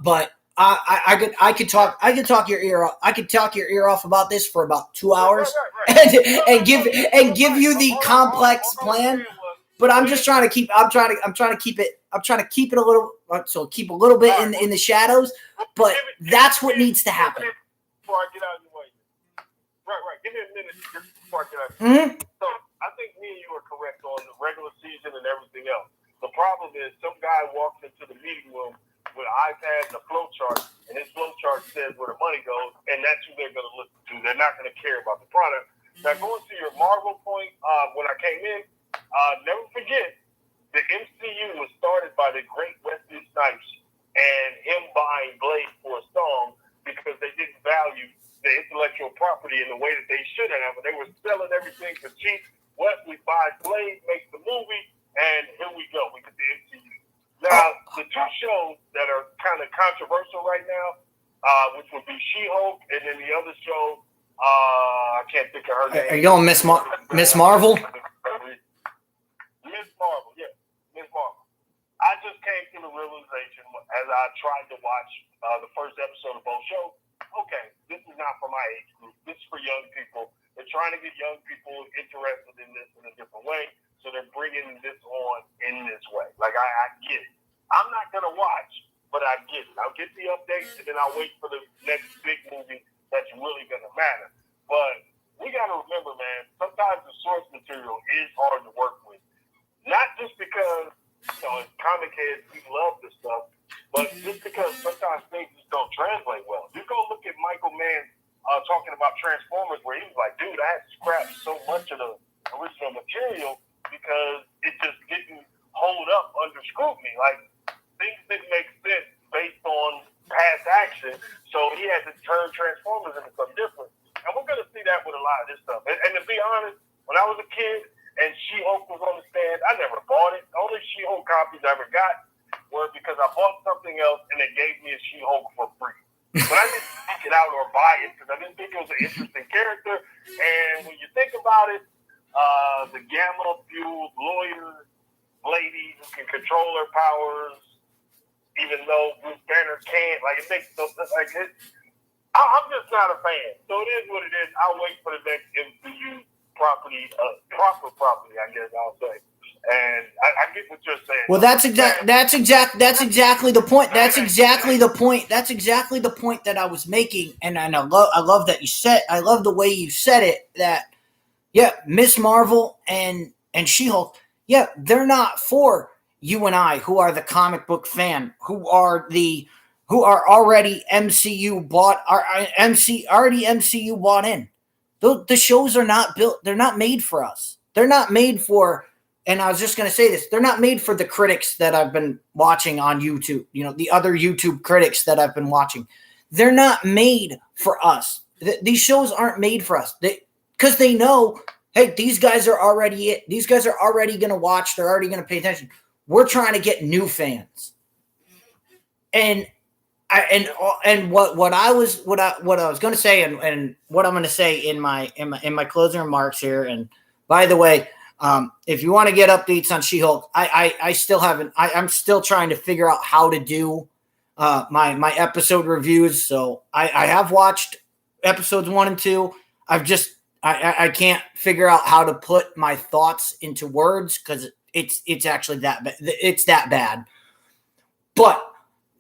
But I could talk your ear off. I could talk your ear off about this for about 2 hours and give you the complex plan. But I'm just trying to keep it a little, so keep a little bit in the shadows. But that's what needs to happen. Before I get out of your way. Right. Give me a minute before I get out of your way. So I think me and you are correct on the regular season and everything else. The problem is some guy walks into the meeting room with an iPad and a flow chart, and his flow chart says where the money goes, and that's who they're going to listen to. They're not going to care about the product. Now, going to your Marvel point, when I came in, never forget, the MCU was started by the great Wesley Snipes and him buying Blade for a song because they didn't value the intellectual property in the way that they should have. And they were selling everything for cheap. Wesley buys Blade, makes the movie, and here we go. We get the MCU. Now, the two shows that are kind of controversial right now, which would be She-Hulk, and then the other show, I can't think of her name. Are you going Miss Marvel? Miss Marvel, yeah. Miss Marvel. I just came to the realization as I tried to watch the first episode of both shows, okay, this is not for my age group. This is for young people. They're trying to get young people interested in this in a different way. So they're bringing this on in this way. Like, I get it. I'm not going to watch, but I get it. I'll get the updates, and then I'll wait for the next big movie that's really going to matter. But we got to remember, man, sometimes the source material is hard to work with. Not just because, as comic heads, we love this stuff, but just because sometimes things just don't translate well. You go look at Michael Mann talking about Transformers, where he was like, dude, I had to scrap so much of the original material because it just didn't hold up under scrutiny. Like, things didn't make sense based on past action, so he had to turn Transformers into something different. And we're going to see that with a lot of this stuff. And to be honest, when I was a kid and She-Hulk was on the stand, I never bought it. The only She-Hulk copies I ever got were because I bought something else and they gave me a She-Hulk for free. But I didn't seek it out or buy it because I didn't think it was an interesting character. And when you think about it, the gamma-fueled lawyer lady who can control her powers, even though Bruce Banner can't. Like, it makes no sense. Like, I'm just not a fan. So it is what it is. I'll wait for the next MCU property, proper property, I guess I'll say. And I get what you're saying. Well, that's exactly the point. That's exactly the point that I was making. And I love that you said. I love the way you said it. That Miss Marvel and She-Hulk. Yeah, they're not for you and I, who are the comic book fan, who are already MCU bought, already MCU bought in. The shows are not built. They're not made for us. They're not made for and I was just going to say this, they're not made for the critics that I've been watching on YouTube, the other YouTube critics that I've been watching. They're not made for us. These shows aren't made for us. Because they know, hey, these guys are already it. These guys are already going to watch. They're already going to pay attention. We're trying to get new fans. And what I was going to say, and what I'm going to say in my closing remarks here. And by the way, if you want to get updates on She-Hulk, I still haven't. I'm still trying to figure out how to do my episode reviews. So I have watched episodes 1 and 2. I can't figure out how to put my thoughts into words because it's actually that bad. It's that bad. But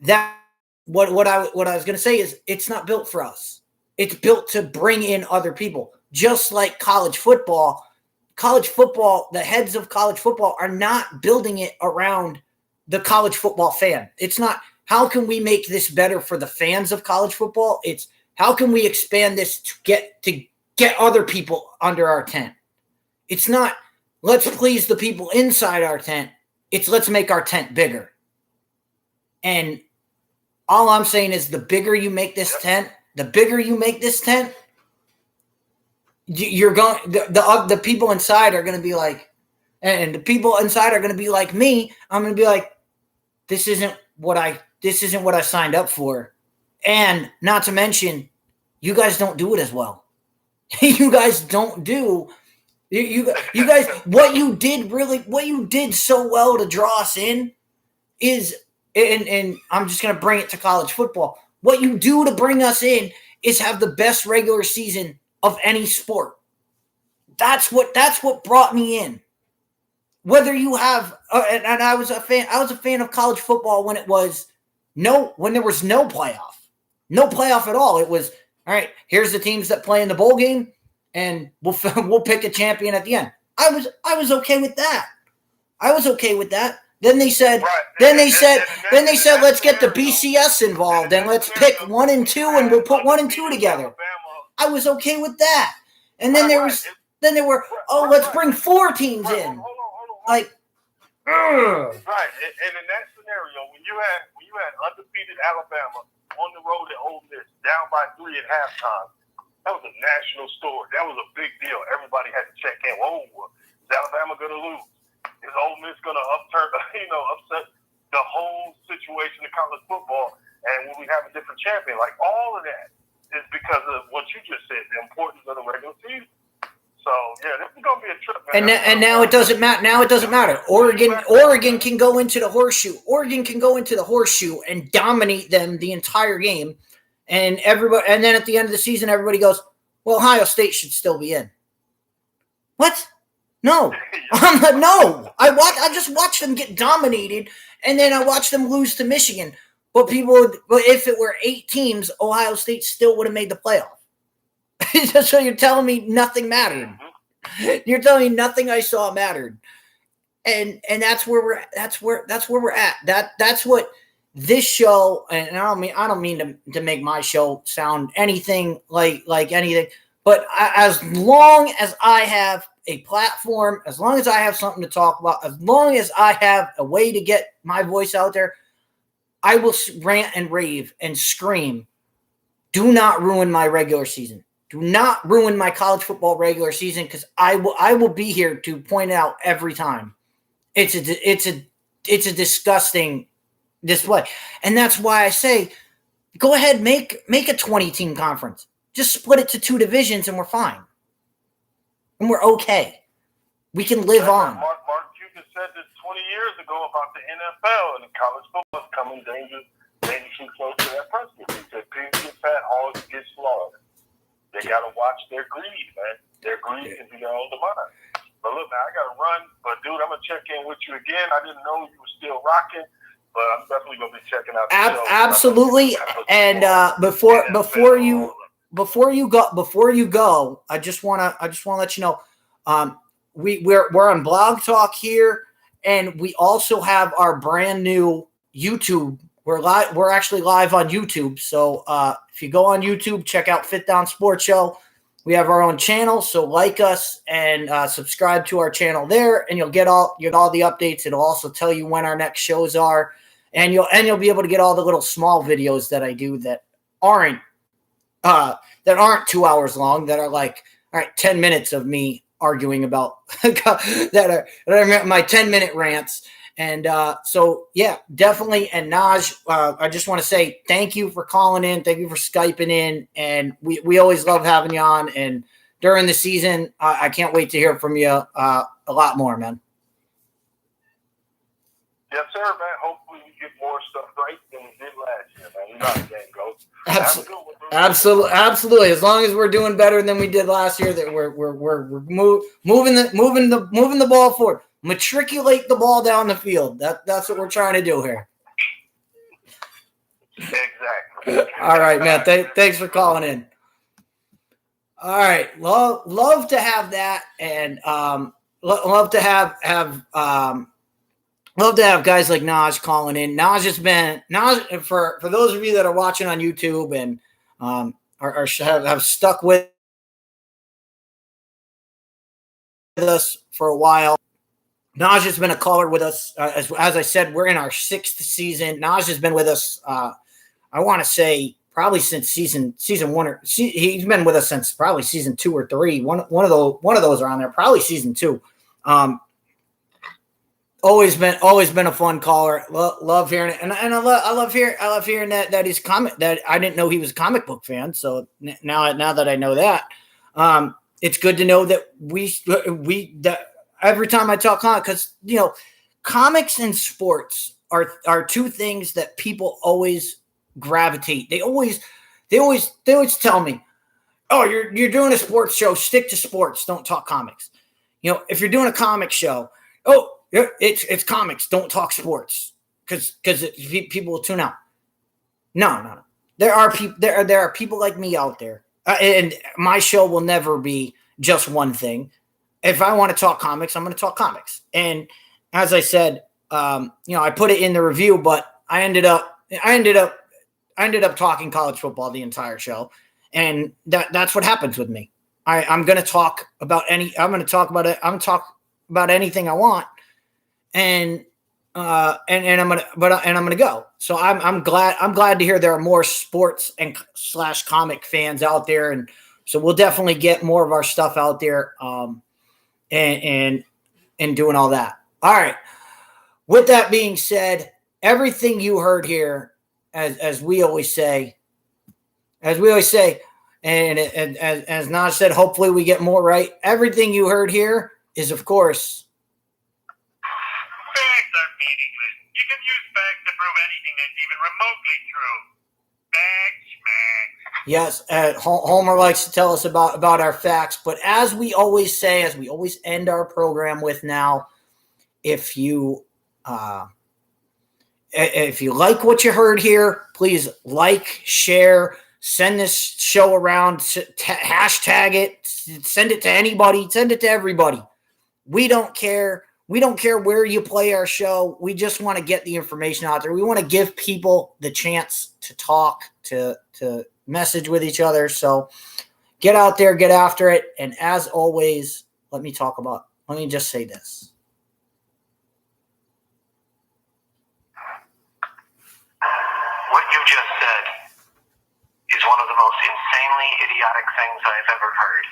that what I was going to say is it's not built for us. It's built to bring in other people. Just like college football, the heads of college football are not building it around the college football fan. It's not, how can we make this better for the fans of college football? It's, how can we expand this to get other people under our tent? It's not, let's please the people inside our tent. It's, let's make our tent bigger. And all I'm saying is the bigger you make this tent, you're going, the people inside are going to be like, and the people inside are going to be like me. I'm going to be like, this isn't what I signed up for. And not to mention, you guys don't do it as well. You guys don't do, you guys, what you did so well to draw us in is, and I'm just going to bring it to college football. What you do to bring us in is have the best regular season of any sport. That's what brought me in. Whether you have, and I was a fan of college football when there was no playoff at all. It was, all right, here's the teams that play in the bowl game, and we'll pick a champion at the end. I was okay with that. Then they said, let's get the BCS involved and let's pick 1 and 2 and we'll put 1 and 2 together. I was okay with that. And then there were, let's bring 4 teams in. Like, right. And in that scenario, when you had undefeated Alabama on the road at Ole Miss, down by 3 at halftime, that was a national story. That was a big deal. Everybody had to check in. Whoa, is Alabama going to lose? Is Ole Miss going to upset the whole situation in college football? And when we have a different champion, like all of that is because of what you just said, the importance of the regular season. So yeah, this is going to be a trip, man. And now it doesn't matter. Now it doesn't matter. Oregon can go into the horseshoe. And dominate them the entire game, and everybody. And then at the end of the season, everybody goes, "Well, Ohio State should still be in." What? No, no. I just watched them get dominated, and then I watched them lose to Michigan. But if it were 8 teams, Ohio State still would have made the playoff. So you're telling me nothing mattered. You're telling me nothing I saw mattered, and that's where we're at. That's what this show. And I don't mean to make my show sound anything like anything. But as long as I have a platform, as long as I have something to talk about, as long as I have a way to get my voice out there, I will rant and rave and scream. Do not ruin my regular season. Do not ruin my college football regular season, because I will be here to point out every time. It's a disgusting display. And that's why I say, go ahead, make a 20-team conference. Just split it to 2 divisions and we're fine. And we're okay. We can live on. Mark Cuban said this 20 years ago about the NFL, and college football is coming dangerously close to that precedent. He said, pigs get fat, hogs get slaughtered. They got to watch their greed, man. Their greed can be their own demise. But look, man, I got to run. But, dude, I'm going to check in with you again. I didn't know you were still rocking, but I'm definitely going to be checking out the show. Absolutely. And before you go, I just want to let you know, we're on Blog Talk here, and we also have our brand new YouTube. We're actually live on YouTube. So if you go on YouTube, check out Fit Down Sports Show. We have our own channel, so like us and subscribe to our channel there, and you'll get all the updates. It'll also tell you when our next shows are, and you'll be able to get all the little small videos that I do that aren't 2 hours long, that are like, all right, 10 minutes of me arguing about that are my 10-minute rants. And so, yeah, definitely. And Naj, I just want to say thank you for calling in. Thank you for Skyping in. And we always love having you on. And during the season, I can't wait to hear from you a lot more, man. Yes, sir, man. Hopefully we get more stuff right than we did last year, man. You know how the game goes. Absolutely. As long as we're doing better than we did last year, that we're moving the ball forward. Matriculate the ball down the field. That's what we're trying to do here. Exactly. All right, man. Thanks for calling in. All right, love to have that, and love to have guys like Naj calling in. Naj for those of you that are watching on YouTube and have stuck with us for a while. Naj has been a caller with us. As I said, we're in our 6th season. Naj has been with us, I want to say, probably since season 1. He's been with us since probably season 2 or 3. One of those are on there. Probably season 2. Always been a fun caller. Love hearing it, and I love hearing that he's that I didn't know he was a comic book fan. So now that I know that, it's good to know that that. Every time I talk comics, because comics and sports are two things that people always gravitate. They always tell me, "Oh, you're doing a sports show. Stick to sports. Don't talk comics." If you're doing a comic show, oh, it's comics. Don't talk sports, because people will tune out. No. There are people like me out there, and my show will never be just one thing. If I want to talk comics, I'm going to talk comics. And as I said, I put it in the review, but I ended up talking college football the entire show, and that's what happens with me. I'm going to talk about anything I want, and I'm going to go. So I'm glad to hear there are more sports and / comic fans out there, and so we'll definitely get more of our stuff out there. And doing all that. All right. With that being said, everything you heard here, as we always say, and as Naj said, hopefully we get more right. Everything you heard here is, of course, facts are meaningless. You can use facts to prove anything that's even remotely true. Facts, schmacks. Yes, Homer likes to tell us about our facts, but as we always say, as we always end our program with now, if you like what you heard here, please like, share, send this show around, hashtag it, send it to anybody, send it to everybody. We don't care. We don't care where you play our show. We just want to get the information out there. We want to give people the chance to talk, to message with each other. So get out there, get after it. And as always, let me just say this. What you just said is one of the most insanely idiotic things I've ever heard.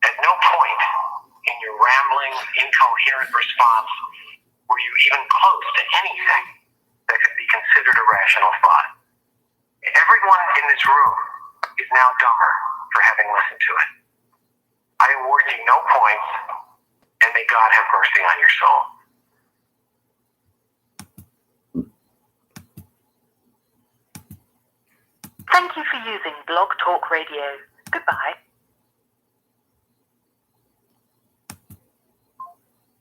At no point in your rambling, incoherent response were you even close to anything that could be considered a rational thought. Everyone in this room is now dumber for having listened to it. I award you no points, and may God have mercy on your soul. Thank you for using Blog Talk Radio. Goodbye.